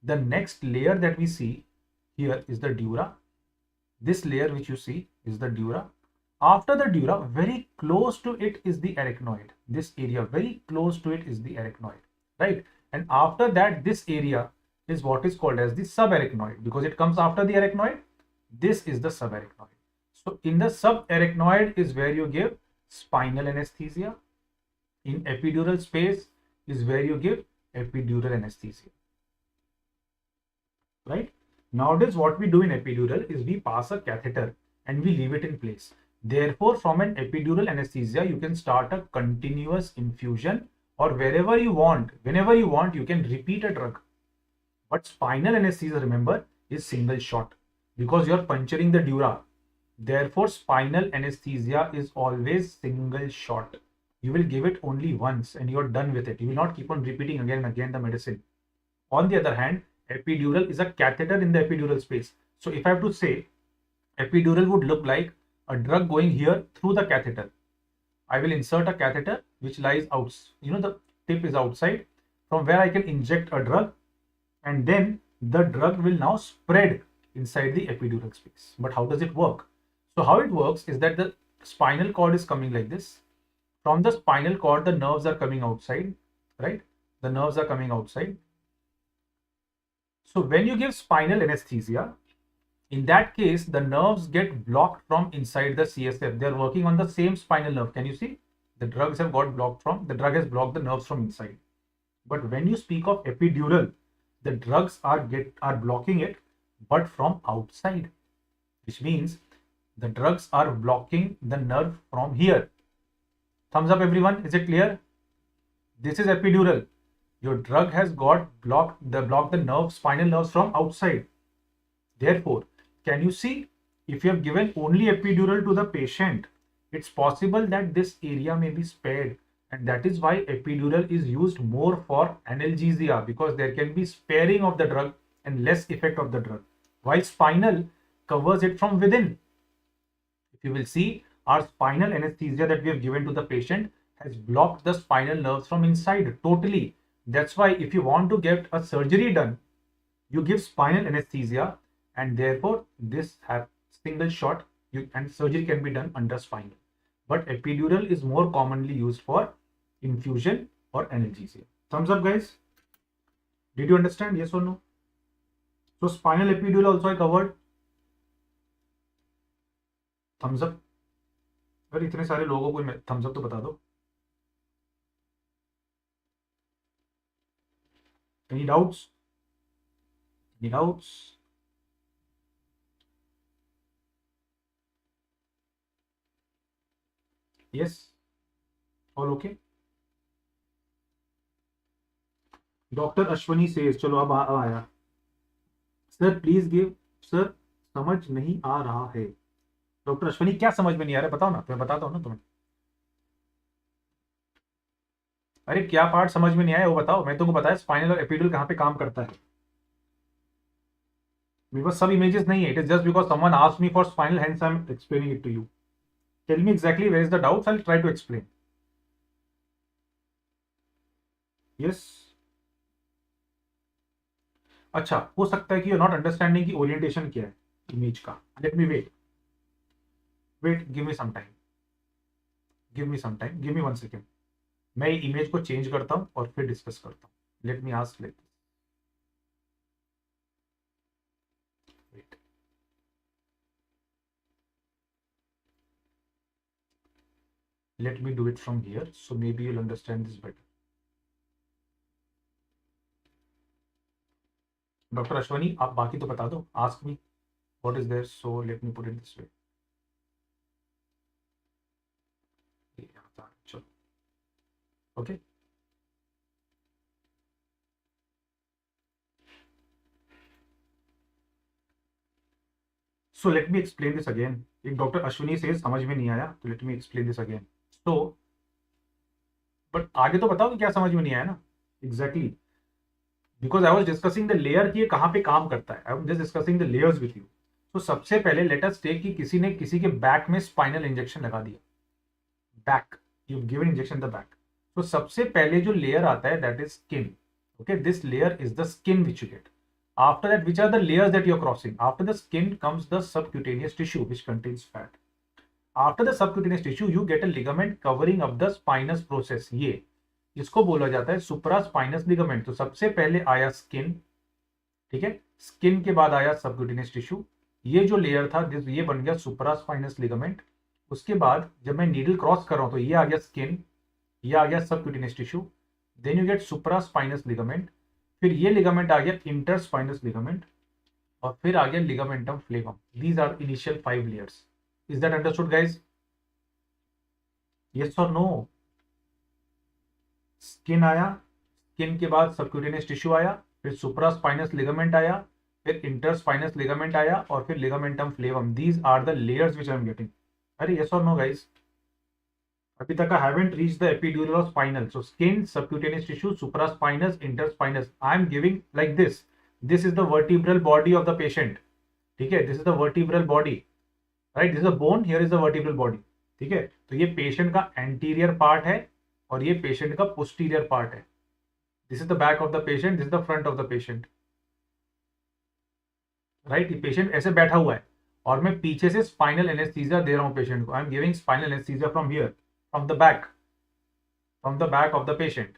the next layer that we see here is the dura. This layer which you see is the dura. After the dura, very close to it is the arachnoid. this area very close to it is the arachnoid, right? And after that, this area is what is called as the subarachnoid, because it comes after the arachnoid. This is the subarachnoid. So in the subarachnoid is where you give spinal anesthesia. In epidural space is where you give epidural anesthesia, right? Nowadays, what we do in epidural is we pass a catheter and we leave it in place. Therefore, from an epidural anesthesia, you can start a continuous infusion, or wherever you want, whenever you want, you can repeat a drug. But spinal anesthesia, remember, is single shot because you're puncturing the dura. Therefore, spinal anesthesia is always single shot. You will give it only once and you're done with it. You will not keep on repeating again and again the medicine. On the other hand, epidural is a catheter in the epidural space. So if I have to say, epidural would look like a drug going here through the catheter. I will insert a catheter which lies out, the tip is outside, from where I can inject a drug, and then the drug will now spread inside the epidural space. But how does it work? So how it works is that the spinal cord is coming like this. From the spinal cord, the nerves are coming outside, right? The nerves are coming outside. So when you give spinal anesthesia, in that case, the nerves get blocked from inside the CSF. They're working on the same spinal nerve. Can you see? The drugs have got blocked from, the drug has blocked the nerves from inside. But when you speak of epidural, the drugs are blocking it, but from outside, which means the drugs are blocking the nerve from here. Thumbs up, everyone. Is it clear? This is epidural. Your drug has got blocked the nerve, spinal nerves from outside. Therefore, can you see, if you have given only epidural to the patient, it's possible that this area may be spared, and that is why epidural is used more for analgesia, because there can be sparing of the drug and less effect of the drug, while spinal covers it from within. If you will see, our spinal anesthesia that we have given to the patient has blocked the spinal nerves from inside totally. That's why if you want to get a surgery done, you give spinal anesthesia, and therefore this has single shot, and surgery can be done under spinal. But epidural is more commonly used for infusion or analgesia. Thumbs up, guys. Did you understand? Yes or no? So spinal epidural also I covered. Thumbs up. अगर इतने सारे लोगों को thumbs up तो बता दो. Any doubts? Any doubts? Yes? All okay? Dr. Ashwani says, चलो अब आया. Sir, please give. Sir, समझ नहीं आ रहा है. डॉक्टर अश्वनी, क्या समझ में नहीं आ रहा है? बताओ ना, मैं बताता हूँ ना तुम्हें. अरे क्या पार्ट समझ में नहीं आया वो बताओ. मैं तुमको बताया स्पाइनल और एपिडुरल कहाँ पे काम करता है. मेरे पास सब इमेजेस नहीं है. It is just because someone asked me for spinal, hence I am explaining it to you. Tell me exactly where is the doubts, I will try to explain. Yes. अच्छा, हो सकता है कि यू नॉट अंडरस्टैंडिंग की orientation क्या है image का. Let me wait, give me some time, give me 1 second. मैं इमेज को चेंज करता हूं और फिर डिस्कस करता हूं. Let me ask like this. Wait. Let me do it from here, so maybe you'll understand this better. Doctor Ashwani, आप बाकी तो बता दो. Ask me what is there, so let me put it this way. चलो, okay. So let me explain this again. एक doctor Ashwini से समझ में नहीं आया, तो let me explain this again. So, but आगे तो बताओ कि क्या समझ में नहीं आया ना. Exactly. Because I was discussing the layer कि ये कहाँ पे काम करता है. I am just discussing the layers with you. तो सबसे पहले let us take कि किसी ने किसी के बैक में स्पाइनल इंजेक्शन लगा दिया. Back, you've given injection in the back. तो सबसे पहले जो लेयर आता है that is skin. Okay, this layer is the skin which you get. After that, which are the layers that you're crossing? After the skin comes the subcutaneous tissue which contains fat. After the subcutaneous tissue you get a ligament covering up the spinous process, ये इसको बोला जाता है सुप्रा spinous ligament. तो सबसे पहले आया skin, ठीक है, स्किन के बाद आया सबक्यूटेनियस टिश्यू, ये जो लेयर था ये बन गया सुप्रा स्पाइनस लिगामेंट। उसके बाद जब मैं नीडल क्रॉस कर रहा हूं तो ये आ गया स्किन, ये आ गया subcutaneous tissue, then you get supraspinous ligament, फिर ये लिगामेंट आ गया इंटर स्पाइनस लिगामेंट, और फिर आ गया ligamentum flavum. These are initial 5 layers. Is that understood guys? Yes और नो? स्किन आया, स्किन के बाद सबक्यूटेनियस टिश्यू आया, फिर सुप्रा स्पाइनस लिगामेंट आया, फिर इंटर स्पाइनस लिगामेंट आया, और फिर ligamentum flavum. These are the layers which I am getting. अरे यस और नो गाइज? अभी तक I haven't reached the epidural or spinal. So skin, subcutaneous tissue, supraspinous, interspinous. I am giving like this. This is the vertebral body of the patient. ठीक है, this is the vertebral body. Right? This is a bone. Here is the vertebral body. ठीक है, तो ये patient का anterior part है और ये पेशेंट का पोस्टीरियर पार्ट है. This is the back of the patient, this is the front of the patient. Right, ये पेशेंट ऐसे बैठा हुआ है और मैं पीछे से स्पाइनल एनेस्थीसिया दे रहा हूं पेशेंट को. I am giving spinal anaesthesia from here, from the back, from the back of the patient,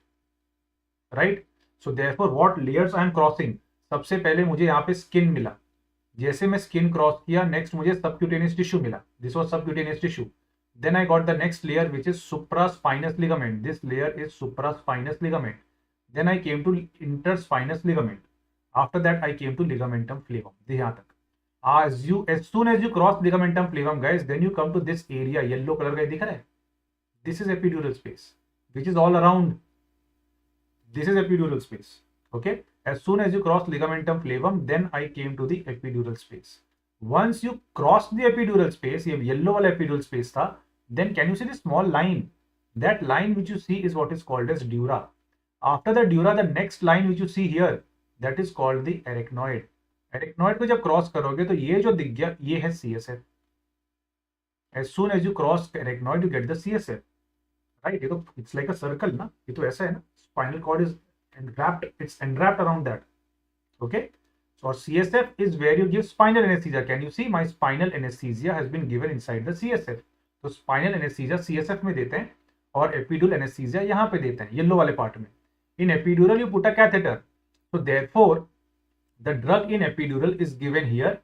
right? So therefore what layers I am crossing? सबसे पहले मुझे यहाँ पे स्किन मिला, जैसे मैं स्किन क्रॉस किया नेक्स्ट मुझे सबक्यूटेनियस टिश्यू मिला. This was subcutaneous tissue. Then I got the next layer which is supraspinous ligament. This layer is supraspinous ligament. Then I came to interspinous ligament. After that I came to ligamentum flavum. यहाँ तक. as soon as you cross ligamentum flavum guys, then you come to this area. Yellow colour का दिख रहा है, this is epidural space which is all around. This is epidural space. Okay, as soon as you cross ligamentum flavum, then I came to the epidural space. Once you cross the epidural space, ये yellow वाला epidural space था, then can you see the small line? That line which you see is what is called as dura. After the dura, the next line which you see here, that is called the arachnoid. Arachnoid को जब cross करोगे तो ये जो दिख गया ये है CSF. As soon as you cross arachnoid, you get the CSF. Right? ये तो it's like a circle ना, ये तो ऐसा है ना. Spinal cord is enwrapped, it's enwrapped around that. Okay? So CSF is where you give spinal anesthesia. Can you see my spinal anesthesia has been given inside the CSF. तो spinal anesthesia CSF में देते हैं और epidural anesthesia यहाँ पे देते हैं yellow वाले पार्ट में. In epidural you put a catheter. So therefore the drug in epidural is given here.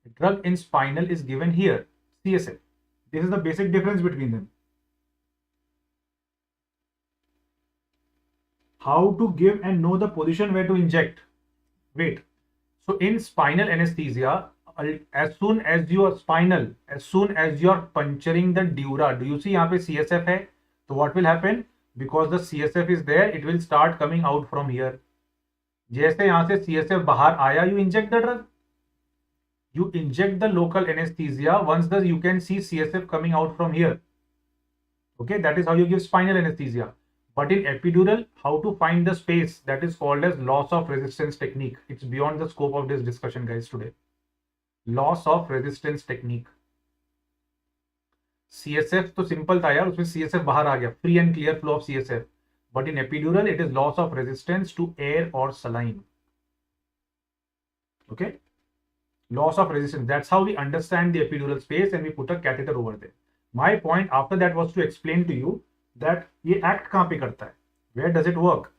The drug in spinal is given here. CSF. This is the basic difference between them. How to give and know the position where to inject. Wait. So in spinal anesthesia, as soon as you are puncturing the dura, do you see यहाँ पे CSF है? So what will happen? Because the CSF is there, it will start coming out from here. जैसे यहाँ से CSF बाहर आया, you inject the drug. You inject the local anesthesia. Once you can see CSF coming out from here. Okay, that is how you give spinal anesthesia. But in epidural, how to find the space? That is called as loss of resistance technique. It's beyond the scope of this discussion, guys, today. Loss of resistance technique. CSF तो simple था यार, उसमें CSF बाहर आ गया, free and clear flow of CSF. But in epidural, it is loss of resistance to air or saline. Okay? Loss of resistance. That's how we understand the epidural space and we put a catheter over there. My point after that was to explain to you that ये act कहाँ पे करता है? Where does it work?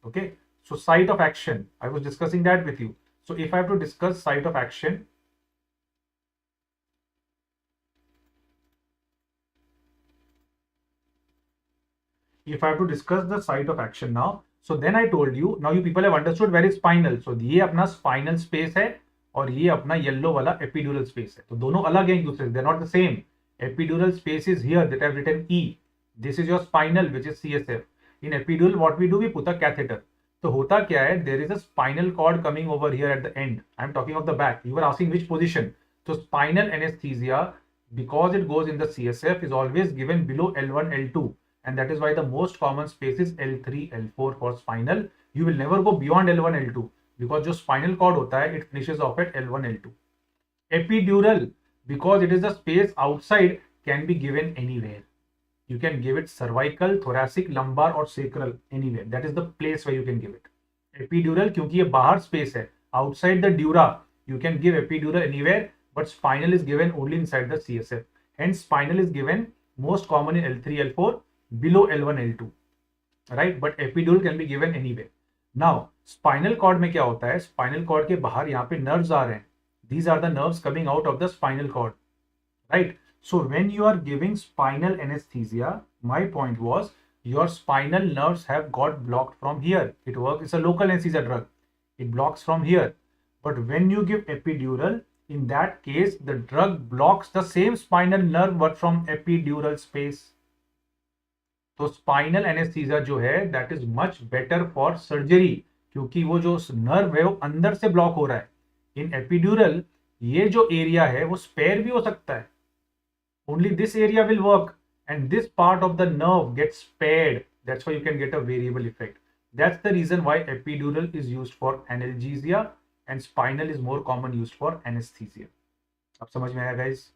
Okay, so site of action. I was discussing that with you. So if I have to discuss site of action, now, so then I told you, now you people have understood where is spinal. So ये अपना spinal space है और ये अपना yellow वाला epidural space है. तो दोनों अलग हैं एक दूसरे से. They're not the same. Epidural space is here that I've written E. This is your spinal, which is CSF. In epidural, what we do, we put a catheter. So होता क्या है? There is a spinal cord coming over here at the end. I'm talking of the back. You were asking which position. So spinal anesthesia, because it goes in the CSF, is always given below L1, L2, and that is why the most common space is L3, L4 for spinal. You will never go beyond L1, L2 because जो spinal cord होता है, it finishes off at L1, L2. Epidural, because it is the space outside, can be given anywhere. You can give it cervical, thoracic, lumbar or sacral, anywhere. That is the place where you can give it. Epidural, क्योंकि ये बाहर space है, outside the dura, you can give epidural anywhere, but spinal is given only inside the CSF. and spinal is given most common in L3, L4, below L1, L2, right? But epidural can be given anywhere. Now spinal cord में क्या होता है? Spinal cord के बाहर यहाँ पे nerves आ रहे हैं. These are the nerves coming out of the spinal cord, right? So when you are giving spinal anesthesia, my point was your spinal nerves have got blocked from here. It works, it's a local anesthesia drug. It blocks from here. But when you give epidural, in that case, the drug blocks the same spinal nerve but from epidural space. तो spinal anaesthesia जो है that is much better for surgery, क्योंकि वो जो nerve है वो अंदर से ब्लॉक हो रहा है. इन एपिड्यूरल ये जो एरिया है वो स्पेयर भी हो सकता है. Only this area will work and this part of the nerve gets spared. That's why you can get a variable effect. That's the reason why epidural is used for analgesia and spinal is more common used for anaesthesia. अब समझ में आया guys?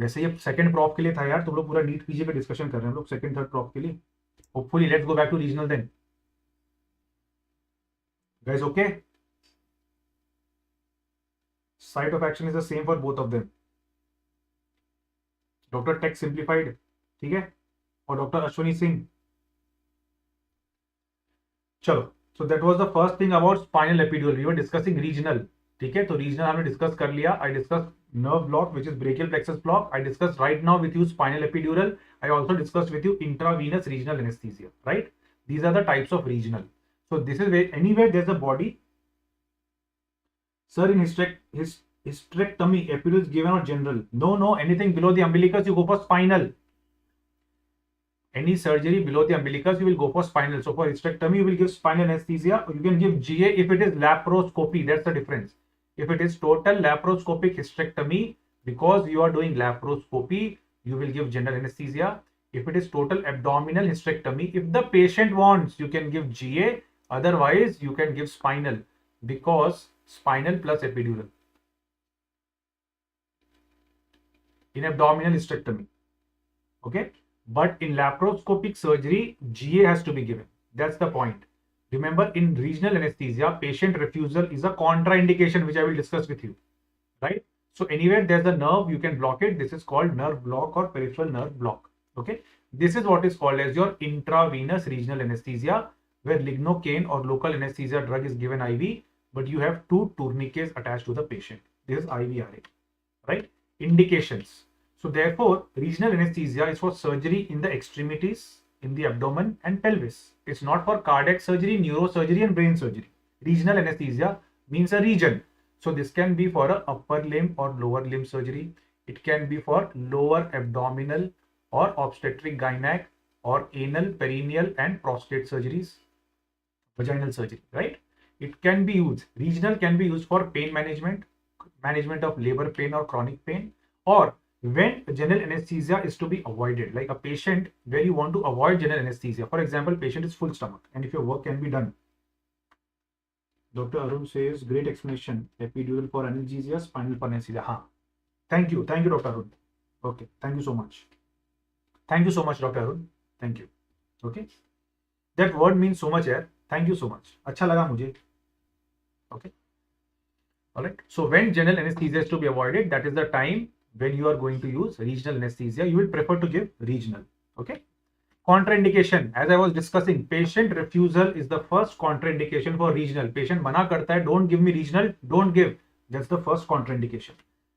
वैसे ये second prop के लिए था यार, तुम लोग पूरा नीट पीजी का डिस्कशन कर रहे हैं हम लोग सेकंड थर्ड प्रॉप के लिए. Hopefully let's go back to regional then. Guys okay, site of action is the same for both of them. Doctor tech simplified, ठीक है, और डॉक्टर अश्विनी सिंह. चलो, so that was the first thing about spinal epidural. We were discussing regional, ठीक है. तो regional हमने discuss कर लिया. I discuss nerve block which is brachial plexus block. I discussed right now with you spinal epidural. I also discussed with you intravenous regional anesthesia, right? These are the types of regional. So this is where anywhere there's a body. Sir, in hysterectomy, epidural is given or general? No, anything below the umbilicus you go for spinal. Any surgery below the umbilicus you will go for spinal. So for hysterectomy you will give spinal anesthesia. You can give GA if it is laparoscopy. That's the difference. If it is total laparoscopic hysterectomy, because you are doing laparoscopy, you will give general anesthesia. If it is total abdominal hysterectomy, if the patient wants, you can give GA. Otherwise, you can give spinal, because spinal plus epidural. In abdominal hysterectomy, okay? But in laparoscopic surgery, GA has to be given. That's the point. Remember, in regional anesthesia, patient refusal is a contraindication, which I will discuss with you, right? So anywhere there's a nerve, you can block it. This is called nerve block or peripheral nerve block, okay? This is what is called as your intravenous regional anesthesia, where lignocaine or local anesthesia drug is given IV, but you have 2 tourniquets attached to the patient. This is IVRA, right? Indications. So therefore, regional anesthesia is for surgery in the extremities, in the abdomen and pelvis. It's not for cardiac surgery, neurosurgery and brain surgery. Regional anesthesia means a region. So this can be for a upper limb or lower limb surgery. It can be for lower abdominal or obstetric gynac or anal, perineal and prostate surgeries, vaginal surgery, right? It can be used, regional can be used for pain management, management of labor pain or chronic pain, or when general anesthesia is to be avoided, like a patient where you want to avoid general anesthesia. For example, patient is full stomach and if your work can be done. Dr. Arun says, great explanation. Epidural for analgesia, spinal for anesthesia. Haan. Thank you, Dr. Arun. Okay, thank you so much. Thank you so much, Dr. Arun. Thank you. Okay, that word means so much here. Thank you so much. अच्छा लगा मुझे. Okay. All right. So when general anesthesia is to be avoided, that is the time when you are going to use regional anesthesia. You will prefer to give regional, okay? Contraindication, as I was discussing, patient refusal is the first contraindication for regional. Patient मना करता है, don't give me regional, don't give. That's the first contraindication.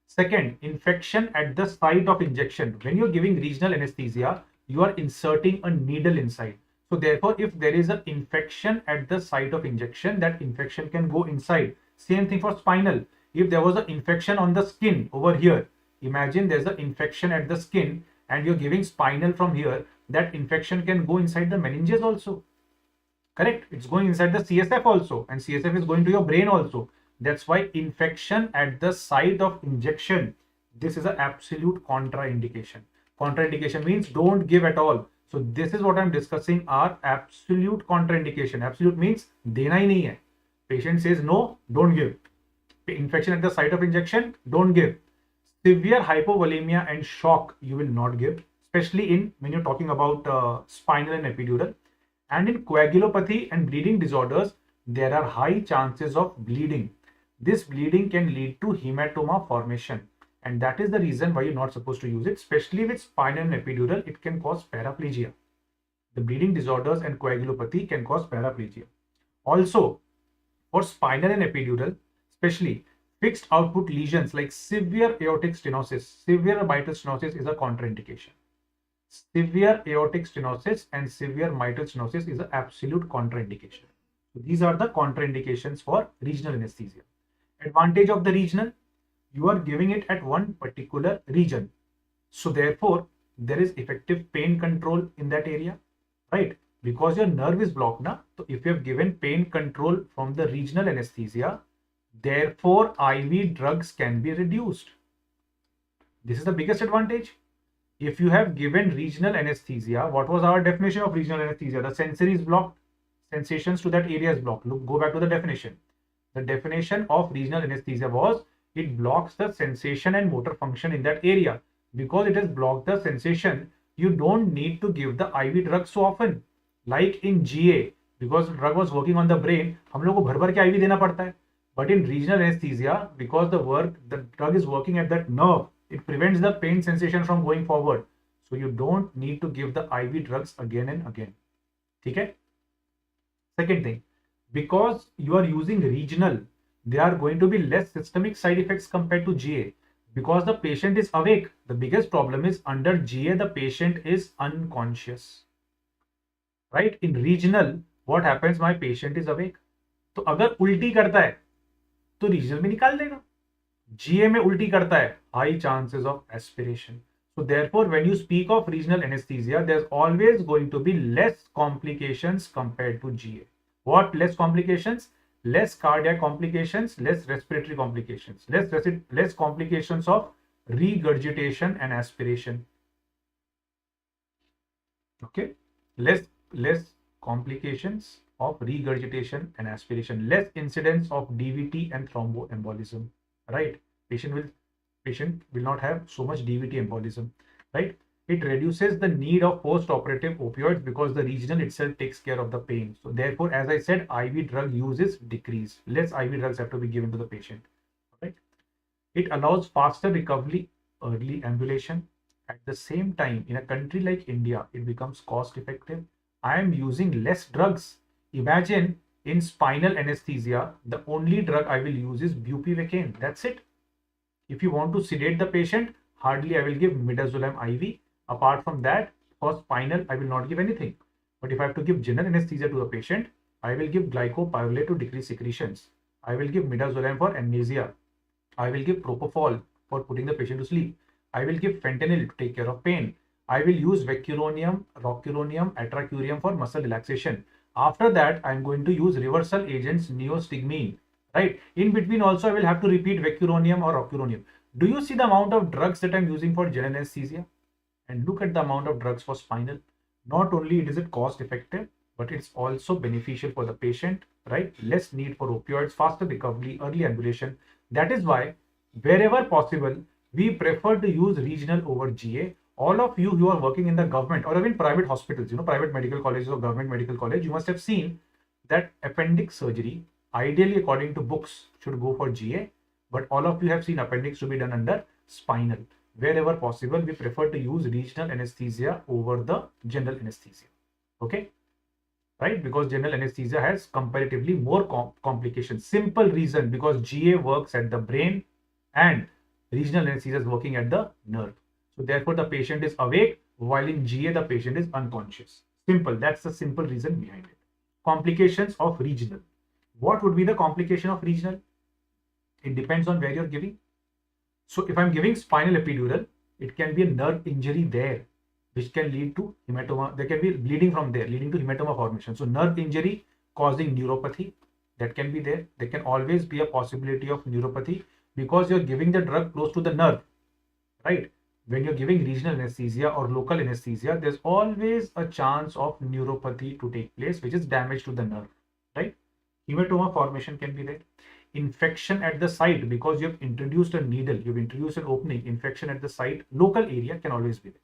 Second, infection at the site of injection. When you're giving regional anesthesia, you are inserting a needle inside. So therefore, if there is an infection at the site of injection, that infection can go inside. Same thing for spinal. If there was an infection on the skin over here, imagine there's an infection at the skin and you're giving spinal from here, that infection can go inside the meninges also. Correct? It's going inside the CSF also, and CSF is going to your brain also. That's why infection at the site of injection, this is an absolute contraindication. Contraindication means don't give at all. So this is what I'm discussing are absolute contraindication. Absolute means dena hi nahi hai. Patient says no, don't give. Infection at the site of injection, don't give. Severe hypovolemia and shock you will not give, especially in when you're talking about spinal and epidural. And in coagulopathy and bleeding disorders, there are high chances of bleeding. this bleeding can lead to hematoma formation. And that is the reason why you're not supposed to use it, especially with spinal and epidural. It can cause paraplegia. The bleeding disorders and coagulopathy can cause paraplegia. Also, for spinal and epidural, especially fixed output lesions like severe aortic stenosis, severe mitral stenosis is a contraindication. Severe aortic stenosis and severe mitral stenosis is an absolute contraindication. So these are the contraindications for regional anesthesia. Advantage of the regional, you are giving it at one particular region. So therefore, there is effective pain control in that area, right? Because your nerve is blocked now. So if you have given pain control from the regional anesthesia, therefore IV drugs can be reduced. This is the biggest advantage. If you have given regional anesthesia, what was our definition of regional anesthesia? The sensory is blocked, sensations to that area is blocked. Look, go back to the definition. The definition of regional anesthesia was it blocks the sensation and motor function in that area. Because it has blocked the sensation, you don't need to give the IV drug so often. Like in GA, because the drug was working on the brain, हम लोग को भर-भर के IV देना पड़ता है. But in regional anesthesia, because the drug is working at that nerve, it prevents the pain sensation from going forward. So you don't need to give the IV drugs again and again. Okay? Second thing, because you are using regional, there are going to be less systemic side effects compared to GA. Because the patient is awake, the biggest problem is under GA, the patient is unconscious. Right? In regional, what happens? My patient is awake. तो अगर उल्टी करता है तो regional में निकाल देगा. GA में उल्टी करता है, high chances of aspiration. So therefore, when you speak of regional anesthesia, there's always going to be less complications compared to GA. What less complications? Less cardiac complications, less respiratory complications, less complications of regurgitation and aspiration. Okay, less complications of regurgitation and aspiration, less incidence of DVT and thromboembolism. Right? Patient will not have so much DVT embolism. Right? It reduces the need of post-operative opioids because the regional itself takes care of the pain. So therefore, as I said, IV drug use is decreased. Less IV drugs have to be given to the patient. Right? It allows faster recovery, early ambulation. At the same time, in a country like India, it becomes cost effective. I am using less drugs. Imagine in spinal anesthesia, the only drug I will use is bupivacaine. That's it. If you want to sedate the patient, hardly I will give midazolam IV. Apart from that, for spinal, I will not give anything. But if I have to give general anesthesia to the patient, I will give glycopyrrolate to decrease secretions. I will give midazolam for amnesia. I will give propofol for putting the patient to sleep. I will give fentanyl to take care of pain. I will use vecuronium, rocuronium, atracurium for muscle relaxation. After that, I am going to use reversal agents, neostigmine. Right? In between also, I will have to repeat vecuronium or rocuronium. Do you see the amount of drugs that I am using for general anesthesia? And look at the amount of drugs for spinal. Not only is it cost effective, but it's also beneficial for the patient, right? Less need for opioids, faster recovery, early ambulation. That is why wherever possible, we prefer to use regional over GA. All of you who are working in the government or even private hospitals, private medical colleges or government medical college, you must have seen that appendix surgery, ideally according to books, should go for GA, but all of you have seen appendix to be done under spinal. Wherever possible, we prefer to use regional anesthesia over the general anesthesia. Okay, right? Because general anesthesia has comparatively more complications. Simple reason, because GA works at the brain and regional anesthesia is working at the nerve. So therefore, the patient is awake, while in GA, the patient is unconscious. Simple. That's the simple reason behind it. Complications of regional. What would be the complication of regional? It depends on where you're giving. So if I'm giving spinal epidural, it can be a nerve injury there, which can lead to hematoma. There can be bleeding from there, leading to hematoma formation. So nerve injury causing neuropathy, that can be there. There can always be a possibility of neuropathy because you're giving the drug close to the nerve, right? When you're giving regional anesthesia or local anesthesia, there's always a chance of neuropathy to take place, which is damage to the nerve, right? Hematoma formation can be there. Infection at the site, because you have introduced a needle, you've introduced an opening, infection at the site, local area can always be there.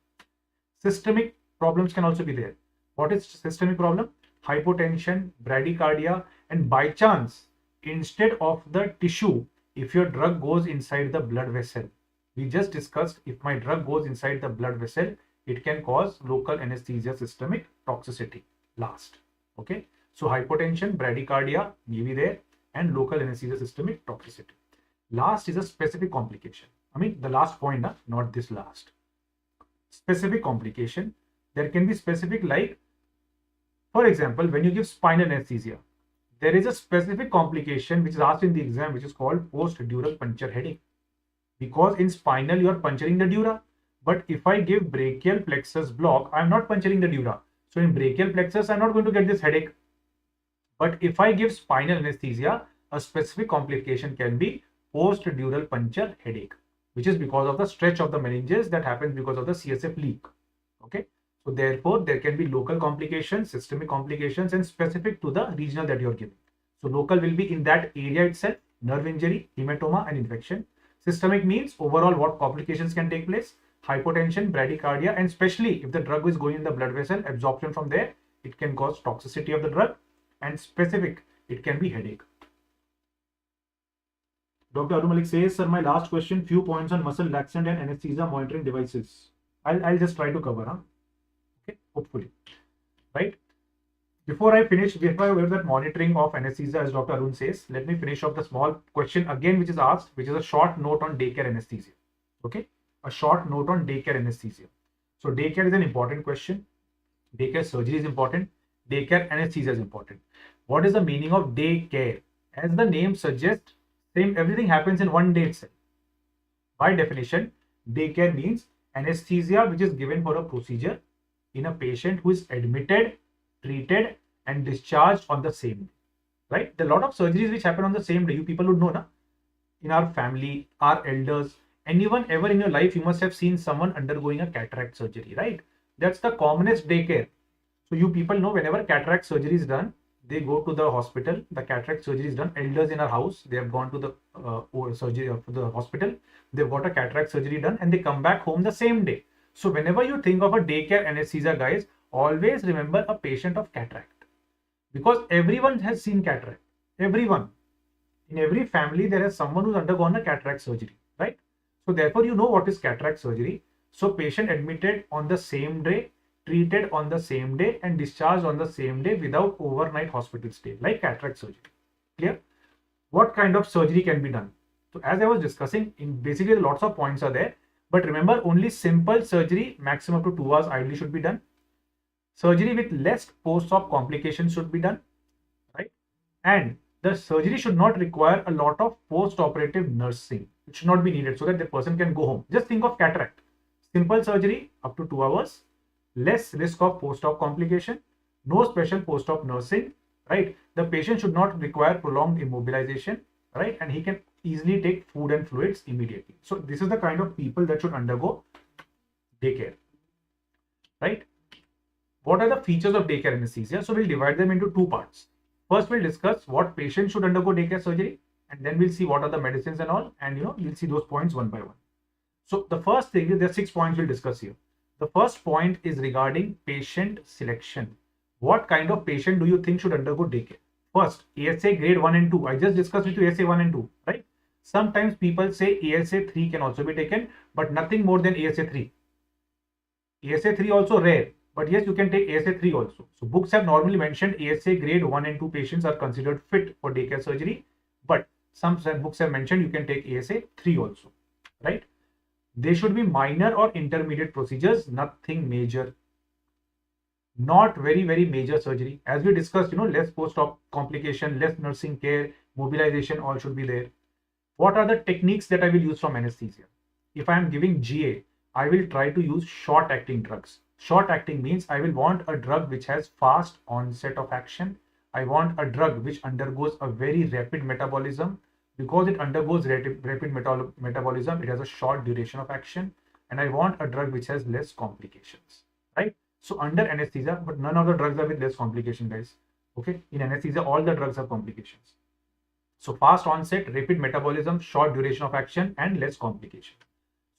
Systemic problems can also be there. What is systemic problem? Hypotension, bradycardia, and by chance, instead of the tissue, if your drug goes inside the blood vessel. We just discussed if my drug goes inside the blood vessel, it can cause local anesthesia systemic toxicity last. Okay, so hypotension, bradycardia may be there, and local anesthesia systemic toxicity. Last is a specific complication. I mean the last point, not this last. Specific complication. There can be specific, like for example, when you give spinal anesthesia, there is a specific complication which is asked in the exam, which is called post-dural puncture headache. Because in spinal you are puncturing the dura, but if I give brachial plexus block, I am not puncturing the dura. So in brachial plexus, I am not going to get this headache. But if I give spinal anesthesia, a specific complication can be post-dural puncture headache, which is because of the stretch of the meninges that happens because of the CSF leak. Okay. So therefore, there can be local complications, systemic complications, and specific to the regional that you are giving. So local will be in that area itself, nerve injury, hematoma, and infection. Systemic means overall what complications can take place, hypotension, bradycardia, and especially if the drug is going in the blood vessel, absorption from there, it can cause toxicity of the drug. And specific, it can be headache. Dr. Arun Malik says, sir, my last question, few points on muscle relaxant and anesthesia monitoring devices. I'll just try to cover, okay, hopefully, right? Before I finish, before I have that monitoring of anesthesia, as Dr. Arun says, let me finish off the small question again, which is asked, which is a short note on daycare anesthesia. Okay, a short note on daycare anesthesia. So daycare is an important question. Daycare surgery is important. Daycare anesthesia is important. What is the meaning of daycare? As the name suggests, everything happens in one day itself. By definition, daycare means anesthesia which is given for a procedure in a patient who is admitted, treated, and discharged on the same day. Right? There are a lot of surgeries which happen on the same day. You people would know, na? In our family, our elders, anyone ever in your life, you must have seen someone undergoing a cataract surgery, right? That's the commonest daycare. So you people know whenever cataract surgery is done, they go to the hospital. The cataract surgery is done. Elders in our house, they have gone to the surgery of the hospital. They've got a cataract surgery done, and they come back home the same day. So whenever you think of a daycare anesthesia, guys, always remember a patient of cataract, because everyone has seen cataract. Everyone in every family, there is someone who's undergone a cataract surgery, right? So therefore, you know what is cataract surgery. So patient admitted on the same day, treated on the same day, and discharged on the same day without overnight hospital stay, like cataract surgery. Clear? What kind of surgery can be done? So as I was discussing, in basically lots of points are there, but remember, only simple surgery, maximum up to 2 hours ideally should be done. Surgery with less post-op complications should be done, right? And the surgery should not require a lot of post-operative nursing. It should not be needed so that the person can go home. Just think of cataract. Simple surgery up to 2 hours. Less risk of post-op complication, no special post-op nursing, right? The patient should not require prolonged immobilization, right? And he can easily take food and fluids immediately. So this is the kind of people that should undergo daycare, right? What are the features of daycare anesthesia? So we'll divide them into two parts. First, we'll discuss what patient should undergo daycare surgery, and then we'll see what are the medicines and all, and we'll see those points one by one. So the first thing is, there are 6 points we'll discuss here. The first point is regarding patient selection. What kind of patient do you think should undergo daycare? First, ASA grade 1 and 2. I just discussed with you ASA 1 and 2, right? Sometimes people say ASA 3 can also be taken, but nothing more than ASA 3. ASA 3 also rare, but yes, you can take ASA 3 also. So books have normally mentioned ASA grade 1 and 2 patients are considered fit for daycare surgery, but some books have mentioned you can take ASA 3 also, right? They should be minor or intermediate procedures, nothing major. Not very, very major surgery. As we discussed, less post-op complication, less nursing care, mobilization, all should be there. What are the techniques that I will use from anesthesia? If I am giving GA, I will try to use short-acting drugs. Short-acting means I will want a drug which has fast onset of action. I want a drug which undergoes a very rapid metabolism. Because it undergoes rapid metabolism, it has a short duration of action, and I want a drug which has less complications, right? So under anesthesia, but none of the drugs are with less complication, guys. Okay, in anesthesia, all the drugs have complications. So fast onset, rapid metabolism, short duration of action, and less complication.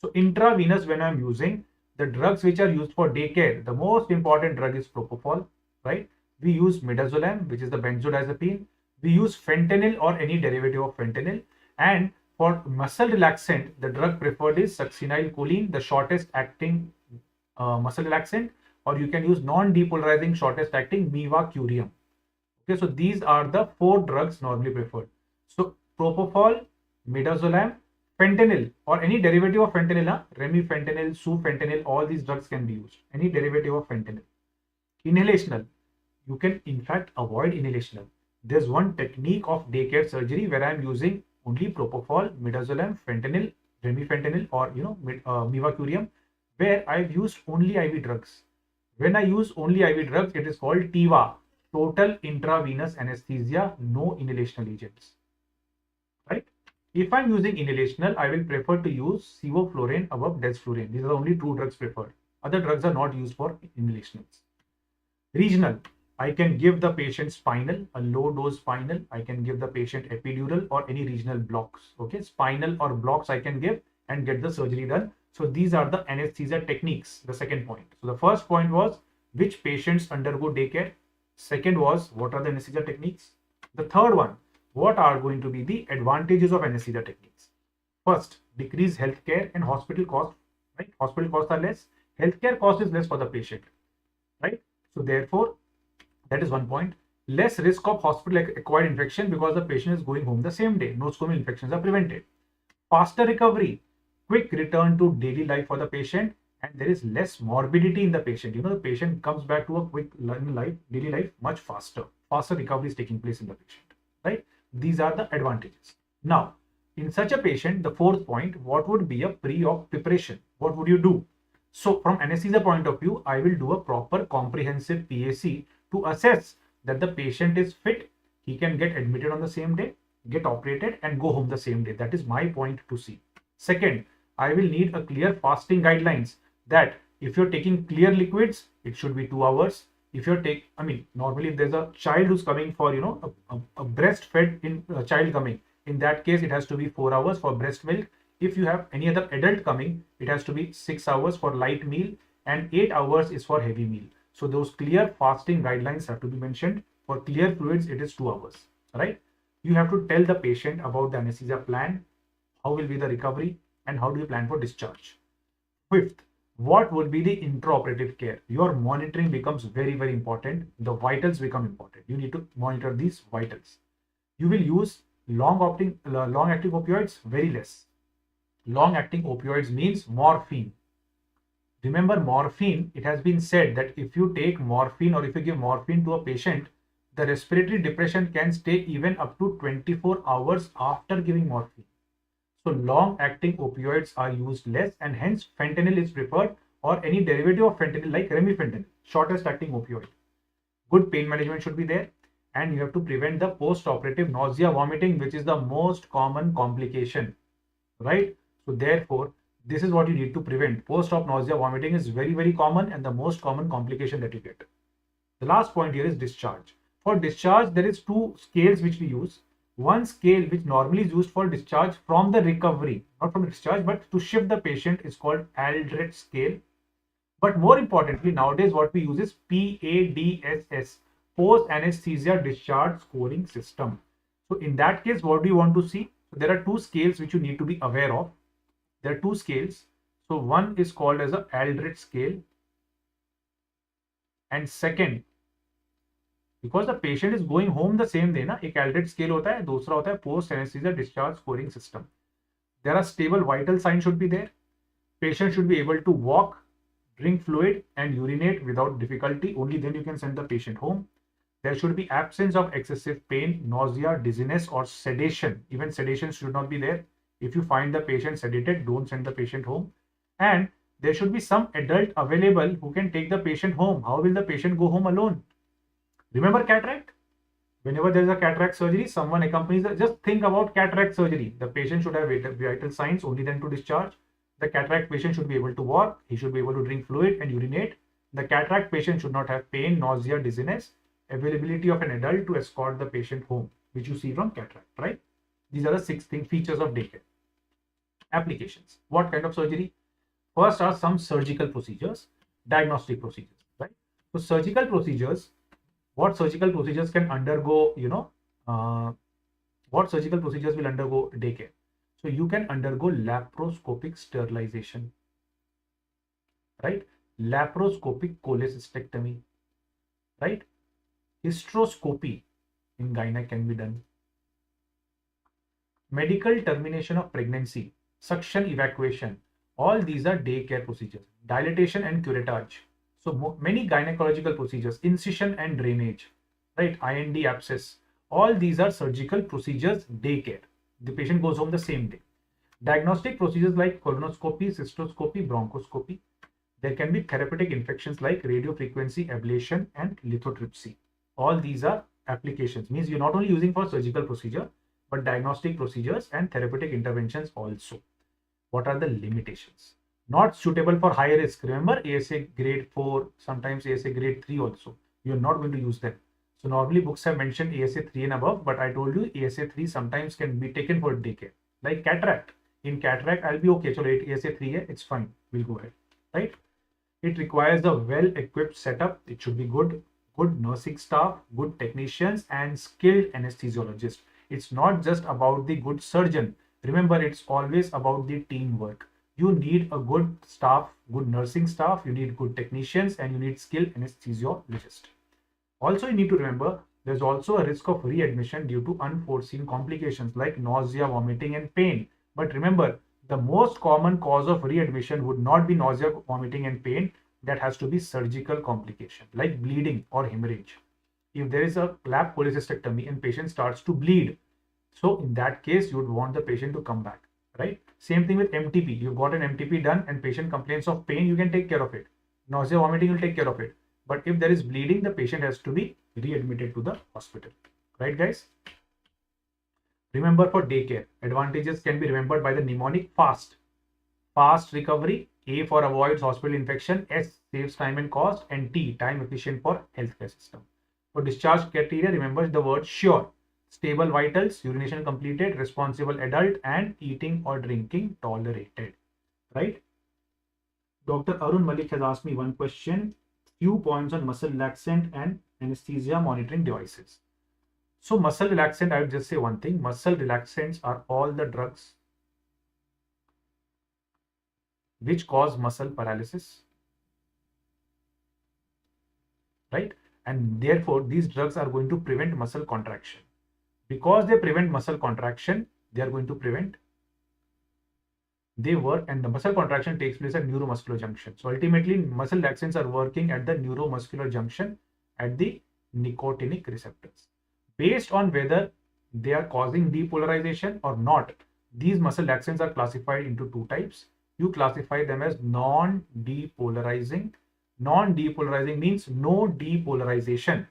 So intravenous, when I'm using the drugs which are used for daycare, the most important drug is propofol, right? We use midazolam, which is the benzodiazepine. We use fentanyl or any derivative of fentanyl. And for muscle relaxant, the drug preferred is succinylcholine, the shortest acting muscle relaxant, or you can use non-depolarizing shortest acting mivacurium. Okay, so these are the 4 drugs normally preferred. So propofol, midazolam, fentanyl or any derivative of fentanyl, remifentanil, sufentanil, all these drugs can be used. Any derivative of fentanyl. Inhalational, you can in fact avoid inhalational. There's one technique of daycare surgery where I'm using only propofol, midazolam, fentanyl, remifentanil, or mivacurium, where I've used only IV drugs. When I use only IV drugs, it is called TIVA, total intravenous anesthesia, no inhalational agents. Right? If I'm using inhalational, I will prefer to use sevoflurane above desflurane. These are the only 2 drugs preferred. Other drugs are not used for inhalationals. Regional, I can give the patient spinal, a low dose spinal. I can give the patient epidural or any regional blocks. Okay, spinal or blocks I can give and get the surgery done. So these are the anesthesia techniques, the second point. So the first point was which patients undergo daycare. Second was what are the anesthesia techniques. The third one, what are going to be the advantages of anesthesia techniques. First, decrease healthcare and hospital cost. Right, hospital costs are less. Healthcare cost is less for the patient. Right. So therefore, that is one point. Less risk of hospital acquired infection because the patient is going home the same day. Nosocomial infections are prevented. Faster recovery, quick return to daily life for the patient, and there is less morbidity in the patient. You know, the patient comes back to a quick daily life much faster. Faster recovery is taking place in the patient. Right? These are the advantages. Now, in such a patient, the fourth point, what would be a pre-op preparation? What would you do? So from anesthesia point of view, I will do a proper comprehensive PAC to assess that the patient is fit, he can get admitted on the same day, get operated and go home the same day. That is my point to see. Second, I will need a clear fasting guidelines that if you're taking clear liquids, it should be 2 hours. If you're normally if there's a child who's coming for, a breastfed child coming, in that case, it has to be 4 hours for breast milk. If you have any other adult coming, it has to be 6 hours for light meal and 8 hours is for heavy meal. So those clear fasting guidelines have to be mentioned. For clear fluids, it is 2 hours, right? You have to tell the patient about the anesthesia plan, how will be the recovery, and how do you plan for discharge. Fifth, what will be the intraoperative care? Your monitoring becomes very, very important. The vitals become important. You need to monitor these vitals. You will use long-acting opioids, very less. Long-acting opioids means morphine. Remember morphine, it has been said that if you take morphine or if you give morphine to a patient, the respiratory depression can stay even up to 24 hours after giving morphine. So long-acting opioids are used less and hence fentanyl is preferred or any derivative of fentanyl like remifentanil, shortest acting opioid. Good pain management should be there and you have to prevent the post-operative nausea, vomiting, which is the most common complication, right? So therefore, this is what you need to prevent. Post-op nausea, vomiting is very, very common and the most common complication that you get. The last point here is discharge. For discharge, there is 2 scales which we use. One scale which normally is used for discharge from the recovery, not from the discharge, but to shift the patient is called Aldrich scale. But more importantly, nowadays what we use is PADSS, Post Anesthesia Discharge Scoring System. So in that case, what do you want to see? So there are 2 scales which you need to be aware of. There are 2 scales. So one is called as a Aldrich scale. And second, because the patient is going home the same day, ना, एक Aldrich scale होता है, दूसरा होता है Post Anesthesia Discharge Scoring System. There are stable vital signs should be there. Patient should be able to walk, drink fluid and urinate without difficulty. Only then you can send the patient home. There should be absence of excessive pain, nausea, dizziness or sedation. Even sedation should not be there. If you find the patient sedated, don't send the patient home. And there should be some adult available who can take the patient home. How will the patient go home alone? Remember cataract? Whenever there is a cataract surgery, someone accompanies it. Just think about cataract surgery. The patient should have vital signs, only then to discharge. The cataract patient should be able to walk. He should be able to drink fluid and urinate. The cataract patient should not have pain, nausea, dizziness. Availability of an adult to escort the patient home, which you see from cataract, right? These are the 6 features of daycare. Applications. What kind of surgery? First are some surgical procedures, diagnostic procedures, right? So surgical procedures, what surgical procedures can undergo, What surgical procedures will undergo daycare? So you can undergo laparoscopic sterilization, right? Laparoscopic cholecystectomy, right? Hysteroscopy in gynec can be done. Medical termination of pregnancy, suction evacuation, all these are daycare procedures. Dilatation and curettage. So many gynecological procedures, incision and drainage, right? IND abscess, all these are surgical procedures, daycare. The patient goes home the same day. Diagnostic procedures like colonoscopy, cystoscopy, bronchoscopy. There can be therapeutic infections like radiofrequency ablation and lithotripsy. All these are applications, means you're not only using for surgical procedure, but diagnostic procedures and therapeutic interventions also. What are the limitations? Not suitable for high risk. Remember, ASA grade 4, sometimes ASA grade 3 also. You're not going to use them. So normally books have mentioned ASA 3 and above, but I told you ASA 3 sometimes can be taken for daycare. Like cataract. In cataract, I'll be okay. So ASA 3, it's fine. We'll go ahead. Right? It requires a well-equipped setup. It should be good nursing staff, good technicians, and skilled anesthesiologists. It's not just about the good surgeon. Remember, it's always about the teamwork. You need a good staff, good nursing staff, you need good technicians, and you need skilled anesthesiologists. Also, you need to remember, there's also a risk of readmission due to unforeseen complications like nausea, vomiting, and pain. But remember, the most common cause of readmission would not be nausea, vomiting, and pain. That has to be surgical complication like bleeding or hemorrhage. If there is a lap cholecystectomy and patient starts to bleed, so in that case, you would want the patient to come back, right? Same thing with MTP. You've got an MTP done and patient complains of pain, you can take care of it. Nausea, vomiting, you'll take care of it. But if there is bleeding, the patient has to be readmitted to the hospital, right, guys? Remember, for daycare, advantages can be remembered by the mnemonic FAST. Fast recovery, A for avoids hospital infection, S saves time and cost, and T, time efficient for healthcare system. For discharge criteria, remember the word sure. Stable vitals, urination completed, responsible adult, and eating or drinking tolerated, right? Dr. Arun Malik has asked me one question, few points on muscle relaxant and anesthesia monitoring devices. So muscle relaxant, I would just say one thing, muscle relaxants are all the drugs which cause muscle paralysis, right? And therefore, these drugs are going to prevent muscle contraction. Because they prevent muscle contraction, they are going to prevent, they work, and the muscle contraction takes place at neuromuscular junction. So ultimately, muscle relaxants are working at the neuromuscular junction at the nicotinic receptors. Based on whether they are causing depolarization or not, these muscle relaxants are classified into two types. You classify them as non-depolarizing. Non-depolarizing means no depolarization.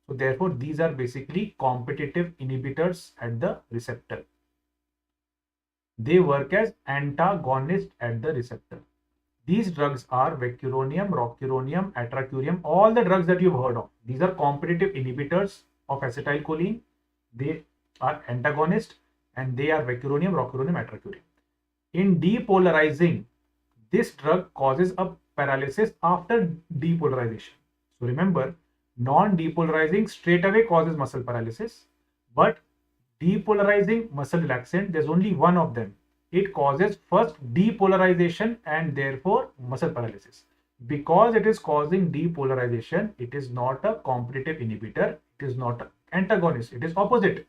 So therefore, these are basically competitive inhibitors at the receptor. They work as antagonists at the receptor. These drugs are vecuronium, rocuronium, atracurium, all the drugs that you've heard of. These are competitive inhibitors of acetylcholine. They are antagonists and they are vecuronium, rocuronium, atracurium. In depolarizing, this drug causes a paralysis after depolarization. So remember, non-depolarizing straight away causes muscle paralysis, but depolarizing muscle relaxant, there's only one of them. It causes first depolarization and therefore muscle paralysis. Because it is causing depolarization, it is not a competitive inhibitor, it is not an antagonist, it is opposite.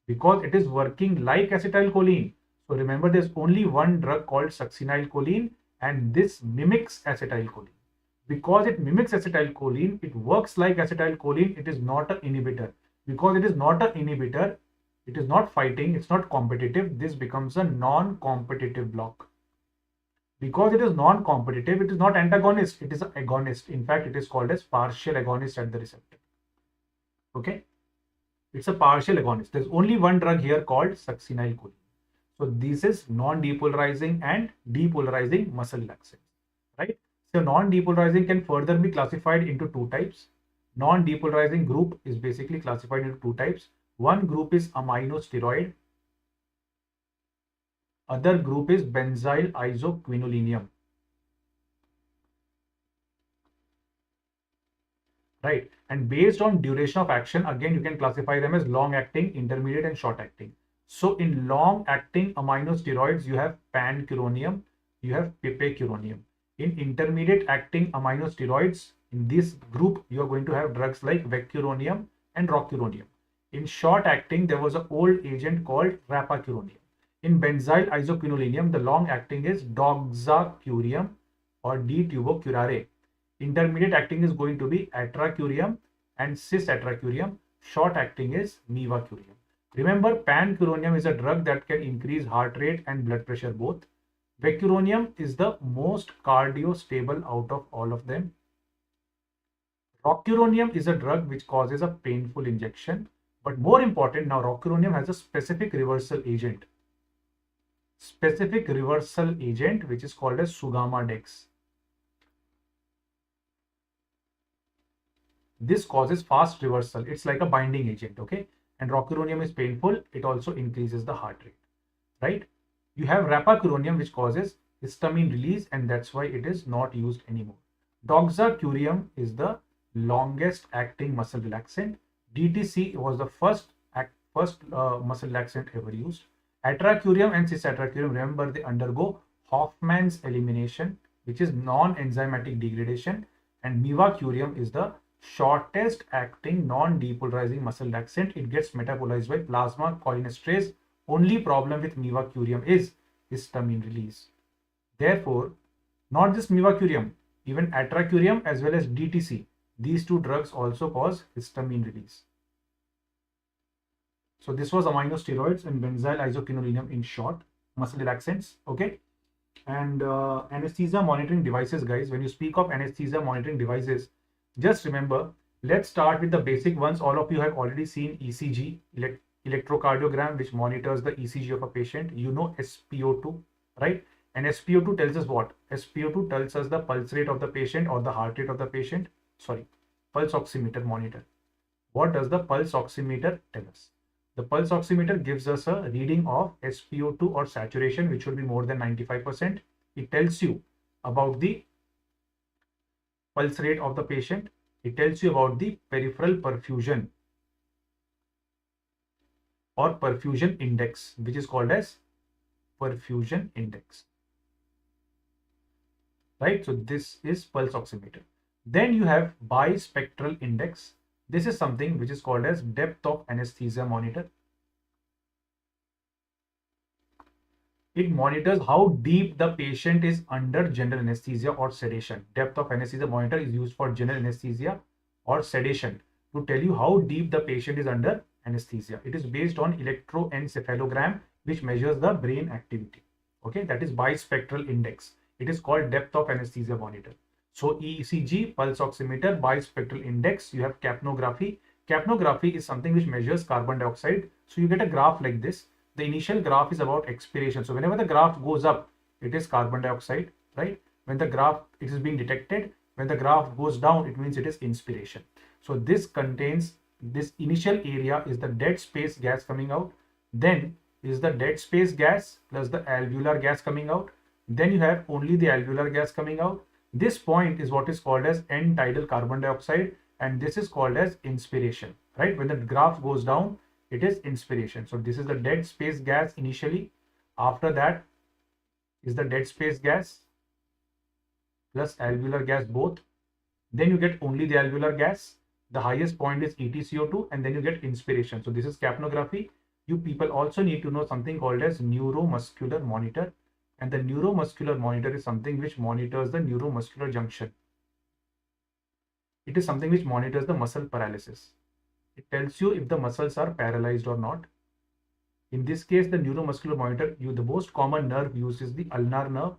Because it is working like acetylcholine. So remember, there's only one drug called succinylcholine, and this mimics acetylcholine. Because it mimics acetylcholine, it works like acetylcholine, it is not an inhibitor. Because it is not an inhibitor, it is not fighting, it's not competitive, this becomes a non-competitive block. Because it is non-competitive, it is not antagonist, it is an agonist. In fact, it is called as partial agonist at the receptor. Okay? It's a partial agonist. There's only one drug here called succinylcholine. So this is non-depolarizing and depolarizing muscle relaxants, right? So non-depolarizing can further be classified into two types. Non-depolarizing group is basically classified into two types. One group is aminosteroid. Other group is benzyl isoquinolinium. right? And based on duration of action, again, you can classify them as long acting, intermediate, and short acting. So in long acting aminosteroids, you have pancuronium, you have pipecuronium. In intermediate acting aminosteroids, in this group, you are going to have drugs like vecuronium and rocuronium. In short acting, there was an old agent called rapacuronium. In benzyl isoquinoline, the long acting is doxacurium or D-tubocurare. Intermediate acting is going to be atracurium and cisatracurium. Short acting is mevacurium. Remember, pancuronium is a drug that can increase heart rate and blood pressure both. Vecuronium is the most cardio-stable out of all of them. Rocuronium is a drug which causes a painful injection. But more important, now rocuronium has a specific reversal agent. Specific reversal agent which is called as Sugama-dex. This causes fast reversal. It's like a binding agent, okay? And rocuronium is painful. It also increases the heart rate, right? You have rapacuronium which causes histamine release, and that's why it is not used anymore. Doxacurium is the longest acting muscle relaxant. DTC was the first muscle relaxant ever used. Atracurium and cisatracurium, remember, they undergo Hoffman's elimination, which is non-enzymatic degradation, and mevacurium is the shortest acting non-depolarizing muscle relaxant. It gets metabolized by plasma cholinesterase. Only problem with mevacurium is histamine release. Therefore, not just mevacurium, even atracurium as well as DTC, these two drugs also cause histamine release. So this was aminosteroids and benzyl isoquinoline in short, muscle relaxants, okay? And anesthesia monitoring devices, guys. When you speak of anesthesia monitoring devices, just remember, let's start with the basic ones. All of you have already seen ECG, electrocardiogram, which monitors the ECG of a patient. You know SpO2, right? And SpO2 tells us what? SpO2 tells us the pulse rate of the patient or the heart rate of the patient. Sorry, pulse oximeter monitor. What does the pulse oximeter tell us? The pulse oximeter gives us a reading of SpO2 or saturation, which will be more than 95%. It tells you about the pulse rate of the patient. It tells you about the peripheral perfusion or perfusion index, which is called as perfusion index, right? So this is pulse oximeter. Then you have bispectral index. This is something which is called as depth of anesthesia monitor. It monitors how deep the patient is under general anesthesia or sedation. Depth of anesthesia monitor is used for general anesthesia or sedation to tell you how deep the patient is under anesthesia. It is based on electroencephalogram, which measures the brain activity. Okay, that is bispectral index. It is called depth of anesthesia monitor. So ECG, pulse oximeter, bispectral index. You have capnography. Capnography is something which measures carbon dioxide. So you get a graph like this. The initial graph is about expiration. So whenever the graph goes up, it is carbon dioxide, right? When the graph, it is being detected. When the graph goes down, it means it is inspiration. So this contains, this initial area is the dead space gas coming out. Then is the dead space gas plus the alveolar gas coming out. Then you have only the alveolar gas coming out. This point is what is called as end tidal carbon dioxide, and this is called as inspiration, right? When the graph goes down, it is inspiration. So this is the dead space gas initially. After that is the dead space gas plus alveolar gas both. Then you get only the alveolar gas. The highest point is EtCO2, and then you get inspiration. So this is capnography. You people also need to know something called as neuromuscular monitor. And the neuromuscular monitor is something which monitors the neuromuscular junction. It is something which monitors the muscle paralysis. It tells you if the muscles are paralyzed or not. In this case, the neuromuscular monitor, the most common nerve used is the ulnar nerve.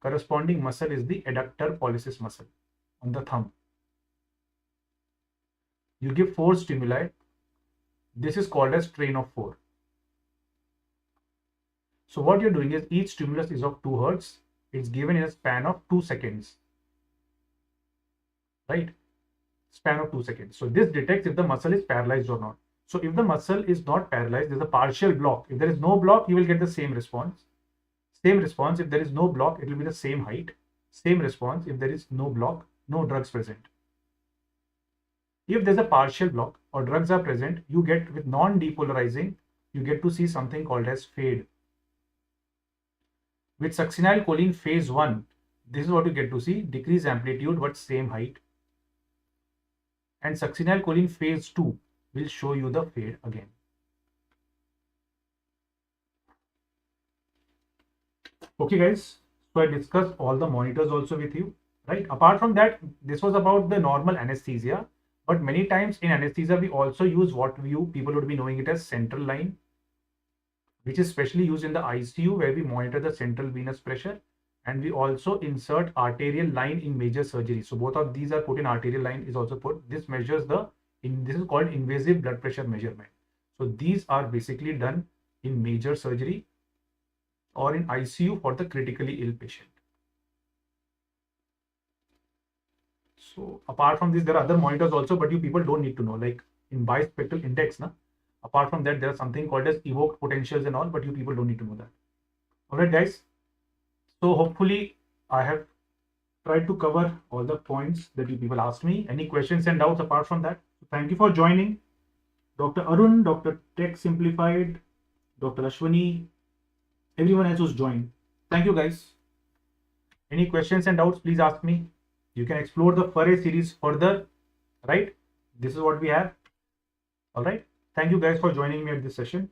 Corresponding muscle is the adductor pollicis muscle on the thumb. You give 4 stimuli. This is called as train of 4. So what you're doing is each stimulus is of 2 hertz. It's given in a span of 2 seconds, right? Span of 2 seconds. So this detects if the muscle is paralyzed or not. So if the muscle is not paralyzed, there's a partial block. If there is no block, you will get the same response. Same response. If there is no block, it will be the same height. Same response. If there is no block, no drugs present. If there's a partial block or drugs are present, you get with non-depolarizing, you get to see something called as fade. With succinylcholine phase 1, this is what you get to see, decrease amplitude but same height. And succinylcholine phase 2 will show you the fade again. Okay guys, so I discussed all the monitors also with you, right? Apart from that, this was about the normal anesthesia, but many times in anesthesia we also use what people would be knowing it as central line, which is specially used in the ICU where we monitor the central venous pressure, and we also insert arterial line in major surgery. So both of these are put in, arterial line is also put. This measures this is called invasive blood pressure measurement. So these are basically done in major surgery or in ICU for the critically ill patient. So apart from this, there are other monitors also, but you people don't need to know, like in bispectral index. Apart from that, there is something called as evoked potentials and all, but you people don't need to know that. All right, guys. So hopefully I have tried to cover all the points that you people asked me. Any questions and doubts apart from that? So thank you for joining. Dr. Arun, Dr. Tech Simplified, Dr. Ashwani, everyone else who's joined. Thank you, guys. Any questions and doubts, please ask me. You can explore the Farre series further, right? This is what we have. All right. Thank you guys for joining me at this session.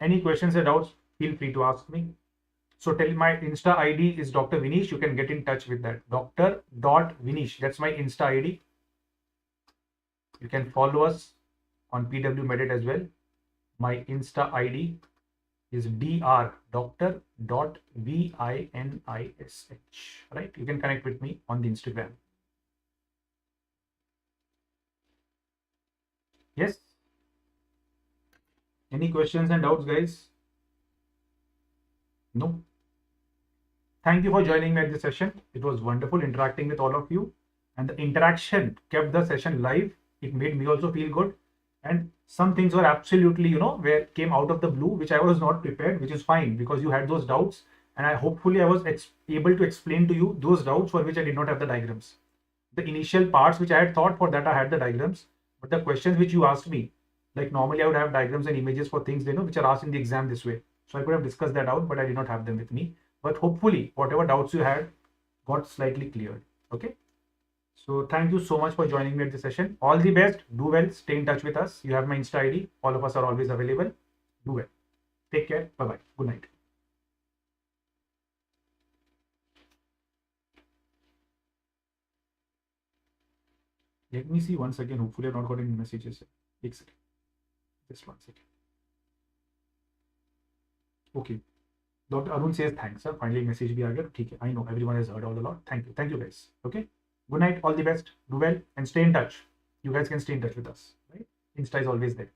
Any questions or doubts, feel free to ask me. So tell my Insta ID is Dr. Vinish. You can get in touch with that. Dr.Vinish. That's my Insta ID. You can follow us on PW MedEd as well. My Insta ID is dr.vinish. Right? You can connect with me on the Instagram. Yes? Any questions and doubts, guys? No? Thank you for joining me at this session. It was wonderful interacting with all of you. And the interaction kept the session live. It made me also feel good. And some things were absolutely, where came out of the blue, which I was not prepared, which is fine because you had those doubts. And hopefully I was able to explain to you those doubts for which I did not have the diagrams. The initial parts which I had thought, for that I had the diagrams. But the questions which you asked me, like normally I would have diagrams and images for things, which are asked in the exam this way. So I could have discussed that out, but I did not have them with me. But hopefully whatever doubts you had got slightly cleared. Okay. So thank you so much for joining me at this session. All the best. Do well. Stay in touch with us. You have my Insta ID. All of us are always available. Do well. Take care. Bye-bye. Good night. Let me see once again. Hopefully I've not got any messages. Just one second. Okay. Dr. Arun says thanks, sir. Finally message bhi aa gaya. Okay. I know everyone has heard all a lot. Thank you. Thank you, guys. Okay. Good night. All the best. Do well and stay in touch. You guys can stay in touch with us. Right? Insta is always there.